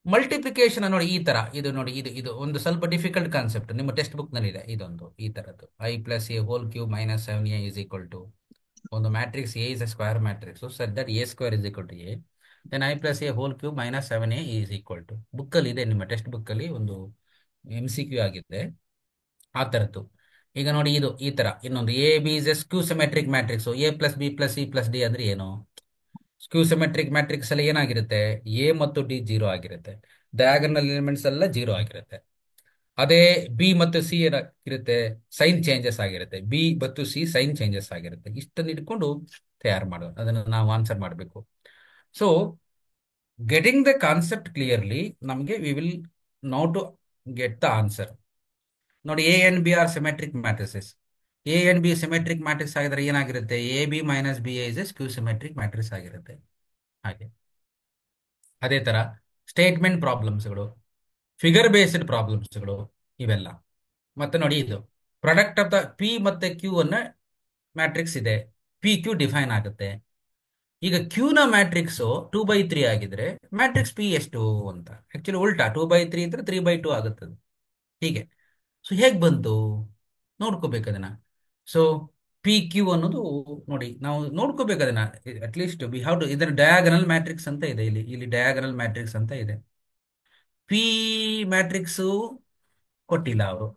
ಮಲ್ಟಿಪ್ಲಿಕೇಶನ್ ನೋಡಿ ಈ ತರ, ಇದು ನೋಡಿ, ಇದು ಒಂದು ಸ್ವಲ್ಪ ಡಿಫಿಕಲ್ಟ್ ಕಾನ್ಸೆಪ್ಟ್, ನಿಮ್ಮ ಟೆಕ್ಸ್ಟ್ ಬುಕ್ ನಲ್ಲಿ ಇದೆ ಇದೊಂದು ಈ ತರದ್ದು. I+A⁴ - 7A ಒಂದು matrix A is a square matrix such that A² = A, then I+A⁴ - 7A book ಅಲ್ಲಿ ಇದೆ, ನಿಮ್ಮ ಟೆಕ್ಸ್ಟ್ ಬುಕ್ ಅಲ್ಲಿ ಒಂದು MCQ ಆಗಿದೆ ಆ ತರದ್ದು. ಈಗ ನೋಡಿ ಇದು ಈ ತರ ಇನ್ನೊಂದು A/B is a skew symmetric matrix. A+B+C+D ಅಂದ್ರೆ ಏನು? ಸ್ಕ್ಯೂ ಸಿಮೆಟ್ರಿಕ್ ಮ್ಯಾಟ್ರಿಕ್ಸ್ ಅಲ್ಲಿ ಏನಾಗಿರುತ್ತೆ? ಎ ಮತ್ತು ಡಿ ಜೀರೋ ಆಗಿರುತ್ತೆ, ಡಯಾಗನಲ್ ಎಲಿಮೆಂಟ್ಸ್ ಎಲ್ಲ ಜೀರೋ ಆಗಿರುತ್ತೆ. ಅದೇ ಬಿ ಮತ್ತು ಸಿ ಏನಾಗಿರುತ್ತೆ? ಸೈನ್ ಚೇಂಜಸ್ ಆಗಿರುತ್ತೆ, ಬಿ ಮತ್ತು ಸಿ ಸೈನ್ ಚೇಂಜಸ್ ಆಗಿರುತ್ತೆ. ಇಷ್ಟನ್ನು ಇಟ್ಕೊಂಡು ತಯಾರು ಮಾಡೋದು, ಅದನ್ನು ನಾವು ಆನ್ಸರ್ ಮಾಡಬೇಕು. So getting the concept clearly, ನಮಗೆ we will now to get the answer. ನೋಡಿ, A and B are symmetric matrices. A and B symmetric matrix ಆಗಿದ್ರೆ ಏನಾಗಿರುತ್ತೆ? AB - BA is a skew symmetric matrix ಆಗಿರುತ್ತೆ. ಹಾಗೆ ಅದೇ ತರ ಸ್ಟೇಟ್ಮೆಂಟ್ ಪ್ರಾಬ್ಲಮ್ಸ್ಗಳು, ಫಿಗರ್ ಬೇಸ್ಡ್ ಪ್ರಾಬ್ಲಮ್ಸ್ಗಳು ಇವೆಲ್ಲ. ಮತ್ತೆ ನೋಡಿ, ಇದು ಪ್ರಾಡಕ್ಟ್ ಆಫ್ ದ ಪಿ ಮತ್ತೆ ಕ್ಯೂ ಅನ್ನ ಮ್ಯಾಟ್ರಿಕ್ಸ್ ಇದೆ, PQ ಡಿಫೈನ್ ಆಗುತ್ತೆ. ಈಗ ಕ್ಯೂನ ಮ್ಯಾಟ್ರಿಕ್ಸ್ 2/3 ಆಗಿದ್ರೆ ಮ್ಯಾಟ್ರಿಕ್ಸ್ ಪಿ ಎಷ್ಟು ಅಂತ. ಆಕ್ಚುಲಿ ಉಲ್ಟಾ, 2/3 ಇದ್ರೆ 3/2 ಆಗುತ್ತದೆ. ಹೀಗೆ. ಸೊ ಹೇಗ್ ಬಂತು ನೋಡ್ಕೋಬೇಕು ಅದನ್ನ. ಸೊ PQ ಅನ್ನೋದು ನೋಡಿ, ನಾವು ನೋಡ್ಕೋಬೇಕು ಅದನ್ನ. ಅಟ್ಲೀಸ್ಟ್ ವಿ ಹ್ಯಾವ್ ಟು, ಇದನ್ನ ಡಯಾಗನಲ್ ಮ್ಯಾಟ್ರಿಕ್ಸ್ ಅಂತ ಇದೆ, ಇಲ್ಲಿ ಡಯಾಗನಲ್ ಮ್ಯಾಟ್ರಿಕ್ಸ್ ಅಂತ ಇದೆ. ಪಿ ಮ್ಯಾಟ್ರಿಕ್ಸ್ ಕೊಟ್ಟಿಲ್ಲ ಅವರು,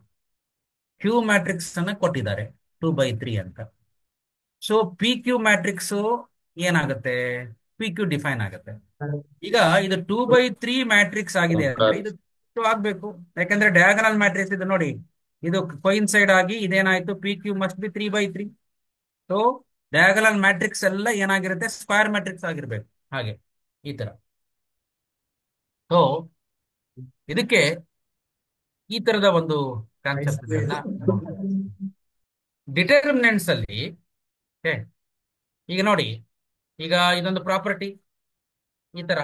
ಕ್ಯೂ ಮ್ಯಾಟ್ರಿಕ್ಸ್ ಅನ್ನ ಕೊಟ್ಟಿದ್ದಾರೆ 2/3 ಅಂತ. ಸೊ PQ ಮ್ಯಾಟ್ರಿಕ್ಸ್ ಏನಾಗುತ್ತೆ? PQ ಡಿಫೈನ್ ಆಗುತ್ತೆ. ಈಗ ಇದು 2/3 ಮ್ಯಾಟ್ರಿಕ್ಸ್ ಆಗಿದೆ ಅಂದ್ರೆ ಇದು ಆಗ್ಬೇಕು, ಯಾಕಂದ್ರೆ ಡಯಾಗನಲ್ ಮ್ಯಾಟ್ರಿಕ್ಸ್ ಇದು ನೋಡಿ, ಇದು ಕೊಯಿನ್ಸೈಡ್ ಆಗಿ ಇದೇನಾಯ್ತು? PQ must be 3/3. So diagonal matrix ಎಲ್ಲ ಏನಾಗಿರುತ್ತೆ? ಸ್ಕ್ವೇರ್ ಮ್ಯಾಟ್ರಿಕ್ಸ್ ಆಗಿರ್ಬೇಕು. ಹಾಗೆ ಈ ತರ. ಸೊ ಇದಕ್ಕೆ ಈ ತರದ ಒಂದು ಕಾನ್ಸೆಪ್ಟ್ ಡಿಟರ್ಮಿನೆಂಟ್ಸ್ ಅಲ್ಲಿ. ಈಗ ನೋಡಿ, ಈಗ ಇದೊಂದು ಪ್ರಾಪರ್ಟಿ ಈ ತರ,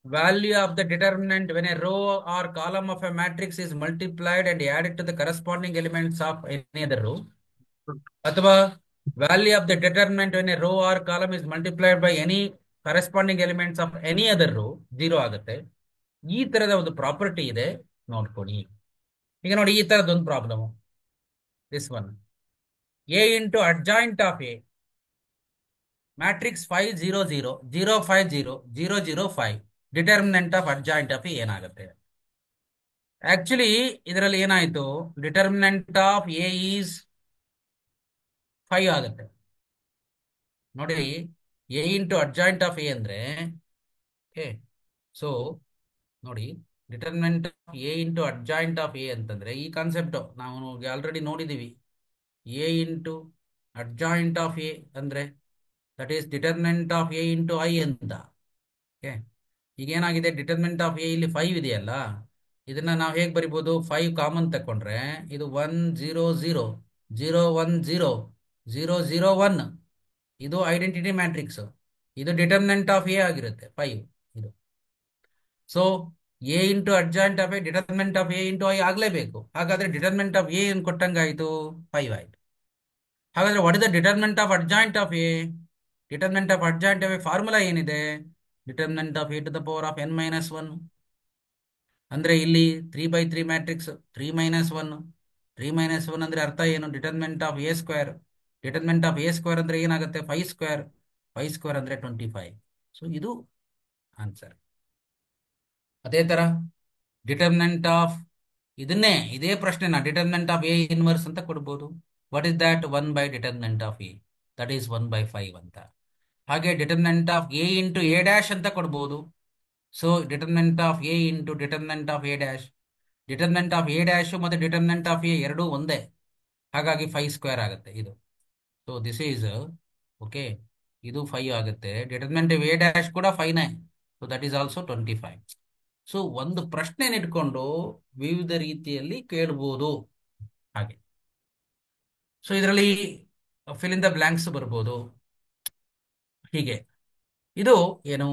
value of the determinant when a row or column of a matrix is multiplied and added to the corresponding elements of any other row, ಅಥವಾ value of the determinant when a row or column is multiplied by any corresponding elements of any other row, zero ಆಗುತ್ತೆ. ಈ ತರದ ಒಂದು ಪ್ರಾಪರ್ಟಿ ಇದೆ, ನೋಡ್ಕೊಳ್ಳಿ. ಈಗ ನೋಡಿ, ಈ ತರದೊಂದು problem, this one, A into adjoint of A matrix 5 0 0 0 5 0 0 0 5, determinant of adjoint of A ಏನಾಗುತ್ತೆ? ಆಕ್ಚುಲಿ ಇದರಲ್ಲಿ ಏನಾಯ್ತು? ಡಿಟರ್ಮಿನೆಂಟ್ ಆಫ್ A ಈಸ್ 5 ಆಗುತ್ತೆ. ನೋಡಿ, A into adjoint of A ಅಂದ್ರೆ, ಸೊ ನೋಡಿ, determinant of A into adjoint of A ಅಂತಂದ್ರೆ ಈ ಕಾನ್ಸೆಪ್ಟ್ ನಾವು ಆಲ್ರೆಡಿ ನೋಡಿದೀವಿ. A into adjoint of A ಅಂದ್ರೆ that is determinant of A into I ಅಂತ. ಈಗ ಏನಾಗಿದೆ? ಡಿಟರ್ಮಿನೆಂಟ್ ಆಫ್ A ಇಲ್ಲಿ 5 ಇದೆಯಲ್ಲ, ಇದನ್ನ ನಾವು ಹೇಗೆ ಬರಿಬಹುದು? 5 ಕಾಮನ್ ತಕೊಂಡ್ರೆ ಇದು 1 0 0 0 1 0 0 0 1, ಇದು ಐಡೆಂಟಿಟಿ ಮ್ಯಾಟ್ರಿಕ್ಸ್, ಇದು ಡಿಟರ್ಮಿನೆಂಟ್ ಆಫ್ A ಆಗಿರುತ್ತೆ 5 ಇದು. So A into adjoint of A determinant of A into I ಆಗ್ಲೇಬೇಕು. ಹಾಗಾದ್ರೆ ಡಿಟರ್ಮಿನೆಂಟ್ ಆಫ್ A ಏನ್ ಕೊಟ್ಟಂಗಾಯ್ತು? 5 ಆಯ್ತು. ಹಾಗಾದ್ರೆ what is the determinant of adjoint of A? Determinant of adjoint of A formula ಏನಿದೆ? Determinant of A⁻n - 1. ಅಂದ್ರೆ ಇಲ್ಲಿ 3/3 ಮ್ಯಾಟ್ರಿಕ್ಸ್ 3 - 1, 3 - 1 ಅಂದ್ರೆ ಅರ್ಥ ಏನು? Determinant of A square. Determinant of A square ಅಂದ್ರೆ ಏನಾಗುತ್ತೆ? 5 ಸ್ಕ್ವೇರ್. 5 ಸ್ಕ್ವೇರ್ ಅಂದ್ರೆ 25. ಸೊ ಇದು ಆನ್ಸರ್. ಅದೇ ತರ ಡಿಟರ್ಮಿನೆಂಟ್ ಆಫ್ ಇದೇ ಪ್ರಶ್ನೆನ ಡಿಟರ್ಮಿನೆಂಟ್ ಆಫ್ ಎ ಇನ್ವರ್ಸ್ ಅಂತ ಕೊಡ್ಬೋದು. What is that? 1/ಡಿಟರ್ಮಿನೆಂಟ್ ಆಫ್ ಎ, ದಟ್ ಈಸ್ 1/5 ಅಂತ. ಹಾಗೆ determinant of A into A dash ಅಂತ ಕೊಡ್ಬೋದು. So determinant of A into determinant of A dash. Determinant of A dash ಮತ್ತೆ ಡಿಟರ್ಮಿನೆಂಟ್ ಆಫ್ ಎ ಎರಡೂ ಒಂದೇ, ಹಾಗಾಗಿ 5 ಸ್ಕ್ವೇರ್ ಆಗುತ್ತೆ ಇದು. So this is okay. ಇದು 5 ಆಗುತ್ತೆ. ಡಿಟರ್ಮಿನೆಂಟ್ ಆಫ್ ಎ ಡ್ಯಾಶ್ ಕೂಡ 5ನೇ. So that is also 25. So ಒಂದು ಪ್ರಶ್ನೆನ ಇಟ್ಕೊಂಡು ವಿವಿಧ ರೀತಿಯಲ್ಲಿ ಕೇಳ್ಬೋದು ಹಾಗೆ. ಸೊ ಇದರಲ್ಲಿ ಫಿಲ್ ಇನ್ ದ ಬ್ಲಾಂಕ್ಸ್ ಬರ್ಬೋದು ಹೀಗೆ. ಇದು ಏನು,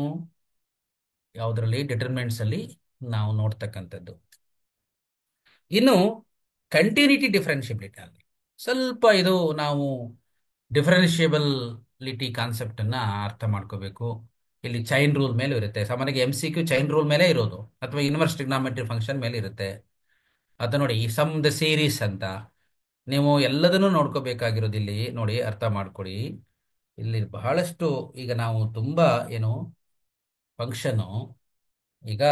ಯಾವುದರಲ್ಲಿ? ಡಿಟರ್ಮಿನೆಂಟ್ಸ್ ಅಲ್ಲಿ ನಾವು ನೋಡ್ತಕ್ಕಂಥದ್ದು. ಇನ್ನು ಕಂಟಿನ್ಯೂಟಿ ಡಿಫರೆನ್ಷಿಯಬಿಲಿಟಿ ಅಲ್ಲಿ ಸ್ವಲ್ಪ ಇದು ನಾವು ಡಿಫರೆನ್ಷಿಯಬಿಲಿಟಿ ಕಾನ್ಸೆಪ್ಟ್ ಅನ್ನ ಅರ್ಥ ಮಾಡ್ಕೋಬೇಕು. ಇಲ್ಲಿ ಚೈನ್ ರೂಲ್ ಮೇಲೆ ಇರುತ್ತೆ. ಸಾಮಾನ್ಯವಾಗಿ MCQ ಚೈನ್ ರೂಲ್ ಮೇಲೆ ಇರೋದು, ಅಥವಾ ಇನ್ವರ್ಸ್ ಟ್ರಿಗ್ನಾಮೆಟ್ರಿ ಫಂಕ್ಷನ್ ಮೇಲೆ ಇರುತ್ತೆ. ಅದು ನೋಡಿ, ಈ ಸಮ್ ದ ಸೀರೀಸ್ ಅಂತ ನೀವು ಎಲ್ಲದನ್ನೂ ನೋಡ್ಕೋಬೇಕಾಗಿರೋದು. ಇಲ್ಲಿ ನೋಡಿ, ಅರ್ಥ ಮಾಡ್ಕೊಡಿ. ಇಲ್ಲಿ ಬಹಳಷ್ಟು ಈಗ ನಾವು ತುಂಬಾ ಏನು ಫಂಕ್ಷನು, ಈಗ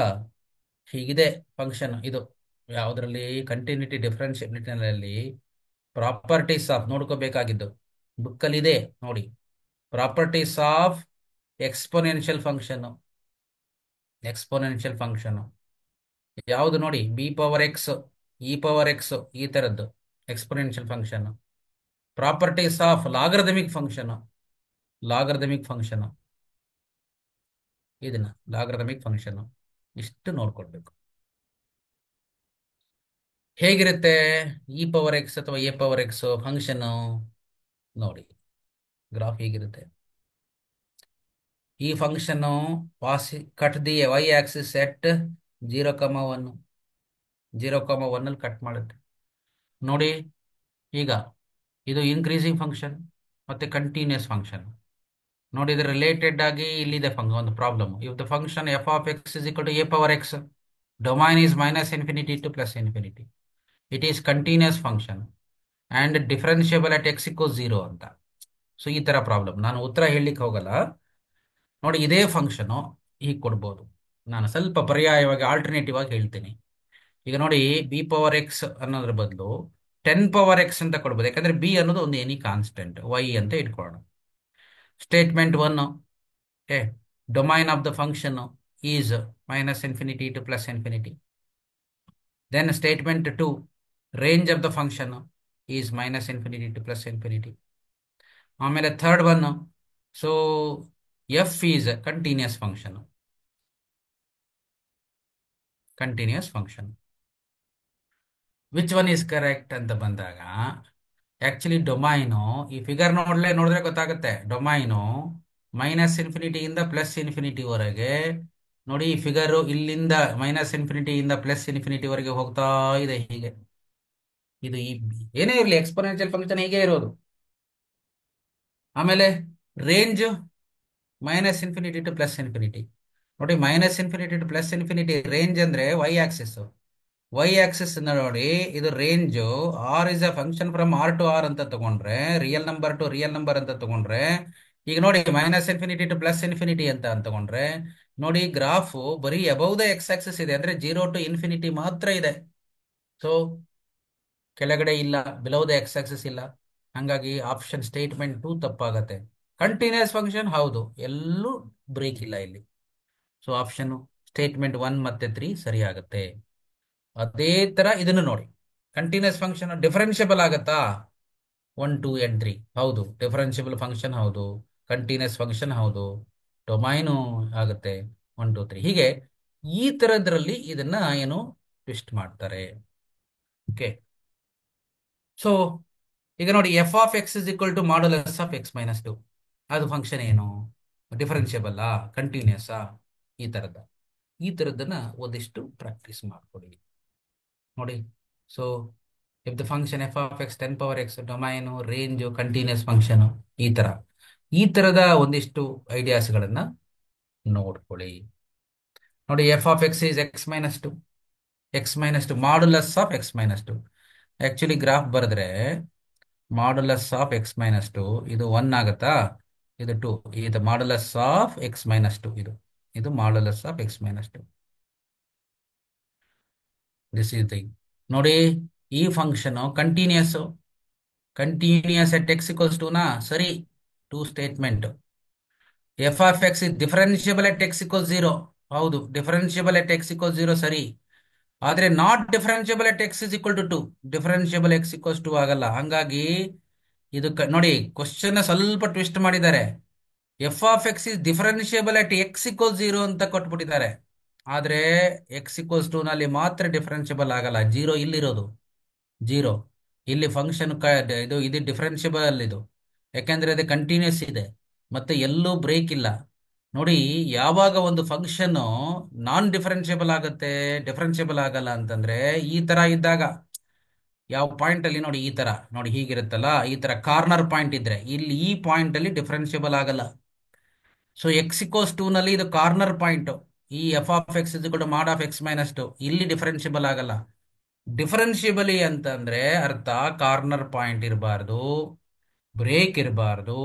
ಹೀಗಿದೆ ಫಂಕ್ಷನ್ ಇದು ಯಾವುದರಲ್ಲಿ? ಕಂಟಿನ್ಯೂಟಿ ಡಿಫರೆನ್ಷಿಯಬಿಲಿಟಿನಲ್ಲಿ ಪ್ರಾಪರ್ಟೀಸ್ ಆಫ್ ನೋಡ್ಕೋಬೇಕಾಗಿದ್ದು ಬುಕ್ಕಲ್ಲಿ ಇದೆ ನೋಡಿ. Properties of exponential function. Exponential function ಯಾವುದು ನೋಡಿ? b⁴x, e⁴x ಈ ತರದ್ದು exponential function. Properties of logarithmic function. Logarithmic function ಇದನ್ನ ಲಾಗರಿಥಮಿಕ್ ಫಂಕ್ಷನ್ ಇಷ್ಟು ನೋಡ್ಕೊಳ್ಬೇಕು. ಹೇಗಿರುತ್ತೆ e⁴x ಅಥವಾ a⁴x ಫಂಕ್ಷನ್? ನೋಡಿ ಗ್ರಾಫ್ ಹೇಗಿರುತ್ತೆ. ಈ function cut the y axis at 0,1 ಅಲ್ಲಿ ಕಟ್ ಮಾಡುತ್ತೆ ನೋಡಿ. ಈಗ ಇದು ಇನ್ಕ್ರೀಸಿಂಗ್ ಫಂಕ್ಷನ್ ಮತ್ತೆ ಕಂಟಿನ್ಯೂಸ್ ಫಂಕ್ಷನ್ ನೋಡಿ. ಇದರ ರಿಲೇಟೆಡ್ ಆಗಿ ಇಲ್ಲಿದೆ ಒಂದು problem. If the function f(x) = a⁴x, domain is -∞ to +∞. It is continuous function and differentiable at x = 0 ಅಂತ. ಸೊ ಈ ತರ ಪ್ರಾಬ್ಲಮ್. ನಾನು ಉತ್ತರ ಹೇಳಲಿಕ್ಕೆ ಹೋಗಲ್ಲ ನೋಡಿ. ಇದೇ ಫಂಕ್ಷನು ಹೀಗೆ ಕೊಡ್ಬೋದು. ನಾನು ಸ್ವಲ್ಪ ಪರ್ಯಾಯವಾಗಿ ಆಲ್ಟರ್ನೇಟಿವ್ ಆಗಿ ಹೇಳ್ತೀನಿ. ಈಗ ನೋಡಿ, b⁴x ಅನ್ನೋದ್ರ ಬದಲು 10⁴x ಅಂತ ಕೊಡ್ಬೋದು. ಯಾಕಂದ್ರೆ b ಅನ್ನೋದು ಒಂದು ಎನಿ ಕಾನ್ಸ್ಟೆಂಟ್ y ಅಂತ ಇಟ್ಕೊಳ್ಳೋಣ. Statement 1, okay, domain of the function is -∞ to +∞. Then statement 2, range of the function is -∞ to +∞. ಆಮೇಲೆ third one, so f is continuous function. Continuous function which one is correct ಅಂತ ಬಂದಾಗ, ಆಕ್ಚುಲಿ ಡೊಮೈನು ಈ ಫಿಗರ್ ನೋಡಿದ್ರೆ ಗೊತ್ತಾಗುತ್ತೆ. ಡೊಮೈನು -∞ ಇಂದ +∞ ವರೆಗೆ ನೋಡಿ. ಈ ಫಿಗರು ಇಲ್ಲಿಂದ -∞ ಇಂದ +∞ ವರೆಗೆ ಹೋಗ್ತಾ ಇದೆ ಹೀಗೆ. ಇದು ಏನೇ ಇರಲಿ ಎಕ್ಸ್ಪೋನೆನ್ಷಿಯಲ್ ಫಂಕ್ಷನ್ ಹೀಗೆ ಇರೋದು. ಆಮೇಲೆ ರೇಂಜ್ -∞ to +∞. ನೋಡಿ, -∞ to +∞ ರೇಂಜ್ ಅಂದ್ರೆ y ಆಕ್ಸಿಸ್. y ಆಕ್ಸಿಸ್ ನೋಡಿ, ಇದು range r is a function from r to r ಅಂತ ತಗೊಂಡ್ರೆ, real number two real number ಅಂತ ತಗೊಂಡ್ರೆ, ಈಗ ನೋಡಿ -∞ to +∞ ಅಂತ ತಗೊಂಡ್ರೆ ನೋಡಿ, ಗ್ರಾಫ್ ಬರೀ ಅಬೌವ್ ದ x ಆಕ್ಸಿಸ್ ಇದೆ. ಅಂದ್ರೆ 0 to ∞ ಮಾತ್ರ ಇದೆ. ಸೊ ಕೆಳಗಡೆ ಇಲ್ಲ, ಬಿಲೋ ದ x ಆಕ್ಸಿಸ್ ಇಲ್ಲ. ಹಂಗಾಗಿ ಆಪ್ಷನ್ ಸ್ಟೇಟ್ಮೆಂಟ್ 2 ತಪ್ಪಾಗತ್ತೆ. ಕಂಟಿನ್ಯೂಸ್ ಫಂಕ್ಷನ್ ಹೌದು, ಎಲ್ಲೂ ಬ್ರೇಕ್ ಇಲ್ಲ ಇಲ್ಲಿ. ಸೊ ಆಪ್ಷನ್ ಸ್ಟೇಟ್ಮೆಂಟ್ 1 ಮತ್ತೆ 3 ಸರಿ ಆಗುತ್ತೆ. ಅದೇ ತರ ಇದನ್ನು ನೋಡಿ, ಕಂಟಿನ್ಯೂಸ್ ಫಂಕ್ಷನ್ ಡಿಫರೆನ್ಷಿಯಬಲ್ ಆಗತ್ತಾ? 1, 2 and 3 ಹೌದು, ಡಿಫರೆನ್ಷಿಯಬಲ್ ಫಂಕ್ಷನ್ ಹೌದು, ಕಂಟಿನ್ಯೂಸ್ ಫಂಕ್ಷನ್ ಹೌದು, ಡೊಮೈನು ಆಗುತ್ತೆ 1, 2, 3 ಹೀಗೆ. ಈ ತರದ್ರಲ್ಲಿ ಇದನ್ನ ಏನು ಟ್ವಿಸ್ಟ್ ಮಾಡ್ತಾರೆ. ಓಕೆ, ಸೊ ಈಗ ನೋಡಿ, f(x) = ಮಾಡ್ಯುಲಸ್ ಆಫ್ x - 2 ಅದು ಫಂಕ್ಷನ್ ಏನು? ಡಿಫರೆನ್ಷಿಯಬಲ್ ಕಂಟಿನ್ಯೂಸ್ ಈ ತರದನ್ನ ಒಂದಿಷ್ಟು ಪ್ರಾಕ್ಟೀಸ್ ಮಾಡ್ಕೊಡಿ ನೋಡಿ. So if the function f(x) 10⁴x, domain, range, continuous function, ಈ ತರದ ಒಂದಿಷ್ಟು ಐಡಿಯಾಸ್ಗಳನ್ನ ನೋಡ್ಕೊಳ್ಳಿ ನೋಡಿ. f(x) is x - 2, modulus of x - 2. Actually graph ಬರೆದ್ರೆ modulus of x minus two ಇದು 1 ಆಗತ್ತಾ, ಇದು 2, ಇದು modulus of x minus two, ಇದು modulus of x minus two. This is the ನೋಡಿ, ಈ function continuous at x equals to ನಾ ಸರಿ. Two statement. F of x is differentiable at x equal 0. ಹೌದು, ಡಿಫರೆನ್ಷಿಯಬಲ್ ಎಟ್ ಎಕ್ಸ್ ಇಕ್ವಲ್ 0 ಸರಿ. ಆದ್ರೆ not differentiable at X is equal to 2. Differentiable x equals 2 ಆಗಲ್ಲ. ಹಂಗಾಗಿ ಇದು ನೋಡಿ, ಕ್ವಶನ್ ಸ್ವಲ್ಪ ಟ್ವಿಸ್ಟ್ ಮಾಡಿದ್ದಾರೆ. F of x is differentiable at x equal 0 ಅಂತ ಕೊಟ್ಬಿಟ್ಟಿದ್ದಾರೆ. ಆದ್ರೆ ಎಕ್ಸ್ ಇಕ್ವಲ್ಸ್ 2 ನಲ್ಲಿ ಮಾತ್ರ ಡಿಫರೆನ್ಷಿಯಬಲ್ ಆಗಲ್ಲ. 0 ಇಲ್ಲಿರೋದು 0. ಇಲ್ಲಿ ಫಂಕ್ಷನ್ ಇದು ಡಿಫರೆನ್ಷಿಯಬಲ್ ಇದು, ಯಾಕೆಂದ್ರೆ ಅದು ಕಂಟಿನ್ಯೂಸ್ ಇದೆ ಮತ್ತೆ ಎಲ್ಲೂ ಬ್ರೇಕ್ ಇಲ್ಲ. ನೋಡಿ, ಯಾವಾಗ ಒಂದು ಫಂಕ್ಷನ್ ನಾನ್ ಡಿಫರೆನ್ಷಿಯಬಲ್ ಆಗುತ್ತೆ, ಡಿಫರೆನ್ಷಿಯಬಲ್ ಆಗಲ್ಲ ಅಂತಂದ್ರೆ ಈ ತರ ಇದ್ದಾಗ. ಯಾವ ಪಾಯಿಂಟ್ ಅಲ್ಲಿ ನೋಡಿ, ಈ ತರ ನೋಡಿ, ಹೀಗಿರುತ್ತಲ್ಲ, ಈ ತರ ಕಾರ್ನರ್ ಪಾಯಿಂಟ್ ಇದ್ರೆ ಇಲ್ಲಿ ಈ ಪಾಯಿಂಟ್ ಅಲ್ಲಿ ಡಿಫರೆನ್ಷಿಯಬಲ್ ಆಗಲ್ಲ. ಸೊ ಎಕ್ಸ್ ಇಕ್ವಲ್ಸ್ 2 ನಲ್ಲಿ ಇದು ಕಾರ್ನರ್ ಪಾಯಿಂಟ್. ಈ ಎಫ್ ಆಫ್ ಎಕ್ಸ್ ಮಾಡ್ ಆಫ್ ಎಕ್ಸ್ ಮೈನಸ್ 2 ಇಲ್ಲಿ ಡಿಫರೆನ್ಷಿಯಬಲ್ ಆಗಲ್ಲ. ಡಿಫರೆನ್ಷಿಯಬಲಿ ಅಂತಂದ್ರೆ ಅರ್ಥ ಕಾರ್ನರ್ ಪಾಯಿಂಟ್ ಇರಬಾರ್ದು, ಬ್ರೇಕ್ ಇರಬಾರ್ದು,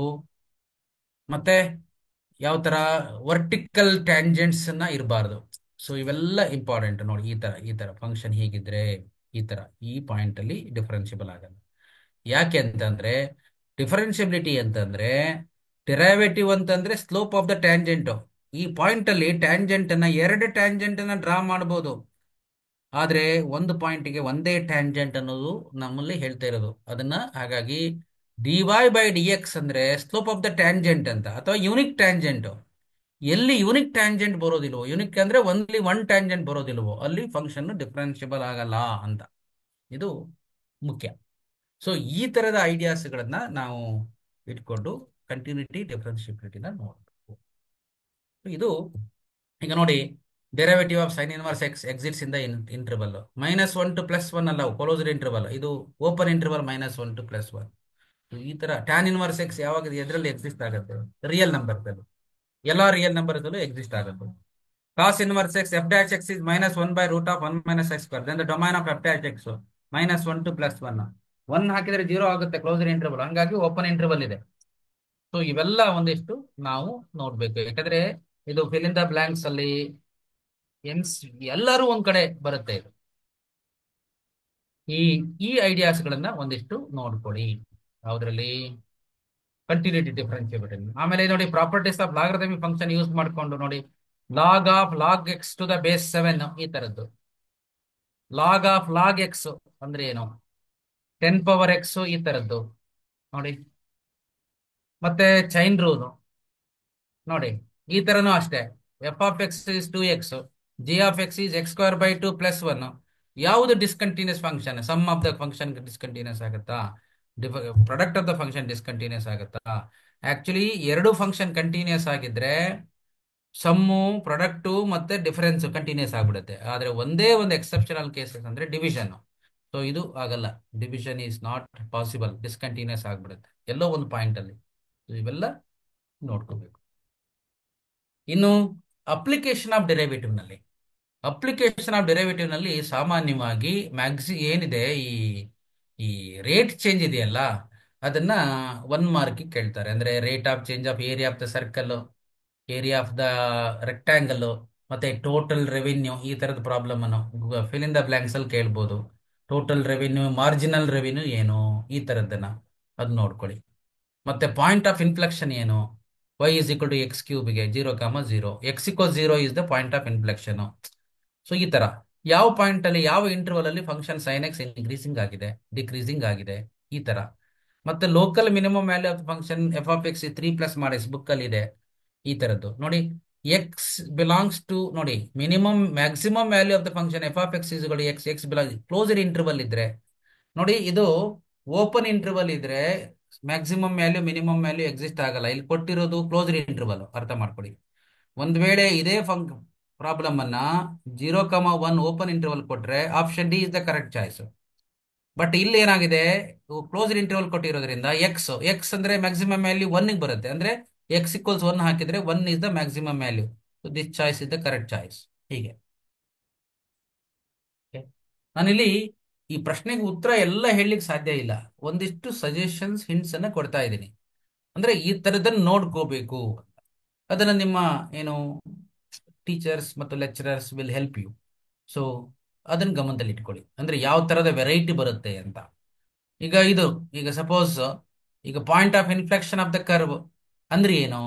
ಮತ್ತೆ ಯಾವ ತರ ವರ್ಟಿಕಲ್ ಟ್ಯಾಂಜೆಂಟ್ಸ್ ಇರಬಾರ್ದು. ಸೊ ಇವೆಲ್ಲ ಇಂಪಾರ್ಟೆಂಟ್ ನೋಡಿ. ಈ ತರ ಫಂಕ್ಷನ್ ಹೀಗಿದ್ರೆ ಈ ಪಾಯಿಂಟ್ ಅಲ್ಲಿ ಡಿಫರೆನ್ಷಿಯಬಲ್ ಆಗಲ್ಲ. ಯಾಕೆ ಅಂತಂದ್ರೆ ಡಿಫರೆನ್ಷಿಯಬಿಲಿಟಿ ಅಂತಂದ್ರೆ ಡಿರೈವೇಟಿವ್ ಅಂತಂದ್ರೆ ಸ್ಲೋಪ್ ಆಫ್ ದ ಟ್ಯಾಂಜೆಂಟ್. ಈ ಪಾಯಿಂಟ್ ಅಲ್ಲಿ ಟ್ಯಾಂಜೆಂಟ್ ಅನ್ನ 2 ಟ್ಯಾಂಜೆಂಟ್ ಅನ್ನ ಡ್ರಾ ಮಾಡಬಹುದು. ಆದ್ರೆ ಒಂದು ಪಾಯಿಂಟ್ಗೆ ಒಂದೇ ಟ್ಯಾಂಜೆಂಟ್ ಅನ್ನೋದು ನಮ್ಮಲ್ಲಿ ಹೇಳ್ತಾ ಇರೋದು ಅದನ್ನ. ಹಾಗಾಗಿ dy ಬೈ ಡಿ ಎಕ್ಸ್ ಅಂದ್ರೆ ಸ್ಲೋಪ್ ಆಫ್ ದ ಟ್ಯಾಂಜೆಂಟ್ ಅಂತ, ಅಥವಾ ಯೂನಿಕ್ ಟ್ಯಾಂಜೆಂಟ್. ಎಲ್ಲಿ ಯೂನಿಕ್ ಟ್ಯಾಂಜೆಂಟ್ ಬರೋದಿಲ್ವೋ, ಯೂನಿಕ್ ಅಂದ್ರೆ ಒನ್ಲಿ 1 ಟ್ಯಾಂಜೆಂಟ್ ಬರೋದಿಲ್ವೋ, ಅಲ್ಲಿ ಫಂಕ್ಷನ್ ಡಿಫರೆನ್ಷಿಯಬಲ್ ಆಗಲ್ಲ ಅಂತ. ಇದು ಮುಖ್ಯ. ಸೊ ಈ ತರದ ಐಡಿಯಾಸ್ಗಳನ್ನ ನಾವು ಇಟ್ಕೊಂಡು ಕಂಟಿನ್ಯೂಟಿ ಡಿಫರೆನ್ಷಿಯಬಿಲಿಟಿನ ನೋಡಬೇಕು. ಇದು ಈಗ ನೋಡಿ, derivative of sine inverse x exists in the interval -1 to +1 ಅಲ್ಲ, ಕ್ಲೋಸ್ಡ್ ಇಂಟರ್ವಲ್. ಇದು ಓಪನ್ ಇಂಟರ್ವಲ್ -1 to +1. ಈ ತರ ಟ್ಯಾನ್ ಇನ್ವರ್ಸ್ ಎಕ್ಸ್ ಯಾವಾಗ ಎದ್ರಲ್ಲಿ ಎಕ್ಸಿಸ್ಟ್ ಆಗುತ್ತೆ, ರಿಯಲ್ ನಂಬರ್ ಎಲ್ಲಾ ರಿಯಲ್ ನಂಬರ್ ಎಕ್ಸಿಸ್ಟ್ ಆಗುತ್ತೆ. Cos inverse x f dash x is -1/√1 - x². Then the domain of f dash x -1 to +1. 1 ಹಾಕಿದ್ರೆ 0 ಆಗುತ್ತೆ ಕ್ಲೋಸ್ಡ್ ಇಂಟರ್ವಲ್, ಹಂಗಾಗಿ ಓಪನ್ ಇಂಟರ್ವಲ್ ಇದೆ. ಸೊ ಇವೆಲ್ಲ ಒಂದಿಷ್ಟು ನಾವು ನೋಡ್ಬೇಕು, ಯಾಕಂದ್ರೆ ಇದು ಫಿಲ್ ಇನ್ ದ ಬ್ಲಾಂಕ್ಸ್ ಅಲ್ಲಿ ಎಲ್ಲರೂ ಒಂದ್ ಕಡೆ ಬರುತ್ತೆ. ಇದು ಈ ಐಡಿಯಾಸ್ ಗಳನ್ನ ಒಂದಿಷ್ಟು ನೋಡ್ಕೊಳ್ಳಿ. ಯಾವ್ದ್ರಲ್ಲಿ? Continuity differentiability. ಆಮೇಲೆ ನೋಡಿ, properties of logarithmic function use ಮಾಡ್ಕೊಂಡು ನೋಡಿ, log of log x to the base 7 ಈ ತರದ್ದು. ಲಾಗ್ ಆಫ್ ಲಾಗ್ ಎಕ್ಸ್ ಅಂದ್ರೆ ಏನು? 10⁻x ಈ ತರದ್ದು ನೋಡಿ. ಮತ್ತೆ ಚೈನ್ ರೂಲ್ ನೋಡಿ, ಈ ತರನು ಅಷ್ಟೇ. F of x is 2x, g of x is x²/2 +1. ಯಾವುದು discontinuous function? Sum of the function discontinuous ಆಗುತ್ತಾ? Product of the function discontinuous ಆಗುತ್ತಾ? ಆಕ್ಚುಲಿ ಎರಡು ಫಂಕ್ಷನ್ ಕಂಟಿನ್ಯೂಸ್ ಆಗಿದ್ರೆ ಸಮ್ಮು, ಪ್ರಾಡಕ್ಟು ಮತ್ತೆ ಡಿಫರೆನ್ಸ್ ಕಂಟಿನ್ಯೂಸ್ ಆಗ್ಬಿಡುತ್ತೆ. ಆದ್ರೆ ಒಂದೇ ಒಂದು ಎಕ್ಸೆಪ್ಷನಲ್ ಕೇಸಸ್ ಅಂದ್ರೆ ಡಿವಿಷನ್. ಸೊ ಇದು ಆಗಲ್ಲ, division is not possible, discontinuous ಆಗ್ಬಿಡುತ್ತೆ ಎಲ್ಲೋ ಒಂದು ಪಾಯಿಂಟ್ ಅಲ್ಲಿ. ಇವೆಲ್ಲ ನೋಡ್ಕೋಬೇಕು. ಇನ್ನು ಅಪ್ಲಿಕೇಶನ್ ಆಫ್ ಡೆರಿವೇಟಿವ್ ನಲ್ಲಿ ಸಾಮಾನ್ಯವಾಗಿ ಏನಿದೆ, ಈ ರೇಟ್ ಚೇಂಜ್ ಇದೆಯಲ್ಲ, ಅದನ್ನ 1 ಮಾರ್ಕ್ ಕೇಳ್ತಾರೆ. ಅಂದ್ರೆ rate of change of area of the circle, area of the rectangle, ಮತ್ತೆ ಟೋಟಲ್ ರೆವಿನ್ಯೂ. ಈ ತರದ ಪ್ರಾಬ್ಲಮ್ ಅನ್ನು ಫಿಲ್ ಇನ್ ದ ಬ್ಲಾಂಕ್ಸ್ ಅಲ್ಲಿ ಕೇಳ್ಬೋದು. ಟೋಟಲ್ ರೆವಿನ್ಯೂ, ಮಾರ್ಜಿನಲ್ ರೆವಿನ್ಯೂ ಏನು, ಈ ತರದ್ದನ್ನ ಅದು ನೋಡ್ಕೊಳ್ಳಿ. ಮತ್ತೆ ಪಾಯಿಂಟ್ ಆಫ್ ಇನ್ಫ್ಲೆಕ್ಷನ್ ಏನು? y is equal to x³ ಗೆ 0,0, x = 0 is the point of inflection. So ಈ ತರ ಯಾವ ಪಾಯಿಂಟ್ ಅಲ್ಲಿ, ಯಾವ ಇಂಟರ್ವಲ್ ಅಲ್ಲಿ ಫಂಕ್ಷನ್ sin x ಇನ್ಕ್ರೀಸಿಂಗ್ ಆಗಿದೆ, ಡಿಕ್ರೀಸಿಂಗ್ ಆಗಿದೆ, ಈ ತರ. ಮತ್ತೆ local minimum value of function f of X 3+x book ಅಲ್ಲಿ ಇದೆ. ಈ ತರದ್ದು ನೋಡಿ, ಎಕ್ಸ್ ಬಿಲಾಂಗ್ಸ್ ಟು ನೋಡಿ, maximum value of the function f of X X belong closed interval ಇದ್ರೆ ನೋಡಿ, ಇದು ಓಪನ್ ಇಂಟರ್ವಲ್ ಇದ್ರೆ maximum value minimum value exist ಆಗಲ್ಲ. ಇಲ್ಲಿ ಕೊಟ್ಟಿರೋದು ಕ್ಲೋಸ್ಡ್ ಇಂಟರ್ವಲ್, ಅರ್ಥ ಮಾಡ್ಕೊಳ್ಳಿ. ಒಂದ್ ವೇಳೆ ಇದೇ ಪ್ರಾಬ್ಲಮ್ ಅನ್ನ 0,1 ಓಪನ್ ಇಂಟರ್ವಲ್ ಕೊಟ್ರೆ option D is the correct choice. But ಇಲ್ಲಿ ಏನಾಗಿದೆ, ಕ್ಲೋಸ್ಡ್ ಇಂಟರ್ವಲ್ ಕೊಟ್ಟಿರೋದ್ರಿಂದ ಎಕ್ಸ್ ಅಂದ್ರೆ ಮ್ಯಾಕ್ಸಿಮಮ್ ವ್ಯಾಲ್ಯೂ 1 ಬರುತ್ತೆ. ಅಂದ್ರೆ x = 1 ಹಾಕಿದ್ರೆ 1 is the maximum value. This choice is the correct choice. ಹೀಗೆ ನಾನಿಲ್ಲಿ ಈ ಪ್ರಶ್ನೆಗೆ ಉತ್ತರ ಎಲ್ಲ ಹೇಳಲಿಕ್ಕೆ ಸಾಧ್ಯ ಇಲ್ಲ. ಒಂದಿಷ್ಟು ಸಜೆಷನ್ಸ್, ಹಿಂಟ್ಸ್ ಅನ್ನ ಕೊಡ್ತಾ ಇದ್ದೀನಿ. ಅಂದ್ರೆ ಈ ತರದನ್ನ ನೋಡ್ಕೋಬೇಕು. ಅದನ್ನ ನಿಮ್ಮ ಏನು ಟೀಚರ್ಸ್ ಮತ್ತು lecturers will help you. So ಅದನ್ನ ಗಮನದಲ್ಲಿ ಇಟ್ಕೊಳ್ಳಿ, ಅಂದ್ರೆ ಯಾವ ತರದ ವೆರೈಟಿ ಬರುತ್ತೆ ಅಂತ. ಈಗ ಸಪೋಸ್ ಈಗ point of inflection of the curve ಅಂದ್ರೆ ಏನು?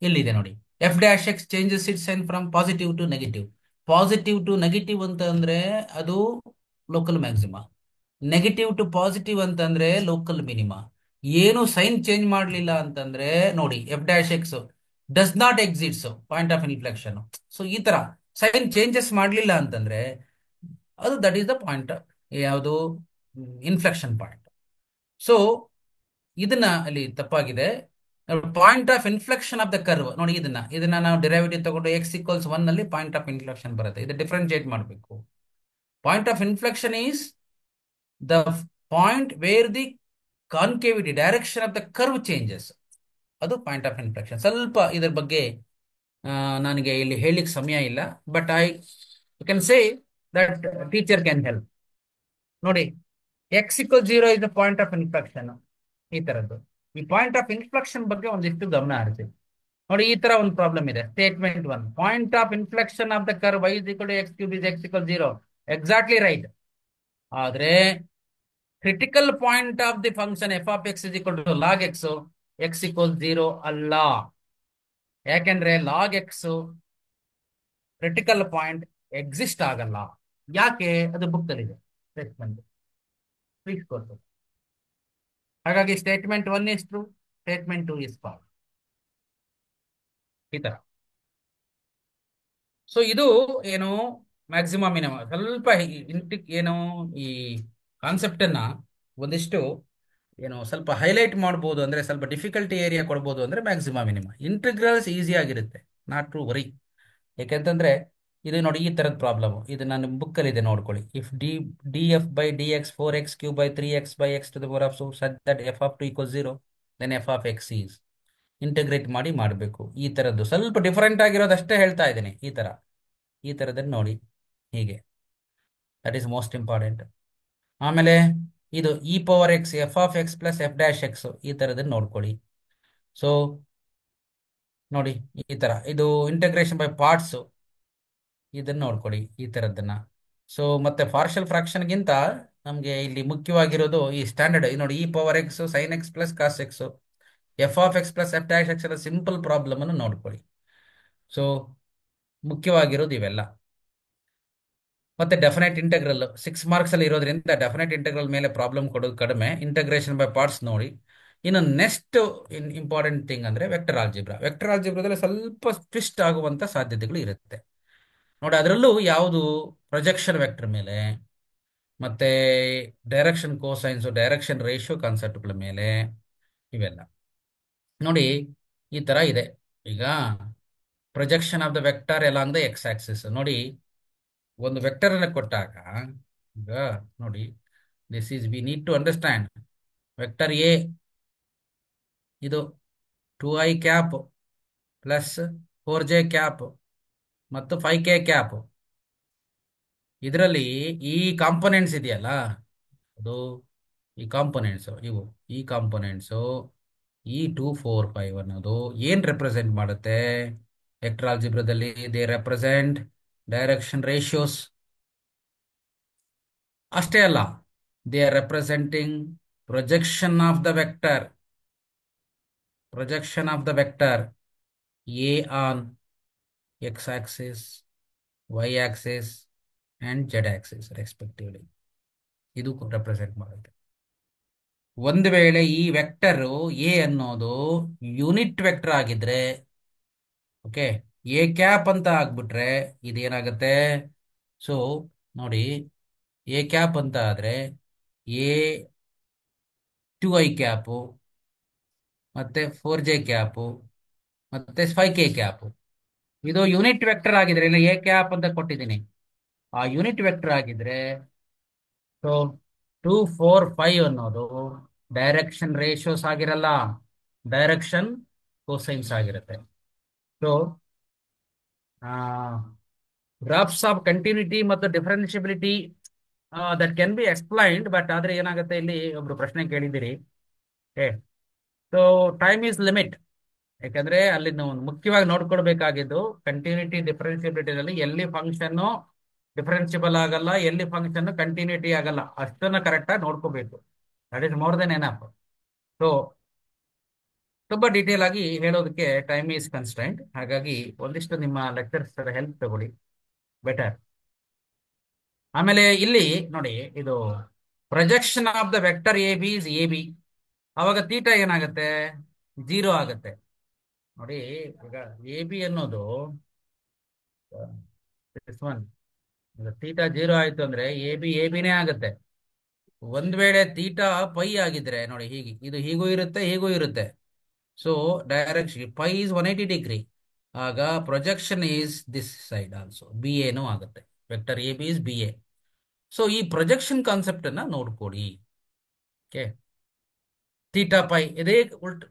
ಎಲ್ಲಿದೆ ನೋಡಿ. F dash x changes it sign from positive to negative. Positive to negative ಅಂತ ಅಂದ್ರೆ ಅದು local maxima. Negative to positive ಅಂತಂದ್ರೆ ಲೋಕಲ್ ಮಿನಿಮಾ. ಏನು ಸೈನ್ ಚೇಂಜ್ ಮಾಡಲಿಲ್ಲ ಅಂತಂದ್ರೆ ನೋಡಿ, f dash x does not exists point of inflection. So ಈ ತರ ಸೈನ್ ಚೇಂಜಸ್ ಮಾಡಲಿಲ್ಲ ಅಂತಂದ್ರೆ ಅದು ದಟ್ ಈಸ್ ದ ಪಾಯಿಂಟ್, ಯಾವುದು ಇನ್ಫ್ಲೆಕ್ಷನ್ ಪಾಯಿಂಟ್. ಸೊ ಇದನ್ನ ಅಲ್ಲಿ ತಪ್ಪಾಗಿದೆ. Point of inflection of the curve ನೋಡಿ, ಇದನ್ನ ನಾವು ಡಿರೈವೇಟಿವ್ ತಗೊಂಡು ಎಕ್ಸ್ ಈಕ್ವಲ್ಸ್ 1 ನಲ್ಲಿ ಪಾಯಿಂಟ್ ಆಫ್ ಇನ್ಫ್ಲೆಕ್ಷನ್ ಬರುತ್ತೆ. ಇದು ಡಿಫ್ರೆನ್ಶಿಯೇಟ್ ಮಾಡಬೇಕು. Point of inflection is the point where the concavity direction of the curve changes. ಅದು ಪಾಯಿಂಟ್ ಆಫ್ ಇನ್ಫ್ಲೆಕ್ಷನ್. ಸ್ವಲ್ಪ ಇದರ ಬಗ್ಗೆ ನನಗೆ ಇಲ್ಲಿ ಹೇಳಲಿಕ್ಕೆ ಸಮಯ ಇಲ್ಲ, but I can say that teacher can help. ನೋಡಿ, x equal 0 is the point of inflection. ಈ ತರದ್ದು ಈ ಪಾಯಿಂಟ್ ಆಫ್ ಇನ್ಫ್ಲೆಕ್ಷನ್ ಬಗ್ಗೆ ಒಂದಿಷ್ಟು ಗಮನ ಹರಿಸಿ. ನೋಡಿ, ಈ ತರ ಒಂದು ಪ್ರಾಬ್ಲಮ್ ಇದೆ. Statement 1, point of inflection of the curve y is equal to x cube is x equal 0. Exactly right. ಆದ್ರೆ critical point of the function f of x is equal to log x, x equal 0 ಅಲ್ಲ. ಯಾಕೆಂದ್ರೆ log x critical point exist ಆಗಲ್ಲ. ಯಾಕೆ? ಅದು ಬುಕ್ ಅಲ್ಲಿದೆ ಸ್ಟೇಟ್ಮೆಂಟ್. ಪ್ಲೀಸ್ ಕೊಡ್ತು. ಹಾಗಾಗಿ statement 1 is true, statement 2 is false. ಈ ತರ. ಸೊ ಇದು ಏನು ಮ್ಯಾಕ್ಸಿಮಮ್ ಮಿನಿಮಮ್. ಸ್ವಲ್ಪ ಏನು ಈ ಕಾನ್ಸೆಪ್ಟ್ ಅನ್ನ ಒಂದಿಷ್ಟು ಏನು ಸ್ವಲ್ಪ ಹೈಲೈಟ್ ಮಾಡ್ಬೋದು, ಅಂದ್ರೆ ಸ್ವಲ್ಪ ಡಿಫಿಕಲ್ಟಿ ಏರಿಯಾ ಕೊಡ್ಬೋದು. ಅಂದ್ರೆ ಮ್ಯಾಕ್ಸಿಮಮ್ ಮಿನಿಮಮ್ ಇಂಟಿಗ್ರಲ್ಸ್ ಈಸಿ ಆಗಿರುತ್ತೆ, ನಾಟ್ ಟು ವರಿ. ಯಾಕೆಂತಂದ್ರೆ ಇದು ನೋಡಿ, ಈ ತರದ ಪ್ರಾಬ್ಲಮ್ ಇದು ನನ್ನ ಬುಕ್ ಅಲ್ಲಿ ಇದೆ, ನೋಡ್ಕೊಳ್ಳಿ. If d f by d x 4x³ by 3x by x to the power of such that f of 2 equal 0, then f of x is. Integrate ಮಾಡಿ ಮಾಡಬೇಕು. ಈ ತರದ್ದು ಸ್ವಲ್ಪ ಡಿಫರೆಂಟ್ ಆಗಿರೋದಷ್ಟೇ ಹೇಳ್ತಾ ಇದ್ದೀನಿ. ಈ ತರದನ್ನು ನೋಡಿ, ಹೀಗೆ. That is most important. ಆಮೇಲೆ ಇದು E power X f of x plus f dash X, ಈ ತರದನ್ನು ನೋಡ್ಕೊಳ್ಳಿ. ಸೊ ನೋಡಿ, ಈ ತರ ಇದು ಇಂಟಗ್ರೇಷನ್ ಬೈ ಪಾರ್ಟ್ಸ್, ಇದನ್ನ ನೋಡ್ಕೊಳ್ಳಿ, ಈ ತರದ್ದನ್ನ. ಸೊ ಮತ್ತೆ ಪಾರ್ಷಲ್ ಫ್ರಾಕ್ಷನ್ಗಿಂತ ನಮಗೆ ಇಲ್ಲಿ ಮುಖ್ಯವಾಗಿರೋದು ಈ ಸ್ಟ್ಯಾಂಡರ್ಡ್. ನೋಡಿ, e power x sine x plus cos x, f of x plus f dash x ಎಲ್ಲ ಸಿಂಪಲ್ ಪ್ರಾಬ್ಲಮ್ ಅನ್ನು ನೋಡ್ಕೊಳ್ಳಿ. ಸೊ ಮುಖ್ಯವಾಗಿರೋದು ಇವೆಲ್ಲ. ಮತ್ತೆ ಡೆಫಿನೆಟ್ ಇಂಟೆಗ್ರಲ್ 6 ಮಾರ್ಕ್ಸ್ ಅಲ್ಲಿ ಇರೋದ್ರಿಂದ ಡೆಫಿನೆಟ್ ಇಂಟೆಗ್ರಲ್ ಮೇಲೆ ಪ್ರಾಬ್ಲಮ್ ಕೊಡೋದು ಕಡಿಮೆ. ಇಂಟಗ್ರೇಷನ್ ಬೈ ಪಾರ್ಟ್ಸ್ ನೋಡಿ. ಇನ್ನು ನೆಕ್ಸ್ಟ್ ಇಂಪಾರ್ಟೆಂಟ್ ಥಿಂಗ್ ಅಂದ್ರೆ ವೆಕ್ಟರ್ ಆಲ್ಜಿಬ್ರಾ. ವೆಕ್ಟರ್ ಆಲ್ಜಿಬ್ರಾದಲ್ಲಿ ಸ್ವಲ್ಪ ಟ್ವಿಸ್ಟ್ ಆಗುವಂತ ಸಾಧ್ಯತೆಗಳು ಇರುತ್ತೆ ನೋಡಿ. ಅದರಲ್ಲೂ ಯಾವುದು ಪ್ರೊಜೆಕ್ಷನ್ ವೆಕ್ಟರ್ ಮೇಲೆ, ಮತ್ತೆ ಡೈರೆಕ್ಷನ್ ಕೋಸೈನ್ಸ್, ಡೈರೆಕ್ಷನ್ ರೇಷಿಯೋ ಕಾನ್ಸೆಪ್ಟ್ಗಳ ಮೇಲೆ, ಇವೆಲ್ಲ ನೋಡಿ. ಈ ತರ ಇದೆ. ಈಗ projection of the vector along the x axis ನೋಡಿ. ಒಂದು ವೆಕ್ಟರ್ ಅನ್ನು ಕೊಟ್ಟಾಗ ಈಗ ನೋಡಿ, this is we need to understand. Vector A ಇದು 2i cap plus 4j cap ಮತ್ತು 5k ಕ್ಯಾಪ್. ಇದರಲ್ಲಿ ಈ ಕಾಂಪೊನೆಂಟ್ಸ್ ಇದೆಯಲ್ಲ, ಅದು ಈ ಕಾಂಪೊನೆಂಟ್ಸ್ ಈ ಕಾಂಪೊನೆಂಟ್ಸು ಈ 2 4 5 ಅನ್ನೋದು ಏನ್ ರೆಪ್ರೆಸೆಂಟ್ ಮಾಡುತ್ತೆ ವೆಕ್ಟರ್ ಆಲ್ಜಿಬ್ರಾದಲ್ಲಿ? They represent direction ratios. ಅಷ್ಟೇ ಅಲ್ಲ, they are representing projection of the vector. Projection of the vector A on x axis, y axis and z axis respectively. ಇದು ರೆಪ್ರೆಸೆಂಟ್ ಮಾಡುತ್ತೆ. ಒಂದು ವೇಳೆ ಈ ವೆಕ್ಟರ್ ಎ ಅನ್ನೋದು ಯೂನಿಟ್ ವೆಕ್ಟರ್ ಆಗಿದ್ರೆ, ಓಕೆ, ಎ ಕ್ಯಾಪ್ ಅಂತ ಆಗ್ಬಿಟ್ರೆ ಇದೇನಾಗುತ್ತೆ? ಸೊ ನೋಡಿ, ಎ ಕ್ಯಾಪ್ ಅಂತ ಆದ್ರೆ ಎ 2i ಕ್ಯಾಪು ಮತ್ತೆ 4j ಕ್ಯಾಪು ಮತ್ತೆ 5k ಕ್ಯಾಪು. ಇದು ಯೂನಿಟ್ ವೆಕ್ಟರ್ ಆಗಿದ್ರೆ, ಇಲ್ಲ ಎ ಕ್ಯಾಪ್ ಅಂತ ಕೊಟ್ಟಿದ್ದೀನಿ, ಆ ಯೂನಿಟ್ ವೆಕ್ಟರ್ ಆಗಿದ್ರೆ ಸೊ 2 4 5 ಅನ್ನೋದು ಡೈರೆಕ್ಷನ್ ರೇಷಿಯೋಸ್ ಆಗಿರಲ್ಲ, ಡೈರೆಕ್ಷನ್ ಕೋಸೈನ್ಸ್ ಆಗಿರುತ್ತೆ. ಸೊ ಗ್ರಾಫ್ಸ್ ಆಫ್ ಕಂಟಿನ್ಯೂಟಿ ಮತ್ತು differentiability that can B explained, but ಆದ್ರೆ ಏನಾಗುತ್ತೆ, ಇಲ್ಲಿ ಒಬ್ರು ಪ್ರಶ್ನೆ ಕೇಳಿದ್ದೀರಿ. Okay, so time is limit. ಯಾಕಂದ್ರೆ ಅಲ್ಲಿ ನಾವು ಮುಖ್ಯವಾಗಿ ನೋಡ್ಕೊಳ್ಬೇಕಾಗಿದ್ದು ಕಂಟಿನ್ಯೂಟಿ ಡಿಫರೆನ್ಸಿಬಿಲಿಟಿನಲ್ಲಿ ಎಲ್ಲಿ ಫಂಕ್ಷನ್ ಡಿಫರೆನ್ಸಿಬಲ್ ಆಗಲ್ಲ, ಎಲ್ಲಿ ಫಂಕ್ಷನ್ ಕಂಟಿನ್ಯೂಟಿ ಆಗಲ್ಲ, ಅಷ್ಟನ್ನ ಕರೆಕ್ಟಾಗಿ ನೋಡ್ಕೋಬೇಕು. That is more than enough. So ತುಂಬಾ ಡೀಟೇಲ್ ಆಗಿ ಹೇಳೋದಕ್ಕೆ ಟೈಮ್ ಈಸ್ ಕನ್ಸ್ಟೆಂಟ್. ಹಾಗಾಗಿ ಒಂದಿಷ್ಟು ನಿಮ್ಮ ಲೆಕ್ಚರ್ಸ್ ಹೆಲ್ಪ್ ತಗೊಳ್ಳಿ, ಬೆಟರ್. ಆಮೇಲೆ ಇಲ್ಲಿ ನೋಡಿ, ಇದು projection of the vector A B is A B. ಅವಾಗ ತೀಟಾ ಏನಾಗುತ್ತೆ? 0 ಆಗುತ್ತೆ. ನೋಡಿ, ಈಗ ಎ ಬಿ ಅನ್ನೋದು ತೀಟಾ 0 ಆಯ್ತು ಅಂದ್ರೆ ಎ ಬಿನೇ ಆಗುತ್ತೆ. ಒಂದ್ ವೇಳೆ ತೀಟಾ ಪೈ ಆಗಿದ್ರೆ ನೋಡಿ, ಹೀಗೆ ಇದು ಹೀಗೂ ಇರುತ್ತೆ, ಹೀಗೂ ಇರುತ್ತೆ. So direction pi is 180 degree. ಆಗ projection is this side also, B ಎನೂ ಆಗುತ್ತೆ. Vector A B is B A. So ಈ ಪ್ರೊಜೆಕ್ಷನ್ ಕಾನ್ಸೆಪ್ಟ್ ಅನ್ನ ನೋಡ್ಕೊಡಿ. ಓಕೆ, ಥೀಟಾ ಪೈ ಇದೇ ಉಲ್ಟ್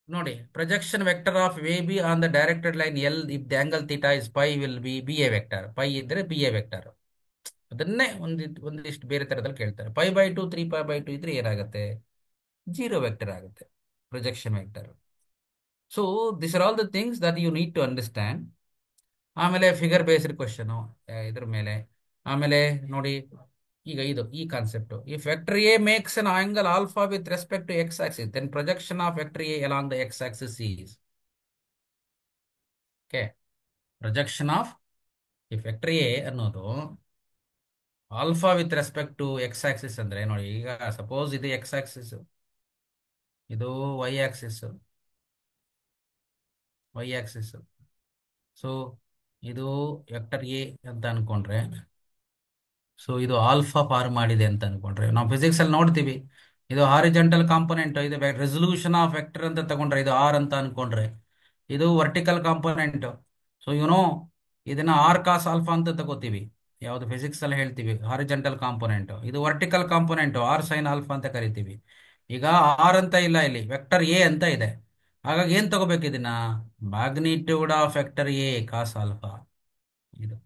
ನೋಡಿ. Projection vector of A B on the directed line L if the angle theta is pi will be B A vector. Pi ಇದ್ರೆ ಬಿ ಎ ವೆಕ್ಟರ್. ಅದನ್ನೇ ಒಂದಿಷ್ಟು ಬೇರೆ ತರದಲ್ಲಿ ಕೇಳ್ತಾರೆ. π/2 3π/2 ಇದ್ರೆ ಏನಾಗುತ್ತೆ? 0 ವೆಕ್ಟರ್ ಆಗುತ್ತೆ, projection vector. So this are all the things that you need to understand. ಆಮೇಲೆ ಫಿಗರ್ ಬೇಸ್ಡ್ ಕ್ವಶನ್ ಇದ್ರ ಮೇಲೆ. ಆಮೇಲೆ ನೋಡಿ, ಈಗ ಇದು ಈ concept, if vector A makes an angle alpha with respect to x axis then projection of vector A along the x axis is. Okay, projection of if vector A ಅನ್ನೋದು alpha with respect to x axis ಅಂದ್ರೆ ನೋಡಿ, ಈಗ ಸಪೋಸ್ ಇದು ಎಕ್ಸ್ ಆಕ್ಸಿಸ್, ಇದು y axis, y axis. So ಇದು ವೆಕ್ಟರ್ ಎ ಅಂತ ಅನ್ಕೊಂಡ್ರೆ, ಸೊ ಇದು ಆಲ್ಫಾ ಫಾರ್ಮ್ ಮಾಡಿದೆ ಅಂತ ಅನ್ಕೊಂಡ್ರೆ, ನಾವು ಫಿಸಿಕ್ಸ್ ಅಲ್ಲಿ ನೋಡ್ತೀವಿ, ಇದು ಹಾರಿಜೆಂಟಲ್ ಕಾಂಪೊನೆಂಟ್, ಇದು ರೆಸಲ್ಯೂಷನ್ ಆಫ್ ವೆಕ್ಟರ್ ಅಂತ ತಗೊಂಡ್ರೆ ಇದು ಆರ್ ಅಂತ ಅನ್ಕೊಂಡ್ರೆ, ಇದು ವರ್ಟಿಕಲ್ ಕಾಂಪೊನೆಂಟ್. ಸೊ ಇದನ್ನ ಆರ್ ಕಾಸ್ ಆಲ್ಫಾ ಅಂತ ತಗೋತೀವಿ. ಯಾವುದು ಫಿಸಿಕ್ಸ್ ಅಲ್ಲಿ ಹೇಳ್ತೀವಿ ಹಾರಿಜೆಂಟಲ್ ಕಾಂಪೊನೆಂಟ್. ಇದು vertical component, R sine alpha ಅಂತ ಕರಿತೀವಿ. ಈಗ ಆರ್ ಅಂತ ಇಲ್ಲ, ಇಲ್ಲಿ ವೆಕ್ಟರ್ ಎ ಅಂತ ಇದೆ. ಹಾಗಾಗಿ ಏನ್ ತಗೋಬೇಕು ಇದನ್ನ? Magnitude of vector A cos alpha. ಇದು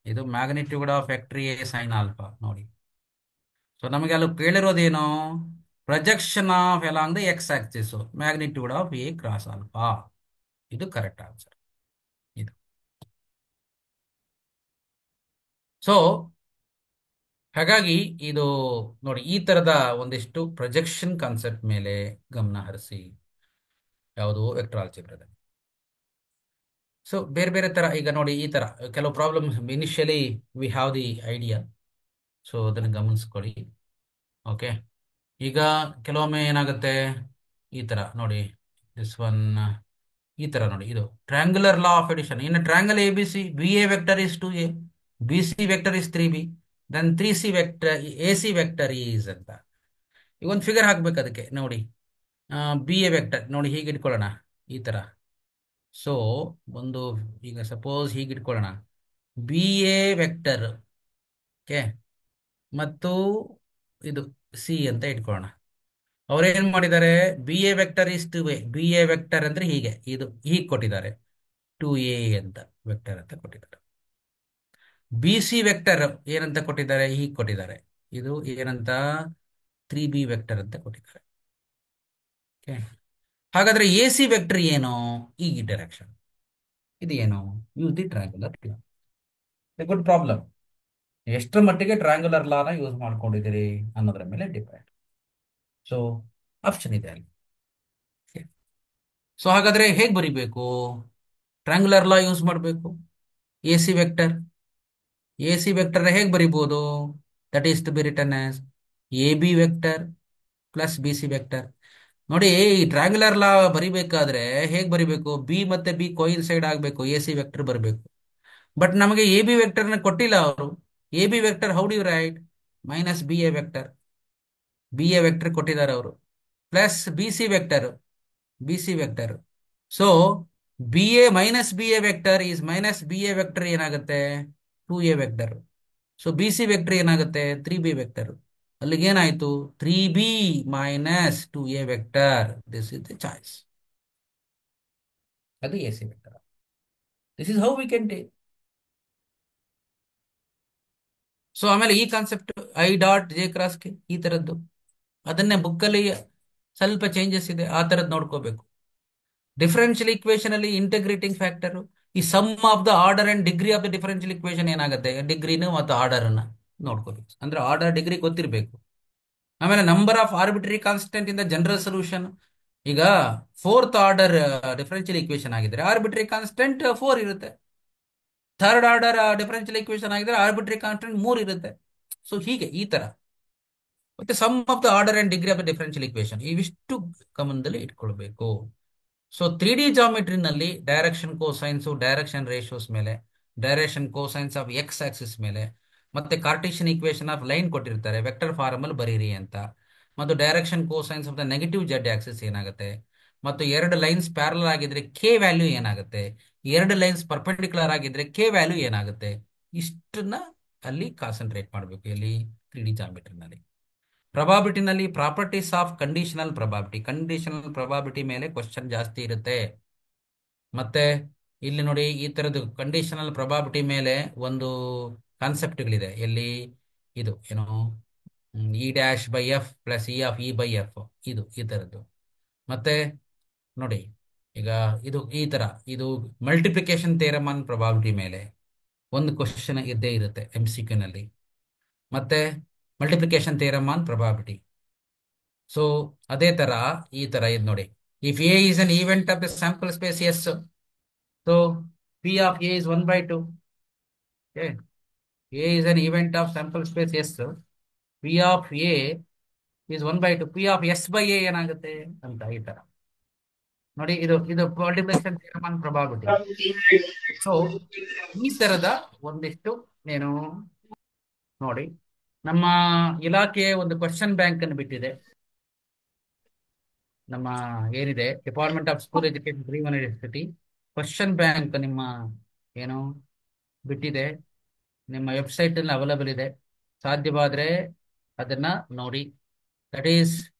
ಇದು magnitude of vector A sine alpha ನೋಡಿ. ಸೊ ನಮಗೆ ಅಲ್ಲಿ ಕೇಳಿರೋದೇನು? Projection of along the x axis, magnitude of A cross alpha. ಇದು ಕರೆಕ್ಟ್ ಆನ್ಸರ್. ಇದು ಸೊ ಹಾಗಾಗಿ ಇದು ನೋಡಿ, ಈ ತರದ ಒಂದಿಷ್ಟು ಪ್ರೊಜೆಕ್ಷನ್ ಕಾನ್ಸೆಪ್ಟ್ ಮೇಲೆ ಗಮನ ಹರಿಸಿ, ಯಾವುದು ವೆಕ್ಟರ್ ಆಲ್ಜಿಬ್ರಾದಲ್ಲಿ. ಸೊ ಬೇರೆ ಬೇರೆ ತರ, ಈಗ ನೋಡಿ ಈ ತರ ಕೆಲವು problems initially we have the idea. So ಅದನ್ನು ಗಮನಿಸ್ಕೊಳ್ಳಿ. ಓಕೆ, ಈಗ ಕೆಲವೊಮ್ಮೆ ಏನಾಗುತ್ತೆ, ಈ ತರ ನೋಡಿ, ದಿಸ್ ಒನ್ ಈ ತರ ನೋಡಿ, ಇದು triangular law of addition. In triangle A B C, B A vector is 2a, B C vector is 3b, then 3c vector A C vector is ಅಂತ. ಈಗ ಒಂದು ಫಿಗರ್ ಹಾಕ್ಬೇಕು ಅದಕ್ಕೆ ನೋಡಿ. ಬಿ ಎ ವೆಕ್ಟರ್ ನೋಡಿ, ಹೀಗೆ ಇಟ್ಕೊಳ್ಳೋಣ ಈ ತರ. ಸೊ ಒಂದು ಈಗ ಸಪೋಸ್ ಹೀಗೆ ಇಟ್ಕೊಳ್ಳೋಣ, ಬಿ ಎ ವೆಕ್ಟರ್, ಓಕೆ, ಮತ್ತು ಇದು ಸಿ ಅಂತ ಇಟ್ಕೊಳ್ಳೋಣ. ಅವ್ರೇನ್ ಮಾಡಿದ್ದಾರೆ, B A vector is 2a, B A vector ಅಂದ್ರೆ ಹೀಗೆ, ಇದು ಹೀಗೆ ಕೊಟ್ಟಿದ್ದಾರೆ, 2a ಅಂತ ವೆಕ್ಟರ್ ಅಂತ ಕೊಟ್ಟಿದ್ದಾರೆ. ಬಿ ಸಿ ವೆಕ್ಟರ್ ಏನಂತ ಕೊಟ್ಟಿದ್ದಾರೆ, ಹೀಗೆ ಕೊಟ್ಟಿದ್ದಾರೆ, ಇದು ಏನಂತ 3b ವೆಕ್ಟರ್ ಅಂತ ಕೊಟ್ಟಿದ್ದಾರೆ. ಓಕೆ, ಹಾಗಾದ್ರೆ ಎ ಸಿ ವೆಕ್ಟರ್ ಏನು? ಈ ಡೈರೆಕ್ಷನ್ ಇದು ಏನು? Use the triangular law. Good problem. ಎಷ್ಟರ ಮಟ್ಟಿಗೆ ಟ್ರ್ಯಾಂಗುಲರ್ ಲಾನ ಯೂಸ್ ಮಾಡ್ಕೊಂಡಿದ್ದೀರಿ ಅನ್ನೋದ್ರ ಮೇಲೆ ಡಿಪೆಂಡ್. ಸೊ ಆಪ್ಷನ್ ಇದೆ ಅಲ್ಲಿ. ಸೊ ಹಾಗಾದ್ರೆ ಹೇಗೆ ಬರಿಬೇಕು? ಟ್ರ್ಯಾಂಗುಲರ್ ಲಾ ಯೂಸ್ ಮಾಡಬೇಕು. ಎ ಸಿ ವೆಕ್ಟರ್ ಹೇಗೆ ಬರಿಬಹುದು? That is to be return as A B vector plus B C vector. ನೋಡಿ, ಈ ಟ್ರ್ಯಾಂಗುಲರ್ ಲಾ ಬರಿಬೇಕಾದ್ರೆ ಹೇಗೆ ಬರಿಬೇಕು? ಬಿ ಮತ್ತೆ ಬಿ ಕೋಯಿನ್ಸೈಡ್ ಆಗಬೇಕು, ಎ ಸಿ ವೆಕ್ಟರ್ ಬರಬೇಕು. ಬಟ್ ನಮಗೆ ಎ ಬಿ ವೆಕ್ಟರ್ನ ಕೊಟ್ಟಿಲ್ಲ ಅವರು. A B vector how do you write? Minus B A vector, B A vector ಕೊಟ್ಟಿದ್ದಾರೆ ಅವರು, plus B C vector. So B A minus B A vector is minus B A vector ಏನಾಗುತ್ತೆ? 2a vector. So B C vector ಏನಾಗುತ್ತೆ? 3b vector. ಅಲ್ಲಿಗೆ ಏನಾಯ್ತು? 3b minus 2a vector. This is the choice. ಅದು A C vector. This is how we can take. So ಆಮೇಲೆ ಈ ಕಾನ್ಸೆಪ್ಟ್ ಐ ಡಾಟ್ ಜೆ ಕ್ರಾಸ್ಗೆ ಈ ತರದ್ದು, ಅದನ್ನೇ ಬುಕ್ಕಲ್ಲಿ ಸ್ವಲ್ಪ ಚೇಂಜಸ್ ಇದೆ, ಆ ತರದ್ ನೋಡ್ಕೋಬೇಕು. ಡಿಫರೆನ್ಷಿಯಲ್ ಇಕ್ವೇಶನ್ ಅಲ್ಲಿ ಇಂಟಿಗ್ರೇಟಿಂಗ್ ಫ್ಯಾಕ್ಟರ್, ಈ sum of the order and degree of the differential equation ಏನಾಗುತ್ತೆ, ಡಿಗ್ರಿನ ಮತ್ತು ಆರ್ಡರ್ ಅನ್ನ ನೋಡ್ಕೋಬೇಕು. ಅಂದ್ರೆ ಆರ್ಡರ್ ಡಿಗ್ರಿ ಗೊತ್ತಿರಬೇಕು. ಆಮೇಲೆ number of arbitrary constant in the general solution. ಈಗ ಫೋರ್ತ್ ಆರ್ಡರ್ ಡಿಫರೆನ್ಷಿಯಲ್ ಇಕ್ವೇಶನ್ ಆಗಿದ್ರೆ ಆರ್ಬಿಟ್ರರಿ ಕಾನ್ಸ್ಟೆಂಟ್ 4 ಇರುತ್ತೆ. ಥರ್ಡ್ ಆರ್ಡರ್ ಡಿಫರೆನ್ಷಿಯಲ್ ಇಕ್ವೇಶನ್ ಆಗಿದ್ರೆ ಆರ್ಬಿಟ್ರರಿ ಕಾನ್ಸ್ಟೆಂಟ್ 3 ಇರುತ್ತೆ. ಸೊ ಹೀಗೆ ಈ ತರ. ಮತ್ತೆ sum of the order and degree of the differential equation ಇವಿಷ್ಟು ಗಮನದಲ್ಲಿ ಇಟ್ಕೊಳ್ಬೇಕು. ಸೊ 3D ಜಾಮೆಟ್ರಿನಲ್ಲಿ ಡೈರೆಕ್ಷನ್ ಕೋಸೈನ್ಸ್, ಡೈರೆಕ್ಷನ್ ರೇಷಿಯೋಸ್ ಮೇಲೆ, direction cosines of x axis ಮೇಲೆ, ಮತ್ತೆ ಕಾರ್ಟೇಶಿಯನ್ ಇಕ್ವೇಶನ್ ಆಫ್ ಲೈನ್ ಕೊಟ್ಟಿರ್ತಾರೆ, ವೆಕ್ಟರ್ ಫಾರ್ಮ್ ಅಲ್ಲಿ ಬರೀರಿ ಅಂತ. ಮತ್ತು direction cosines of the negative z axis ಏನಾಗುತ್ತೆ, ಮತ್ತು ಎರಡು ಲೈನ್ಸ್ ಪ್ಯಾರಲಲ್ ಆಗಿದ್ರೆ ಕೆ ವ್ಯಾಲ್ಯೂ ಏನಾಗುತ್ತೆ, ಎರಡು ಲೈನ್ಸ್ ಪರ್ಪೆಂಡಿಕ್ಯುಲರ್ ಆಗಿದ್ರೆ ಕೆ ವ್ಯಾಲ್ಯೂ ಏನಾಗುತ್ತೆ, ಇಷ್ಟನ್ನ ಅಲ್ಲಿ ಕಾನ್ಸಂಟ್ರೇಟ್ ಮಾಡಬೇಕು ಎಲ್ಲಿ 3D ಜಾಮೆಟ್ರಿನಲ್ಲಿ. ಪ್ರೊಬಾಬಿಲಿಟಿನಲ್ಲಿ properties of conditional probability, conditional probability ಮೇಲೆ ಕ್ವಶನ್ ಜಾಸ್ತಿ ಇರುತ್ತೆ. ಮತ್ತೆ ಇಲ್ಲಿ ನೋಡಿ ಈ ತರದ್ದು ಕಂಡೀಷನಲ್ ಪ್ರೊಬಾಬಿಲಿಟಿ ಮೇಲೆ ಒಂದು ಕಾನ್ಸೆಪ್ಟ್ಗಳಿದೆ ಎಲ್ಲಿ, ಇದು ಏನು E dash by F plus E of E by F, ಇದು ಈ ತರದ್ದು. ಮತ್ತೆ ನೋಡಿ ಈಗ ಇದು ಈ ತರ, ಇದು ಮಲ್ಟಿಪ್ಲಿಕೇಶನ್ ಥಿಯರಮ್ ಆನ್ ಪ್ರೊಬಾಬಿಲಿಟಿ ಮೇಲೆ ಒಂದು ಕ್ವಶನ್ ಇದ್ದೇ ಇರುತ್ತೆ MCQ ನಲ್ಲಿ. ಮತ್ತೆ multiplication theorem on probability. So ಅದೇ ತರ ಈ ತರ ಇದು ನೋಡಿ, if A is an event of the sample space S, so P of A is 1/2. A is an event of sample space S, P of A is 1/2, P of S by A ಏನಾಗುತ್ತೆ ಅಂತ ಈ ತರ ನೋಡಿ. ಇದು ಇದು multiplication theorem on probability. So ಈ ತರದ ಒಂದಿಷ್ಟು ಏನು ನೋಡಿ, ನಮ್ಮ ಇಲಾಖೆ ಒಂದು ಕ್ವಶನ್ ಬ್ಯಾಂಕ್ ಅನ್ನು ಬಿಟ್ಟಿದೆ. ನಮ್ಮ ಏನಿದೆ department of school education university question bank ನಿಮ್ಮ ಏನು ಬಿಟ್ಟಿದೆ, ನಿಮ್ಮ ವೆಬ್ಸೈಟ್ ಅಲ್ಲಿ ಅವೈಲಬಲ್ ಇದೆ. ಸಾಧ್ಯವಾದ್ರೆ ಅದನ್ನ ನೋಡಿ. That is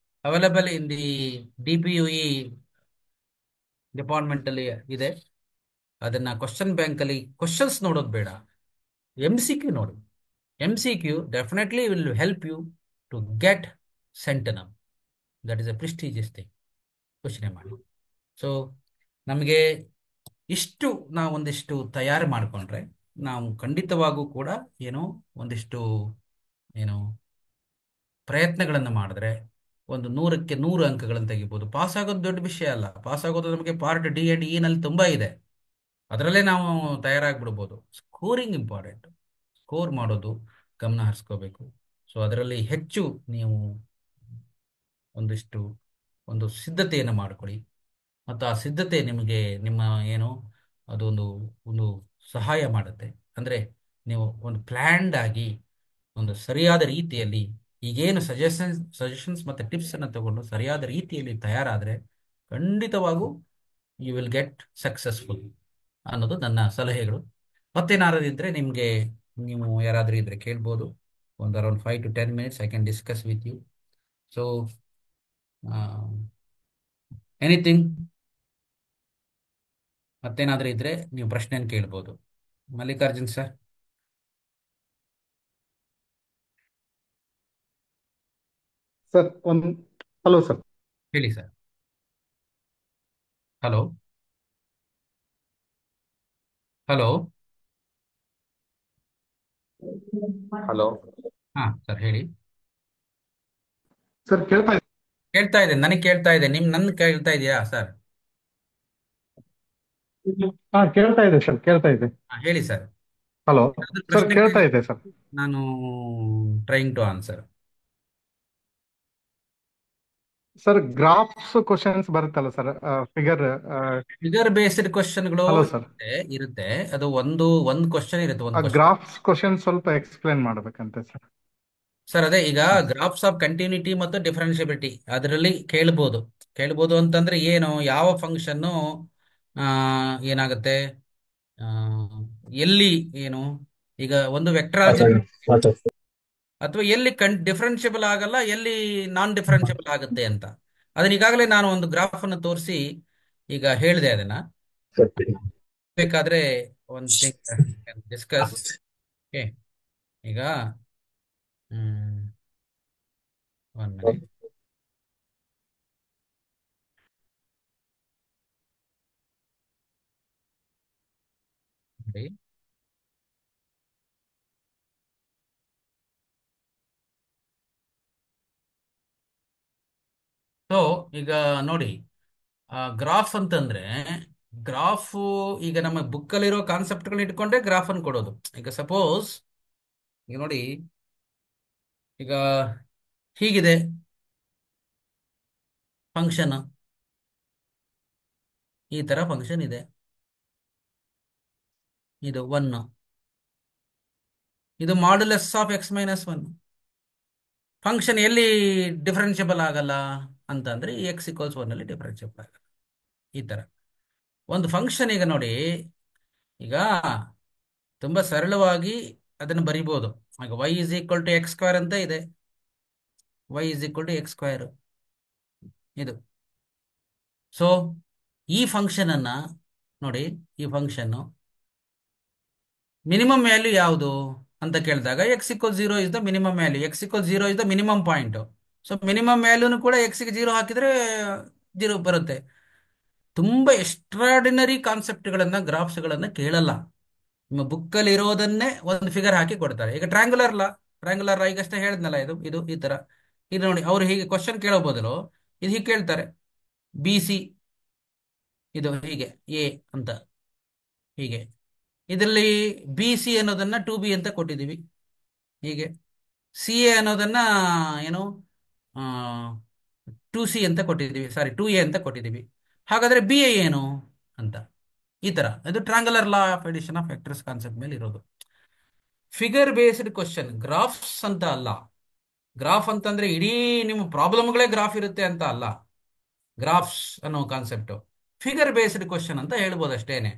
available in the DPUE department ಅಲ್ಲಿ ಇದೆ. ಅದನ್ನ ಕ್ವಶನ್ ಬ್ಯಾಂಕ್ ಅಲ್ಲಿ ಕ್ವಶನ್ಸ್ ನೋಡೋದು ಬೇಡ, MCQ ನೋಡಿ. MCQ definitely will help you to get centum. That is a prestigious thing. ಯೋಚನೆ ಮಾಡಿ. ಸೊ ನಮಗೆ ಇಷ್ಟು ನಾವು ಒಂದಿಷ್ಟು ತಯಾರು ಮಾಡಿಕೊಂಡ್ರೆ ನಾವು ಖಂಡಿತವಾಗೂ ಕೂಡ ಏನೋ ಒಂದಿಷ್ಟು ಏನು ಪ್ರಯತ್ನಗಳನ್ನು ಮಾಡಿದ್ರೆ ಒಂದು 100ಕ್ಕೆ 100 ಅಂಕಗಳನ್ನು ತೆಗಿಬೋದು. ಪಾಸ್ ಆಗೋದು ದೊಡ್ಡ ವಿಷಯ ಅಲ್ಲ. ಪಾಸ್ ಆಗೋದು ನಮಗೆ ಪಾರ್ಟ್ ಡಿ ಅಂಡ್ ಇ ನಲ್ಲಿ ತುಂಬಾ ಇದೆ, ಅದರಲ್ಲೇ ನಾವು ತಯಾರಾಗ್ಬಿಡ್ಬೋದು. ಸ್ಕೋರಿಂಗ್ ಇಂಪಾರ್ಟೆಂಟ್, ಸ್ಕೋರ್ ಮಾಡೋದು ಗಮನ ಹರಿಸ್ಕೋಬೇಕು. ಸೊ ಅದರಲ್ಲಿ ಹೆಚ್ಚು ನೀವು ಒಂದಿಷ್ಟು ಒಂದು ಸಿದ್ಧತೆಯನ್ನು ಮಾಡ್ಕೊಳ್ಳಿ, ಮತ್ತು ಆ ಸಿದ್ಧತೆ ನಿಮಗೆ ನಿಮ್ಮ ಏನು ಅದೊಂದು ಒಂದು ಸಹಾಯ ಮಾಡುತ್ತೆ. ಅಂದರೆ ನೀವು ಒಂದು ಪ್ಲ್ಯಾಂಡ್ ಆಗಿ ಒಂದು ಸರಿಯಾದ ರೀತಿಯಲ್ಲಿ ಈಗೇನು ಸಜೆಷನ್ಸ್ ಮತ್ತು ಟಿಪ್ಸನ್ನು ತಗೊಂಡು ಸರಿಯಾದ ರೀತಿಯಲ್ಲಿ ತಯಾರಾದರೆ ಖಂಡಿತವಾಗೂ ಯು ವಿಲ್ ಗೆಟ್ ಸಕ್ಸಸ್ಫುಲ್ ಅನ್ನೋದು ನನ್ನ ಸಲಹೆಗಳು. ಮತ್ತೇನಾದ್ರು ಇದ್ದರೆ ನಿಮಗೆ ನೀವು ಯಾರಾದರೂ ಇದ್ದರೆ ಕೇಳ್ಬೋದು. ಒಂದು around 5 to 10 minutes I can discuss with you. So anything ಮತ್ತೇನಾದ್ರೂ ಇದ್ರೆ ನೀವು ಪ್ರಶ್ನೆಯನ್ನು ಕೇಳ್ಬೋದು. Mallikarjun sir. Sir hello sir. ಹೇಳಿ ಸರ್. ಹಲೋ ಹಲೋ ಹಲೋ ಹಾ ಸರ್ ಹೇಳಿ. ಸರ್ ಕೇಳ್ತಾ ಇದೆ? ಕೇಳ್ತಾ ಇದೆ, ನನಗೆ ಕೇಳ್ತಾ ಇದೆ. ನನ್ನ ಕೇಳ್ತಾ ಇದೆಯಾ ಸರ್? ಹಾ ಕೇಳ್ತಾ ಇದೆ ಸರ್, ಕೇಳ್ತಾ ಇದೆ. ಹೇಳಿ ಸರ್. ಹಲೋ ಏನಾದ್ರು ಸರ್, ಪ್ರಶ್ನೆ ಕೇಳ್ತಾ ಕೇಳಿ, ಇದೆ ಸರ್. ನಾನು trying to answer. Sir graphs questions ಬರುತ್ತಲ್ಲ ಸರ್, ಫಿಗರ್ ಫಿಗರ್ ಬೇಸ್ಡ್ ಕ್ವಶನ್ಗಳು ಹಲೋ ಸರ್, ಇರುತ್ತೆ. ಅದು ಒಂದು ಕ್ವಶನ್ ಇರುತ್ತೆ, ಒಂದು ಕ್ವಶನ್. ಗ್ರಾಫ್ಸ್ ಕ್ವಶನ್ ಸ್ವಲ್ಪ ಎಕ್ಸ್ಪ್ಲೇನ್ ಮಾಡ್ಬೇಕಂತೆ ಸರ್. ಸರ್ ಅದೇ ಈಗ ಗ್ರಾಫ್ಸ್ ಆಫ್ ಕಂಟಿನ್ಯೂಟಿ ಮತ್ತು ಡಿಫರೆನ್ಷಿಯಬಿಲಿಟಿ ಅದರಲ್ಲಿ ಕೇಳ್ಬೋದು ಅಂತಂದ್ರೆ ಏನು, ಯಾವ ಫಂಕ್ಷನ್ನು ಏನಾಗುತ್ತೆ, ಆ, ಎಲ್ಲಿ ಏನು, ಈಗ ಒಂದು ವೆಕ್ಟರ್ ಅಥವಾ ಎಲ್ಲಿ ಡಿಫರೆನ್ಷಿಯಬಲ್ ಆಗಲ್ಲ, ಎಲ್ಲಿ ನಾನ್ ಡಿಫರೆನ್ಷಿಯಬಲ್ ಆಗುತ್ತೆ ಅಂತ. ಅದನ್ನ ಈಗಾಗಲೇ ನಾನು ಒಂದು ಗ್ರಾಫ್ ಅನ್ನು ತೋರಿಸಿ ಈಗ ಹೇಳಿದೆ. ಅದನ್ನ ಬೇಕಾದ್ರೆ ಒಂದು ಡಿಸ್ಕಸ್. ಓಕೆ, ಈಗ ಒನ್ ಮಿನಿಟ್. ನೋಡಿ, ಸೊ ಈಗ ನೋಡಿ, ಗ್ರಾಫ್ ಅಂತಂದ್ರೆ ಗ್ರಾಫು ಈಗ ನಮ್ಮ ಬುಕ್ಕಲ್ಲಿರೋ ಕಾನ್ಸೆಪ್ಟ್ಗಳನ್ನ ಇಟ್ಕೊಂಡೆ ಗ್ರಾಫ್ ಅನ್ನು ಕೊಡೋದು. ಈಗ ಸಪೋಸ್ ಈಗ ನೋಡಿ, ಈಗ ಹೀಗಿದೆ ಫಂಕ್ಷನ್, ಈ ತರ ಫಂಕ್ಷನ್ ಇದೆ, ಇದು 1, ಇದು modulus of x minus 1. Function ಎಲ್ಲಿ ಡಿಫರೆನ್ಷಿಯಬಲ್ ಆಗಲ್ಲ ಅಂತಂದ್ರೆ ಈ ಎಕ್ಸ್ ಈಕ್ವಲ್ಸ್ 1 ಅಲ್ಲಿ ಡಿಫರೆನ್ಷಿಯಬಲ್ ಆಗಲ್ಲ. ಈ ತರ ಒಂದು ಫಂಕ್ಷನ್ ಈಗ ನೋಡಿ, ಈಗ ತುಂಬಾ ಸರಳವಾಗಿ ಅದನ್ನು ಬರಿಬಹುದು. ಈಗ y is equal to x square ಅಂತ ಇದೆ, y is equal to x square ಇದು. ಸೊ ಈ ಫಂಕ್ಷನ್ ಅನ್ನ ನೋಡಿ, ಈ ಫಂಕ್ಷನ್ ಮಿನಿಮಮ್ ವ್ಯಾಲ್ಯೂ ಯಾವುದು ಅಂತ ಕೇಳಿದಾಗ x equal 0 is the minimum value, x equal 0 is the minimum point. So minimum ವ್ಯಾಲ್ಯೂನು ಕೂಡ ಎಕ್ಸ್ಗೆ 0 ಹಾಕಿದ್ರೆ 0 ಬರುತ್ತೆ. ತುಂಬಾ ಎಕ್ಸ್ಟ್ರಾರ್ಡಿನರಿ ಕಾನ್ಸೆಪ್ಟ್ಗಳನ್ನ ಗ್ರಾಫ್ಸ್ಗಳನ್ನ ಕೇಳಲ್ಲ. ನಿಮ್ಮ ಬುಕ್ಕಲ್ಲಿ ಇರೋದನ್ನೇ ಒಂದು ಫಿಗರ್ ಹಾಕಿ ಕೊಡ್ತಾರೆ. ಈಗ ಟ್ರ್ಯಾಂಗುಲರ್ ಈಗಷ್ಟೇ ಹೇಳಿದ್ನಲ್ಲ, ಇದು ಇದು ಈ ತರ. ಇದು ನೋಡಿ, ಅವ್ರು ಹೀಗೆ ಕ್ವಶನ್ ಕೇಳೋ ಬದಲು ಇದು ಹೀಗೆ ಕೇಳ್ತಾರೆ, ಬಿ ಸಿ ಇದು ಹೀಗೆ ಎ ಅಂತ ಹೀಗೆ. ಇದರಲ್ಲಿ ಬಿ ಸಿ ಅನ್ನೋದನ್ನ 2B ಅಂತ ಕೊಟ್ಟಿದ್ದೀವಿ. ಹೀಗೆ ಸಿ ಎ ಅನ್ನೋದನ್ನ ಏನು 2C ಅಂತ ಕೊಟ್ಟಿದ್ದೀವಿ, ಸಾರಿ 2A ಅಂತ ಕೊಟ್ಟಿದ್ದೀವಿ. ಹಾಗಾದ್ರೆ ಬಿ ಎ ಏನು ಅಂತ, ಈ ತರ. ಇದು triangular law of addition of vectors concept ಮೇಲೆ ಇರೋದು. ಫಿಗರ್ ಬೇಸ್ಡ್ ಕ್ವಶನ್, ಗ್ರಾಫ್ಸ್ ಅಂತ ಅಲ್ಲ. ಗ್ರಾಫ್ ಅಂತಂದ್ರೆ ಇಡೀ ನಿಮ್ಮ ಪ್ರಾಬ್ಲಮ್ಗಳೇ ಗ್ರಾಫ್ ಇರುತ್ತೆ ಅಂತ ಅಲ್ಲ. ಗ್ರಾಫ್ಸ್ ಅನ್ನೋ ಕಾನ್ಸೆಪ್ಟ್ ಫಿಗರ್ ಬೇಸ್ಡ್ ಕ್ವಶನ್ ಅಂತ ಹೇಳ್ಬೋದು ಅಷ್ಟೇನೆ.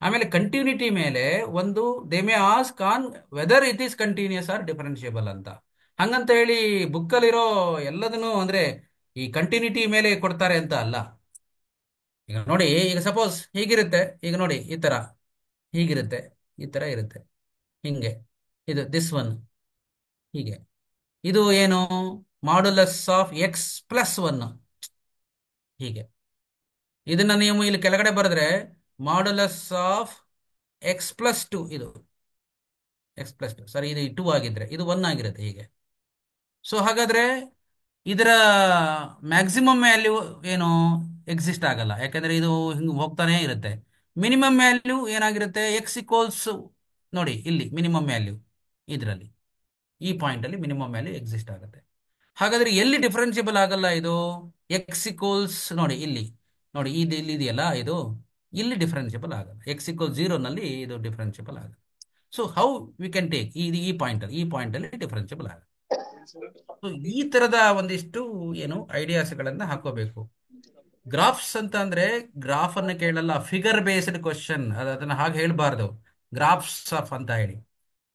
ಆಮೇಲೆ ಕಂಟಿನ್ಯೂಟಿ ಮೇಲೆ ಒಂದು they may ask on whether it is continuous or differentiable ಅಂತ. ಹಂಗಂತ ಹೇಳಿ ಬುಕ್ಕಲ್ಲಿರೋ ಎಲ್ಲದನ್ನು ಅಂದ್ರೆ ಈ ಕಂಟಿನ್ಯೂಟಿ ಮೇಲೆ ಕೊಡ್ತಾರೆ ಅಂತ ಅಲ್ಲ. ಈಗ ನೋಡಿ, ಈಗ ಸಪೋಸ್ ಹೀಗಿರುತ್ತೆ, ಈಗ ನೋಡಿ ಈ ತರ ಹೀಗಿರುತ್ತೆ, ಈ ತರ ಇರುತ್ತೆ, ಹಿಂಗೆ ಇದು ದಿಸ್ ಒನ್ ಹೀಗೆ. ಇದು ಏನು ಮಾಡ್ಯುಲಸ್ ಆಫ್ ಎಕ್ಸ್ ಪ್ಲಸ್ 1 ಹೀಗೆ. ಇದನ್ನ ನೀವು ಇಲ್ಲಿ ಕೆಳಗಡೆ ಬರೆದ್ರೆ ಮಾಡ್ಯುಲಸ್ ಆಫ್ ಎಕ್ಸ್ ಪ್ಲಸ್ 2, ಇದು ಎಕ್ಸ್ ಪ್ಲಸ್ 2, ಸರಿ, ಇದು 2 ಆಗಿದ್ರೆ ಇದು 1 ಆಗಿರುತ್ತೆ ಹೀಗೆ. ಸೊ ಹಾಗಾದ್ರೆ ಇದರ ಮ್ಯಾಕ್ಸಿಮಮ್ ವ್ಯಾಲ್ಯೂ ಏನು ಎಕ್ಸಿಸ್ಟ್ ಆಗಲ್ಲ, ಯಾಕಂದ್ರೆ ಇದು ಹಿಂಗೆ ಹೋಗ್ತಾನೆ ಇರುತ್ತೆ. ಮಿನಿಮಮ್ ವ್ಯಾಲ್ಯೂ ಏನಾಗಿರುತ್ತೆ, ಎಕ್ಸ್ ಈಕ್ವಲ್ಸ್ ನೋಡಿ ಇಲ್ಲಿ ಮಿನಿಮಮ್ ವ್ಯಾಲ್ಯೂ ಇದರಲ್ಲಿ ಈ ಪಾಯಿಂಟ್ ಅಲ್ಲಿ ಮಿನಿಮಮ್ ವ್ಯಾಲ್ಯೂ ಎಕ್ಸಿಸ್ಟ್ ಆಗುತ್ತೆ. ಹಾಗಾದ್ರೆ ಎಲ್ಲಿ ಡಿಫರೆನ್ಷಿಯಬಲ್ ಆಗಲ್ಲ ಇದು, ಎಕ್ಸ್ ಈಕ್ವಲ್ಸ್ ನೋಡಿ ಇಲ್ಲಿ ನೋಡಿ, ಇದು ಇಲ್ಲಿ ಇದೆಯಲ್ಲ, ಇದು ಇಲ್ಲಿ ಡಿಫರೆನ್ಷಿಯಬಲ್ ಆಗಲ್ಲ. ಎಕ್ಸ್ ಈಕ್ವಲ್ 0 ನಲ್ಲಿ ಇದು ಡಿಫರೆನ್ಷಿಯಬಲ್ ಆಗಲ್ಲ. So how we can take ಈ ಪಾಯಿಂಟ್ ಅಲ್ಲಿ ಡಿಫರೆನ್ಷಿಯಬಲ್ ಆಗಲ್ಲ. ಸೊ ಈ ತರದ ಒಂದಿಷ್ಟು ಏನು ಐಡಿಯಾಸ್ಗಳನ್ನ ಹಾಕೋಬೇಕು. ಗ್ರಾಫ್ಸ್ ಅಂತ ಅಂದ್ರೆ ಗ್ರಾಫ್ ಅನ್ನ ಕೇಳಲ್ಲ, ಫಿಗರ್ ಬೇಸ್ಡ್ ಕ್ವಶನ್. ಅದನ್ನ ಹಾಗೆ ಹೇಳ್ಬಾರ್ದು ಗ್ರಾಫ್ಸ್ ಆಫ್ ಅಂತ ಹೇಳಿ.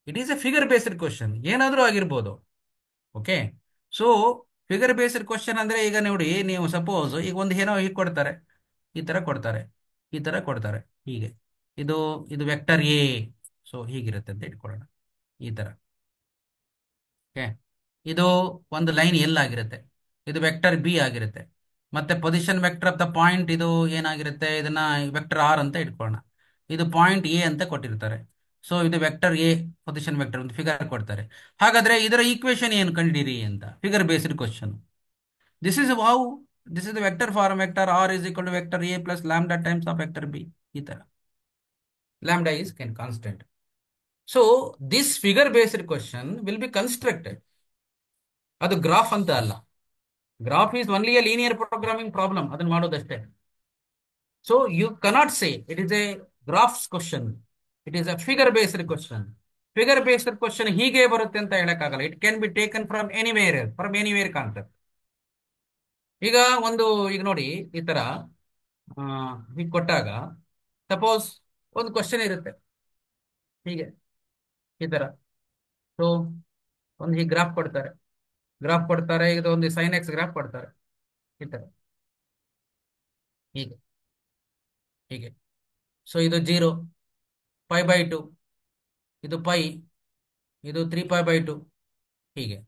It is A figure based question, ಏನಾದ್ರೂ ಆಗಿರ್ಬೋದು. Okay, so figure based question ಅಂದ್ರೆ ಈಗ ನೋಡಿ, ನೀವು ಸಪೋಸ್ ಈಗ ಒಂದು ಏನೋ ಹೀಗೆ ಕೊಡ್ತಾರೆ, ಈ ತರ ಕೊಡ್ತಾರೆ, ಈ ತರ ಕೊಡ್ತಾರೆ ಹೀಗೆ. ಇದು ಇದು ವೆಕ್ಟರ್ ಎ, ಸೊ ಹೀಗಿರುತ್ತೆ ಅಂತ ಇಟ್ಕೊಳ್ಳೋಣ, ಈ ತರ. ಓಕೆ, ಇದು ಒಂದು ಲೈನ್ ಎಲ್ ಆಗಿರುತ್ತೆ, ಇದು ವೆಕ್ಟರ್ ಬಿ ಆಗಿರುತ್ತೆ. ಮತ್ತೆ position vector of the point ಇದು ಏನಾಗಿರುತ್ತೆ, ಇದನ್ನ ವೆಕ್ಟರ್ ಆರ್ ಅಂತ ಇಟ್ಕೊಳ್ಳೋಣ. ಇದು ಪಾಯಿಂಟ್ ಎ ಅಂತ ಕೊಟ್ಟಿರ್ತಾರೆ. ಸೊ ಇದು ವೆಕ್ಟರ್ ಎ ಪೊಸಿಷನ್ ವೆಕ್ಟರ್ ಒಂದು ಫಿಗರ್ ಕೊಡ್ತಾರೆ. ಹಾಗಾದ್ರೆ ಇದರ ಈಕ್ವೇಶನ್ ಏನು ಕಂಡಿರಿ ಅಂತ, figure based question. This is how this is the vector form, vector r is equal to vector a plus lambda times of vector b. ಈ ತರ lambda is constant. So this figure based question will be constructed. ಅದು ಗ್ರಾಫ್ ಅಂತ ಅಲ್ಲ. Graph is only a linear programming problem, ಅದನ್ನ ಮಾಡೋದಷ್ಟೇ. So you cannot say it is A graphs question, it is a figure based question. Figure based question ಹೀಗೆ ಬರುತ್ತೆ ಅಂತ ಹೇಳಕ್ಕಾಗಲ್ಲ. It can be taken from anywhere concept. ಈಗ ಈಗ ನೋಡಿ, ಈ ತರ ಹೀಗೆ ಕೊಟ್ಟಾಗ ಸಪೋಸ್ ಒಂದು ಕ್ವಶನ್ ಇರುತ್ತೆ ಹೀಗೆ, ಈ ತರ. ಸೊ ಒಂದು ಹೀಗೆ ಗ್ರಾಫ್ ಕೊಡ್ತಾರೆ, ಇದು ಒಂದು ಸೈನ್ ಎಕ್ಸ್ ಗ್ರಾಫ್ ಕೊಡ್ತಾರೆ, ಈ ತರ ಹೀಗೆ ಹೀಗೆ. ಸೊ ಇದು 0, π/2, ಇದು π, ಇದು 3π/2, ಹೀಗೆ.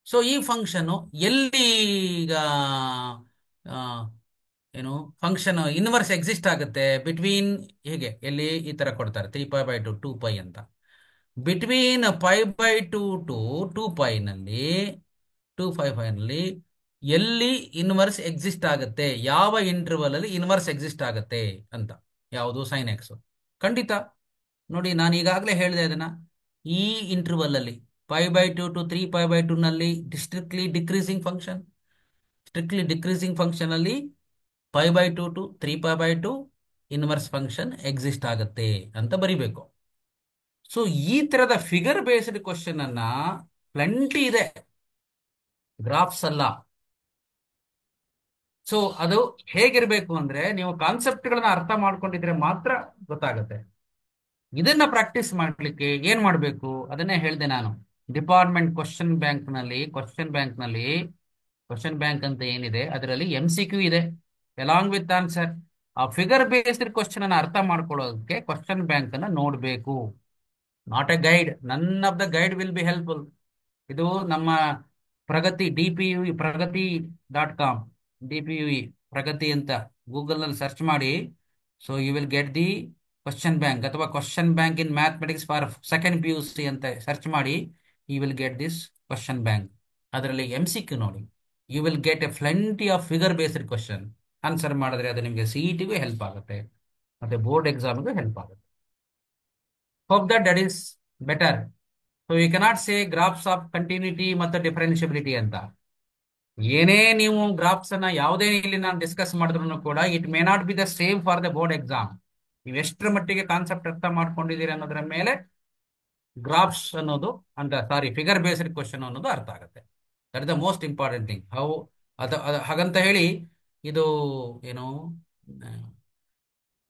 ಸೊ ಈ ಫಂಕ್ಷನ್ ಎಲ್ಲಿ ಈಗ ಆ, ಏನು ಫಂಕ್ಷನ್ ಇನ್ವರ್ಸ್ ಎಕ್ಸಿಸ್ಟ್ ಆಗುತ್ತೆ ಬಿಟ್ವೀನ್, ಹೀಗೆ ಎಲ್ಲಿ ಈ ತರ ಕೊಡ್ತಾರೆ 3π/2 2π ಅಂತ. ಬಿಟ್ವೀನ್ π/2 ಟು 2π ನಲ್ಲಿ 2π ನಲ್ಲಿ ಎಲ್ಲಿ ಇನ್ವರ್ಸ್ ಎಕ್ಸಿಸ್ಟ್ ಆಗುತ್ತೆ, ಯಾವ ಇಂಟರ್ವಲ್ ಅಲ್ಲಿ ಇನ್ವರ್ಸ್ ಎಕ್ಸಿಸ್ಟ್ ಆಗುತ್ತೆ ಅಂತ. ಯಾವುದು? sin x. ಖಂಡಿತ ನೋಡಿ, ನಾನು ಈಗಾಗಲೇ ಹೇಳಿದೆ ಅದನ್ನ. ಈ ಇಂಟರ್ವಲ್ ಅಲ್ಲಿ π/2 ಟು 3π/2 ನಲ್ಲಿ strictly decreasing function, strictly decreasing function ಅಲ್ಲಿ π/2 ಟು 3π/2 ಇನ್ವರ್ಸ್ ಫಂಕ್ಷನ್ ಎಕ್ಸಿಸ್ಟ್ ಆಗುತ್ತೆ ಅಂತ ಬರಿಬೇಕು. ಸೊ ಈ ತರದ ಫಿಗರ್ ಬೇಸ್ಡ್ ಕ್ವಶನ್ ಅನ್ನ ಪ್ಲೆಂಟಿ ಇದೆ, ಗ್ರಾಫ್ಸ್ ಅಲ್ಲ. ಸೊ ಅದು ಹೇಗಿರ್ಬೇಕು ಅಂದ್ರೆ, ನೀವು ಕಾನ್ಸೆಪ್ಟ್ಗಳನ್ನ ಅರ್ಥ ಮಾಡ್ಕೊಂಡಿದ್ರೆ ಮಾತ್ರ ಗೊತ್ತಾಗುತ್ತೆ. ಇದನ್ನ ಪ್ರಾಕ್ಟೀಸ್ ಮಾಡ್ಲಿಕ್ಕೆ ಏನ್ ಮಾಡ್ಬೇಕು ಅದನ್ನೇ ಹೇಳಿದೆ ನಾನು. ಡಿಪಾರ್ಟ್ಮೆಂಟ್ ಕ್ವಶನ್ ಬ್ಯಾಂಕ್ ನಲ್ಲಿ ಕ್ವಶನ್ ಬ್ಯಾಂಕ್ ಅಂತ ಏನಿದೆ ಅದರಲ್ಲಿ MCQ ಇದೆ ಅಲಾಂಗ್ ವಿತ್ ಆನ್ಸರ್. ಆ ಫಿಗರ್ ಬೇಸ್ಡ್ ಕ್ವಶನ್ ಅನ್ನ ಅರ್ಥ ಮಾಡ್ಕೊಳ್ಳೋದಕ್ಕೆ ಕ್ವಶನ್ ಬ್ಯಾಂಕ್ ಅನ್ನ ನೋಡ್ಬೇಕು. Not A guide. None of the guide will be helpful. ಇದು ನಮ್ಮ ಪ್ರಗತಿ DPUE, ಪ್ರಗತಿ ಅಂತ ಗೂಗಲ್ ನಲ್ಲಿ ಸರ್ಚ್ ಮಾಡಿ. So you will get the question bank, ಅಥವಾ question bank in mathematics for second PUC ಅಂತ ಸರ್ಚ್ ಮಾಡಿ. You will get this question bank. ಅದರಲ್ಲಿ MCQ ನೋಡಿ. You will get a plenty of figure based question. Answer ಮಾಡಿದ್ರೆ ಅದು ನಿಮಗೆ CET-ಗೂ ಹೆಲ್ಪ್ ಆಗುತ್ತೆ, ಮತ್ತೆ ಬೋರ್ಡ್ ಎಕ್ಸಾಮ್ಗೂ ಹೆಲ್ಪ್ ಆಗುತ್ತೆ. Hope that is better. So you cannot say graphs of continuity ಮತ್ತು ಡಿಫರೆನ್ಷಿಯಬಿಲಿಟಿ ಅಂತ. ಏನೇ ನೀವು ಗ್ರಾಫ್ಸ್ ಅನ್ನ ಯಾವುದೇ ಇಲ್ಲಿ ನಾನು ಡಿಸ್ಕಸ್ ಮಾಡಿದ್ರು ಕೂಡ it may not B the same for the board exam. ನೀವು ಎಷ್ಟರ ಮಟ್ಟಿಗೆ ಕಾನ್ಸೆಪ್ಟ್ ಅರ್ಥ ಮಾಡ್ಕೊಂಡಿದ್ದೀರಿ ಅನ್ನೋದ್ರ ಮೇಲೆ ಗ್ರಾಫ್ಸ್ ಅನ್ನೋದು ಫಿಗರ್ ಬೇಸ್ಡ್ ಕ್ವಶನ್ ಅನ್ನೋದು ಅರ್ಥ ಆಗುತ್ತೆ. That is the most important thing. ಹಾಗಂತ ಹೇಳಿ ಇದು ಏನು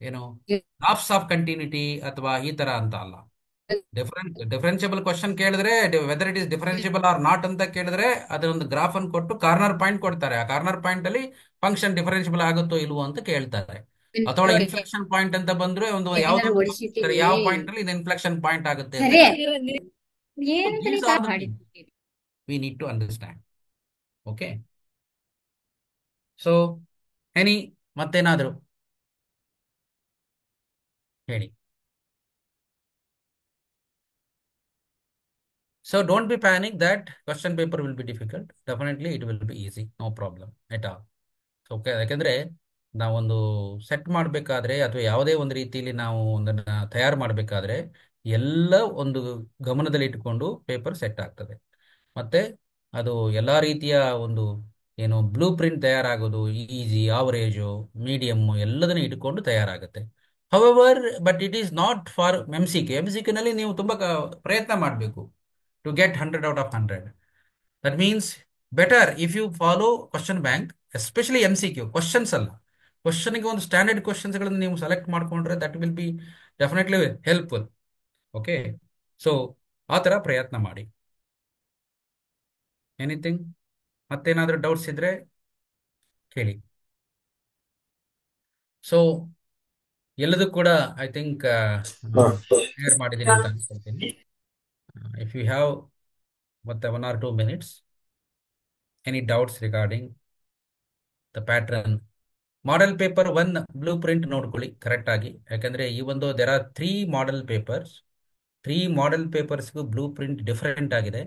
ಏನು ಗ್ರಾಫ್ಸ್ ಆಫ್ ಕಂಟಿನ್ಯೂಟಿ ಅಥವಾ ಈ ತರ ಅಂತ ಅಲ್ಲ. ಡಿಫರೆನ್ಷಿಯಬಲ್ ಕ್ವಶನ್ ಕೇಳಿದ್ರೆ whether it is differentiable or not ಅಂತ ಕೇಳಿದ್ರೆ ಅದರೊಂದು ಗ್ರಾಫ್ ಅನ್ನು ಕೊಟ್ಟು ಕಾರ್ನರ್ ಪಾಯಿಂಟ್ ಕೊಡ್ತಾರೆ. ಆ ಕಾರ್ನರ್ ಪಾಯಿಂಟ್ ಅಲ್ಲಿ ಫಂಕ್ಷನ್ ಡಿಫರೆನ್ಷಿಯಬಲ್ ಆಗುತ್ತೋ ಇಲ್ವೋ ಅಂತ ಕೇಳ್ತಾರೆ. ಅಥವಾ ಇನ್ಫ್ಲೆಕ್ಷನ್ ಪಾಯಿಂಟ್ ಅಂತ ಬಂದ್ರೆ ಒಂದು ಯಾವ್ದು ಯಾವ ಪಾಯಿಂಟ್ ಅಲ್ಲಿ ಇದು ಇನ್ಫ್ಲೆಕ್ಷನ್ ಪಾಯಿಂಟ್ ಆಗುತ್ತೆ ಅಂತ we need to understand. Okay, so ಮತ್ತೇನಾದ್ರು ಹೇಳಿ. So don't be panic that question paper will be difficult. Definitely it will be easy. No problem at all. So ಯಾಕಂದ್ರೆ ನಾವೊಂದು ಸೆಟ್ ಮಾಡಬೇಕಾದ್ರೆ ಅಥವಾ ಯಾವುದೇ ಒಂದು ರೀತಿಯಲ್ಲಿ ನಾವು ಒಂದನ್ನ ತಯಾರು ಮಾಡಬೇಕಾದ್ರೆ ಎಲ್ಲ ಒಂದು ಗಮನದಲ್ಲಿ ಇಟ್ಟುಕೊಂಡು ಪೇಪರ್ ಸೆಟ್ ಆಗ್ತದೆ. ಮತ್ತೆ ಅದು ಎಲ್ಲಾ ರೀತಿಯ ಒಂದು ಏನು ಬ್ಲೂ ಪ್ರಿಂಟ್ ತಯಾರಾಗೋದು ಈಸಿ, ಆವರೇಜು, ಮೀಡಿಯಮ್ ಎಲ್ಲದನ್ನು ಇಟ್ಕೊಂಡು ತಯಾರಾಗುತ್ತೆ. However but it is not for MCQ ನಲ್ಲಿ ನೀವು ತುಂಬಾ ಪ್ರಯತ್ನ ಮಾಡಬೇಕು to get 100 out of 100. That means better if you follow question bank, especially MCQ questions ಅಲ್ಲ. ಕ್ವಶನ್ಗೆ ಒಂದು ಸ್ಟ್ಯಾಂಡರ್ಡ್ ಕ್ವಶನ್ಸ್ ಗಳನ್ನು ನೀವು ಸೆಲೆಕ್ಟ್ ಮಾಡ್ಕೊಂಡ್ರೆ that will B definitely helpful. Okay, so ಆ ತರ ಪ್ರಯತ್ನ ಮಾಡಿ. ಎನಿಥಿಂಗ್ ಮತ್ತೇನಾದ್ರೂ ಡೌಟ್ಸ್ ಇದ್ರೆ ಕೇಳಿ. ಸೊ ಎಲ್ಲದೂ ಕೂಡ ಐ ಥಿಂಕ್ ಕ್ಲಿಯರ್ ಮಾಡಿದ್ದೀನಿ ಅಂತ ಅನ್ಕೊಳ್ತೀನಿ. If you have but 1 or 2 minutes, any doubts regarding the pattern, model paper 1 blueprint ನೋಡ್ಕೊಳ್ಳಿ ಕರೆಕ್ಟ್ ಆಗಿ. ಯಾಕಂದ್ರೆ ಈ ಒಂದು there are 3 model papers. 3 model papersಗೂ ಬ್ಲೂ ಪ್ರಿಂಟ್ ಡಿಫರೆಂಟ್ ಆಗಿದೆ.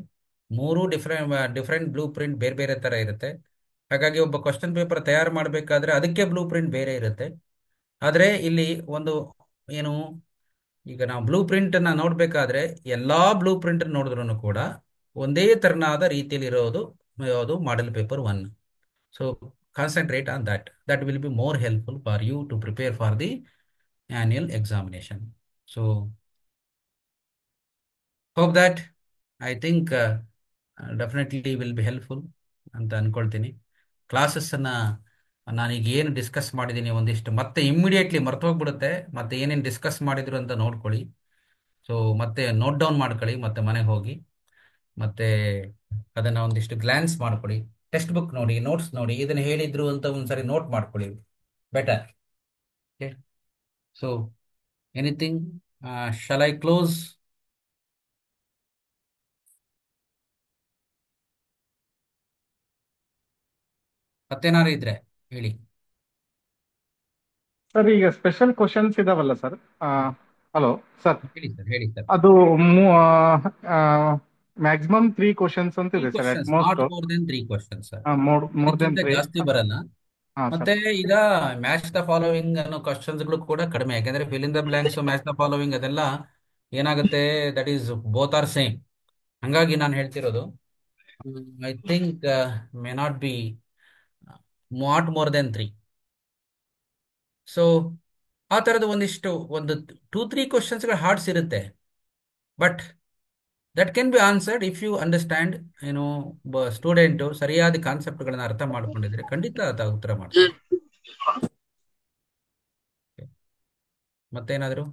3 ಡಿಫರೆಂಟ್ ಬ್ಲೂ ಪ್ರಿಂಟ್ ಬೇರೆ ಬೇರೆ ತರ ಇರುತ್ತೆ. ಹಾಗಾಗಿ ಒಬ್ಬ ಕ್ವಶನ್ ಪೇಪರ್ ತಯಾರು ಮಾಡಬೇಕಾದ್ರೆ ಅದಕ್ಕೆ ಬ್ಲೂ ಪ್ರಿಂಟ್ ಬೇರೆ ಇರುತ್ತೆ. ಆದ್ರೆ ಇಲ್ಲಿ ಒಂದು ಏನು, ಈಗ ನಾವು ಬ್ಲೂ ಪ್ರಿಂಟ್ ಅನ್ನ ನೋಡ್ಬೇಕಾದ್ರೆ ಎಲ್ಲಾ ಬ್ಲೂ ಪ್ರಿಂಟ್ ನೋಡಿದ್ರು ಕೂಡ ಒಂದೇ ತರನಾದ ರೀತಿಯಲ್ಲಿ ಇರೋದು ಯಾವುದು model paper 1. So concentrate on that will be more helpful for you to prepare for the annual examination. So hope that I think definitely will be helpful ಅಂತ ಅನ್ಕೊಳ್ತೀನಿ. ಕ್ಲಾಸಸ್ ಅನ್ನ ನಾನೀಗ ಏನು ಡಿಸ್ಕಸ್ ಮಾಡಿದ್ದೀನಿ ಒಂದಿಷ್ಟು ಮತ್ತೆ ಇಮ್ಮಿಡಿಯೇಟ್ಲಿ ಮರ್ತೋಗ್ಬಿಡುತ್ತೆ. ಮತ್ತೆ ಏನೇನು ಡಿಸ್ಕಸ್ ಮಾಡಿದ್ರು ಅಂತ ನೋಡ್ಕೊಳ್ಳಿ. ಸೊ ಮತ್ತೆ ನೋಟ್ ಡೌನ್ ಮಾಡ್ಕೊಳ್ಳಿ, ಮತ್ತೆ ಮನೆಗೆ ಹೋಗಿ ಮತ್ತೆ ಅದನ್ನ ಒಂದಿಷ್ಟು ಗ್ಲಾನ್ಸ್ ಮಾಡ್ಕೊಳ್ಳಿ. ಟೆಕ್ಸ್ಟ್ ಬುಕ್ ನೋಡಿ, ನೋಟ್ಸ್ ನೋಡಿ, ಇದನ್ನ ಹೇಳಿದ್ರು ಅಂತ ಒಂದ್ಸರಿ ನೋಟ್ ಮಾಡ್ಕೊಳ್ಳಿ, better. Okay, so anything shall I close? ಮತ್ತೇನಾದ್ರು ಇದ್ರೆ ಹೇಳಿ. ಸರ್ ಈಗ ಸ್ಪೆಷಲ್ ಕ್ವಶನ್ಸ್ ಇದಾವಲ್ಲ ಸರ್. Hello sir. ಹೇಳಿ ಸರ್, ಹೇಳಿ ಸರ್. ಅದು ಮ್ಯಾಕ್ಸಿಮಮ್ 3 ಕ್ವಶನ್ಸ್ ಅಂತ ತ್ರೀ ಇದೆ sir, at questions, most. Not more than 3 questions sir. More than ಅದಕ್ಕಿಂತ 3. ಜಾಸ್ತಿ ಬರಲ್ಲ. ಹಾಂ ಸರ್. ಮತ್ತೆ ಈಗ ಮ್ಯಾಚ್ ದ ಫಾಲೋವಿಂಗ್ ಅನ್ನೋ ಕ್ವಶನ್ಸ್ಗಳು ಕೂಡ ಕಡಿಮೆ, ಯಾಕಂದ್ರೆ fill in the blanks, match the following ಅದೆಲ್ಲ ಏನಾಗುತ್ತೆ, that is both are same. ಹಂಗಾಗಿ ನಾನು ಹೇಳ್ತಿರೋದು, I think may not be not more than 3. So ಆ ಥರದ ಒಂದು 2-3 ಕ್ವಶನ್ಸ್ಗಳು ಹಾರ್ಡ್ಸ್ ಇರುತ್ತೆ. But that can be answered if you understand. ಏನು, ಸ್ಟೂಡೆಂಟು ಸರಿಯಾದ ಕಾನ್ಸೆಪ್ಟ್ಗಳನ್ನ ಅರ್ಥ ಮಾಡ್ಕೊಂಡಿದ್ರೆ ಖಂಡಿತ ಆತ ಉತ್ತರ ಮಾಡ್ತಾರೆ. ಮತ್ತೇನಾದ್ರು?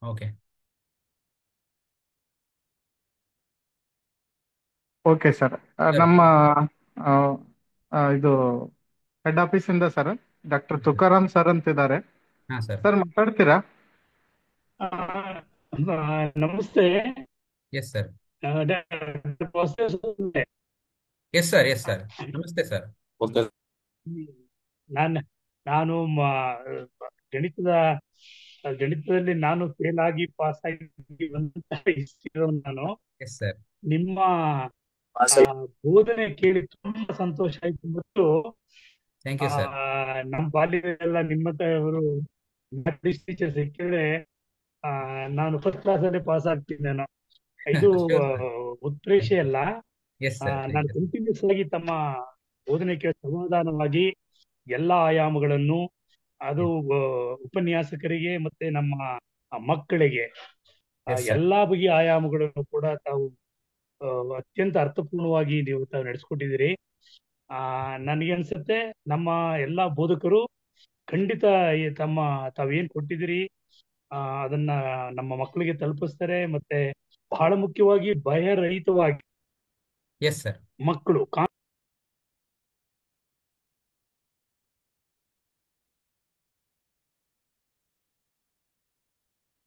ಓಕೆ. Okay sir. ನಮ್ಮ ಆ, ಇದು ಹೆಡ್ ಆಫೀಸಿಂದ ಸರ್, ಡಾಕ್ಟರ್ ತುಕಾರಾಮ್ ಸರ್ ಅಂತಿದ್ದಾರೆ. ಹಾಂ ಸರ್. ಸರ್ ಮಾತಾಡ್ತೀರಾ? ಆ, ನಮಸ್ತೆ. Yes sir. ಡಾಕ್ಟರ್ ವಾಸುದೇವ್ ಅವರೇ. Yes sir, yes sir. ನಮಸ್ತೆ ಸರ್. ನಾನು ನಾನು ಗಣಿತದ ಗಣಿತದಲ್ಲಿ ನಾನು ಫೇಲ್ ಆಗಿ ಪಾಸ್ ಆಗಿ ಬಂದಂತಹ ಇರೋನು ನಾನು. Yes sir. ನಿಮ್ಮ ಬೋಧನೆ ಕೇಳಿ ತುಂಬಾ ಸಂತೋಷ ಆಯ್ತು. ಮತ್ತು ಥ್ಯಾಂಕ್ ಯು ಸರ್. ನಮ್ಮ ಬಾಲ್ಯದಲ್ಲ ನಿಮ್ಮಂತವರು ಟೀಚರ್ಸ್ ಸಿಕ್ಕಿದ್ರೆ ನಾನು ಫಸ್ಟ್ ಕ್ಲಾಸ್ ಅಲ್ಲಿ ಪಾಸ್ ಆಗ್ತಿದ್ದೇನೆ. ಇದು ಉತ್ಪ್ರೇಕ್ಷೆ ಅಲ್ಲ. Yes sir. ನಾನು ಕಂಟಿನ್ಯೂಸ್ ಆಗಿ ತಮ್ಮ ಬೋಧನೆಗೆ ಸಮಾಧಾನವಾಗಿ ಎಲ್ಲಾ ಆಯಾಮಗಳನ್ನು, ಅದು ಉಪನ್ಯಾಸಕರಿಗೆ ಮತ್ತೆ ನಮ್ಮ ಮಕ್ಕಳಿಗೆ Yes, sir. ಎಲ್ಲಾ ಬಗೆಯ ಆಯಾಮಗಳನ್ನು ಕೂಡ ತಾವು ಅತ್ಯಂತ ಅರ್ಥಪೂರ್ಣವಾಗಿ ತಾವು ನಡೆಸ್ಕೊಟ್ಟಿದ್ದೀರಿ. ನನಗೆ ಅನ್ಸುತ್ತೆ ನಮ್ಮ ಎಲ್ಲಾ ಬೋಧಕರು ಖಂಡಿತ ತಾವೇನ್ ಕೊಟ್ಟಿದ್ದೀರಿ ಅದನ್ನ ನಮ್ಮ ಮಕ್ಕಳಿಗೆ ತಲುಪಿಸ್ತಾರೆ. ಮತ್ತೆ ಬಹಳ ಮುಖ್ಯವಾಗಿ ಭಯರಹಿತವಾಗಿ ಎಸ್ ಸರ್. ಮಕ್ಕಳು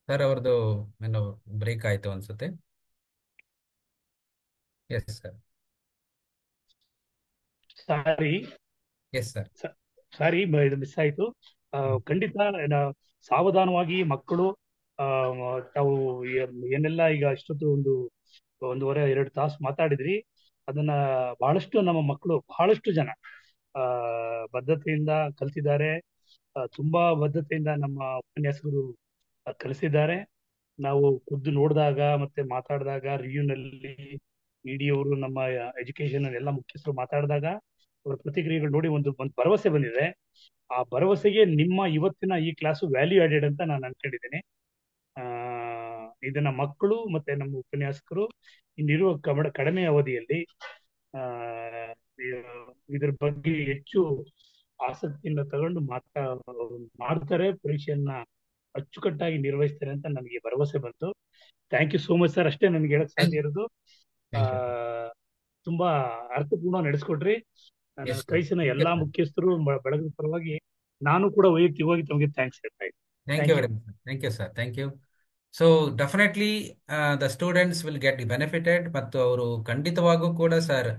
ಸರ್ ಅವ್ರದ್ದು ಏನೋ ಬ್ರೇಕ್ ಆಯ್ತು ಅನ್ಸುತ್ತೆ. Yes sir. Sorry yes sir. Sorry ಇದು ಮಿಸ್ ಆಯ್ತು. ಖಂಡಿತ ಸಾವಧಾನವಾಗಿ ಮಕ್ಕಳು ತಾವು ಏನೆಲ್ಲ ಈಗ ಇಷ್ಟೊತ್ತು 1.5-2 ತಾಸು ಮಾತಾಡಿದ್ರಿ, ಅದನ್ನ ಬಹಳಷ್ಟು ನಮ್ಮ ಮಕ್ಕಳು ಬಹಳಷ್ಟು ಜನ ಬದ್ಧತೆಯಿಂದ ಕಲಿತಿದ್ದಾರೆ. ತುಂಬಾ ಬದ್ಧತೆಯಿಂದ ನಮ್ಮ ಉಪನ್ಯಾಸಕರು ಕಲಿಸಿದ್ದಾರೆ. ನಾವು ಖುದ್ದು ನೋಡಿದಾಗ ಮತ್ತೆ ಮಾತಾಡಿದಾಗ ರಿವ್ಯೂನಲ್ಲಿ ಇಡಿಯವರು ನಮ್ಮ ಎಜುಕೇಶನ್ ಎಲ್ಲ ಮುಖ್ಯಸ್ಥರು ಮಾತಾಡಿದಾಗ ಅವರ ಪ್ರತಿಕ್ರಿಯೆಗಳು ನೋಡಿ ಒಂದು ಭರವಸೆ ಬಂದಿದೆ. ಆ ಭರವಸೆಗೆ ನಿಮ್ಮ ಇವತ್ತಿನ ಈ ಕ್ಲಾಸು ವ್ಯಾಲ್ಯೂ ಆಡೆಡ್ ಅಂತ ನಾನು ಅನ್ಕೊಂಡಿದ್ದೇನೆ. ಇದನ್ನ ಮಕ್ಕಳು ಮತ್ತೆ ನಮ್ಮ ಉಪನ್ಯಾಸಕರು ಇನ್ನಿರುವ ಕಡಿಮೆ ಅವಧಿಯಲ್ಲಿ ಇದ್ರ ಬಗ್ಗೆ ಹೆಚ್ಚು ಆಸಕ್ತಿಯಿಂದ ತಗೊಂಡು ಮಾಡ್ತಾರೆ, ಪರೀಕ್ಷೆಯನ್ನ ಅಚ್ಚುಕಟ್ಟಾಗಿ ನಿರ್ವಹಿಸ್ತಾರೆ ಅಂತ ನನಗೆ ಭರವಸೆ ಬಂತು. Thank you so much sir. ಅಷ್ಟೇ ನನಗೆ ಹೇಳಕ್ ಸಾಧ್ಯ ಇರೋದು. ತುಂಬಾ ಅರ್ಥಪೂರ್ಣ ನಡೆಸ್ಕೊಟ್ರಿ. ಕೈಸಿನ ಎಲ್ಲಾ ಮುಖ್ಯಸ್ಥರು ಬೆಳಗಿನ ಪರವಾಗಿ ನಾನು ಕೂಡ ವೈಯಕ್ತಿಕವಾಗಿ ತಮಗೆ ಥ್ಯಾಂಕ್ಸ್ ಹೇಳ್ತಾ ಇದ್ದೀನಿ. Thank you very much. Thank you sir. Thank you. So definitely the students will get benefited, ಮತ್ತು ಅವರು ಖಂಡಿತವಾಗೂ ಕೂಡ ಸರ್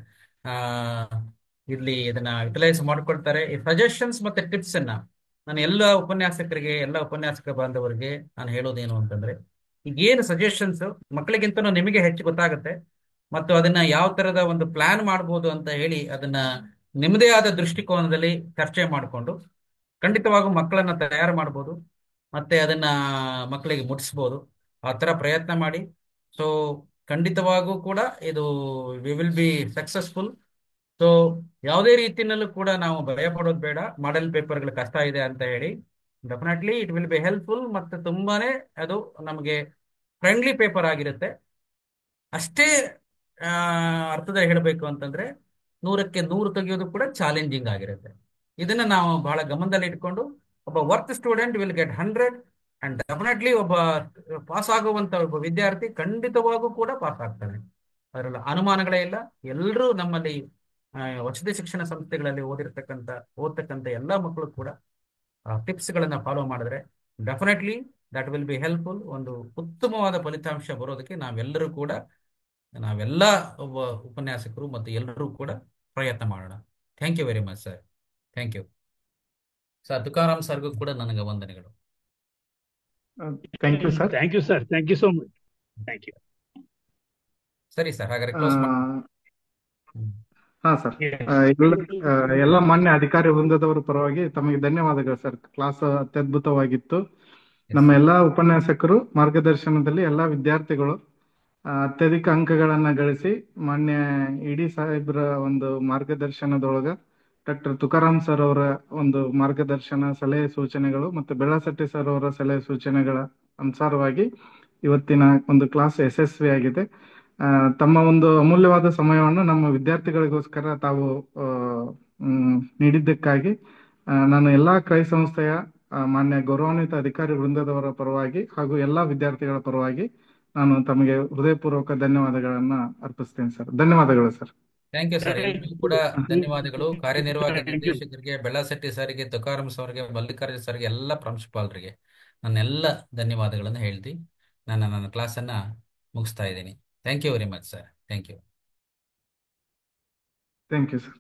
ಇಲ್ಲಿ ಇದನ್ನ ಯುಟಿಲೈಸ್ ಮಾಡ್ಕೊಳ್ತಾರೆ. ಈ ಸಜೆಷನ್ಸ್ ಮತ್ತೆ ಟಿಪ್ಸ್ ಅನ್ನ ನಾನು ಎಲ್ಲ ಉಪನ್ಯಾಸಕ ಬಾಂಧವರಿಗೆ ನಾನು ಹೇಳೋದೇನು ಅಂತಂದ್ರೆ, ಈಗ ಏನು ಸಜೆಷನ್ಸ್ ಮಕ್ಕಳಿಗಿಂತ ನಿಮಗೆ ಹೆಚ್ಚು ಗೊತ್ತಾಗುತ್ತೆ, ಮತ್ತು ಅದನ್ನ ಯಾವ ತರದ ಒಂದು ಪ್ಲಾನ್ ಮಾಡ್ಬೋದು ಅಂತ ಹೇಳಿ ಅದನ್ನ ನಿಮ್ಮದೇ ಆದ ದೃಷ್ಟಿಕೋನದಲ್ಲಿ ಚರ್ಚೆ ಮಾಡಿಕೊಂಡು ಖಂಡಿತವಾಗೂ ಮಕ್ಕಳನ್ನ ತಯಾರು ಮಾಡ್ಬೋದು, ಮತ್ತೆ ಅದನ್ನ ಮಕ್ಕಳಿಗೆ ಮುಟ್ಟಿಸ್ಬೋದು. ಆ ಥರ ಪ್ರಯತ್ನ ಮಾಡಿ. ಸೊ ಖಂಡಿತವಾಗೂ ಕೂಡ ಇದು we will be successful. So ಯಾವುದೇ ರೀತಿಯಲ್ಲೂ ಕೂಡ ನಾವು ಭಯ ಪಡೋದು ಬೇಡ. ಮಾಡೆಲ್ ಪೇಪರ್ಗಳು ಕಷ್ಟ ಇದೆ ಅಂತ ಹೇಳಿ, definitely it will be helpful, ಮತ್ತು ತುಂಬಾನೇ ಅದು ನಮಗೆ ಫ್ರೆಂಡ್ಲಿ ಪೇಪರ್ ಆಗಿರುತ್ತೆ. ಅಷ್ಟೇ ಅರ್ಥದಲ್ಲಿ ಹೇಳಬೇಕು ಅಂತಂದ್ರೆ 100ಕ್ಕೆ 100 ತೆಗೆಯೋದು ಕೂಡ ಚಾಲೆಂಜಿಂಗ್ ಆಗಿರುತ್ತೆ. ಇದನ್ನ ನಾವು ಬಹಳ ಗಮನದಲ್ಲಿ ಇಟ್ಕೊಂಡು ಒಬ್ಬ worth student will get 100, and definitely ಒಬ್ಬ ಪಾಸ್ ಆಗುವಂತ ಒಬ್ಬ ವಿದ್ಯಾರ್ಥಿ ಖಂಡಿತವಾಗೂ ಕೂಡ ಪಾಸ್ ಆಗ್ತಾನೆ. ಅದರಲ್ಲಿ ಅನುಮಾನಗಳೇ ಇಲ್ಲ. ಎಲ್ಲರೂ ನಮ್ಮಲ್ಲಿ ವಸತಿ ಶಿಕ್ಷಣ ಸಂಸ್ಥೆಗಳಲ್ಲಿ ಓದ್ತಕ್ಕಂಥ ಎಲ್ಲ ಮಕ್ಕಳು ಕೂಡ ಟಿಪ್ಸ್ಗಳನ್ನ ಫಾಲೋ ಮಾಡಿದ್ರೆ definitely that will be helpful. ಒಂದು ಉತ್ತಮವಾದ ಫಲಿತಾಂಶ ಬರೋದಕ್ಕೆ ನಾವೆಲ್ಲ ಒಬ್ಬ ಉಪನ್ಯಾಸಕರು ಮತ್ತು ಎಲ್ಲರೂ ಕೂಡ ಪ್ರಯತ್ನ ಮಾಡೋಣ. Thank you very much sir. Thank you sir. Tukaram ಸರ್ಗೂ ಕೂಡ ನನಗೆ ವಂದನೆಗಳು. Thank you sir. Thank you sir. Thank you so much. Thank you. ಸರಿ ಸರ್, ಹಾಗಾದ್ರೆ ಕ್ಲೋಸ್ ಮಾಡಿ. ಹಾ ಸರ್. ಎಲ್ಲ ಮಾನ್ಯ ಅಧಿಕಾರಿ ವೃಂದದವರ ಪರವಾಗಿ ತಮಗೆ ಧನ್ಯವಾದಗಳು ಸರ್. ಕ್ಲಾಸ್ ಅತ್ಯದ್ಭುತವಾಗಿತ್ತು. ನಮ್ಮ ಎಲ್ಲಾ ಉಪನ್ಯಾಸಕರು ಮಾರ್ಗದರ್ಶನದಲ್ಲಿ ಎಲ್ಲಾ ವಿದ್ಯಾರ್ಥಿಗಳು ಅತ್ಯಧಿಕ ಅಂಕಗಳನ್ನ ಗಳಿಸಿ ಮಾನ್ಯ ಇಡಿ ಸಾಹೇಬ್ರ ಒಂದು ಮಾರ್ಗದರ್ಶನದೊಳಗ ಡಾಕ್ಟರ್ ತುಕಾರಾಮ್ ಸರ್ ಅವರ ಒಂದು ಮಾರ್ಗದರ್ಶನ, ಸಲಹೆ ಸೂಚನೆಗಳು ಮತ್ತು ಬೆಳ್ಳಾಸಟ್ಟಿ ಸರ್ ಅವರ ಸಲಹೆ ಸೂಚನೆಗಳ ಅನುಸಾರವಾಗಿ ಇವತ್ತಿನ ಒಂದು ಕ್ಲಾಸ್ ಯಶಸ್ವಿಯಾಗಿದೆ. ತಮ್ಮ ಒಂದು ಅಮೂಲ್ಯವಾದ ಸಮಯವನ್ನು ನಮ್ಮ ವಿದ್ಯಾರ್ಥಿಗಳಿಗೋಸ್ಕರ ತಾವು ನೀಡಿದ್ದಕ್ಕಾಗಿ ನಾನು ಎಲ್ಲಾ ಕ್ರೈ ಸಂಸ್ಥೆಯ ಮಾನ್ಯ ಗೌರವಾನ್ವಿತ ಅಧಿಕಾರಿ ವೃಂದದವರ ಪರವಾಗಿ ಹಾಗೂ ಎಲ್ಲಾ ವಿದ್ಯಾರ್ಥಿಗಳ ಪರವಾಗಿ ನಾನು ತಮಗೆ ಹೃದಯಪೂರ್ವಕ ಧನ್ಯವಾದಗಳನ್ನ ಅರ್ಪಿಸ್ತೇನೆ ಸರ್. ಧನ್ಯವಾದಗಳು ಸರ್. Thank you sir. ಎಲ್ಲರಿಗೂ ಕೂಡ ಧನ್ಯವಾದಗಳು. ಕಾರ್ಯನಿರ್ವಾಹಕ ನಿರ್ದೇಶಕರಿಗೆ, ಬೆಳ್ಳಾಸಟ್ಟಿ ಸರ್ಗೆ, ತುಕಾರಾಮ್ ಸರ್ಗೆ, ಮಲ್ಲಿಕಾರ್ಜುನ್ ಸರ್ಗೆ, ಎಲ್ಲ ಪ್ರಾಂಶುಪಾಲರಿಗೆ ನನ್ನೆಲ್ಲ ಧನ್ಯವಾದಗಳನ್ನು ಹೇಳ್ತಿ ನನ್ನ ಕ್ಲಾಸನ್ನು ಮುಗಿಸ್ತಾ ಇದ್ದೀನಿ. Thank you very much sir. Thank you. Thank you sir.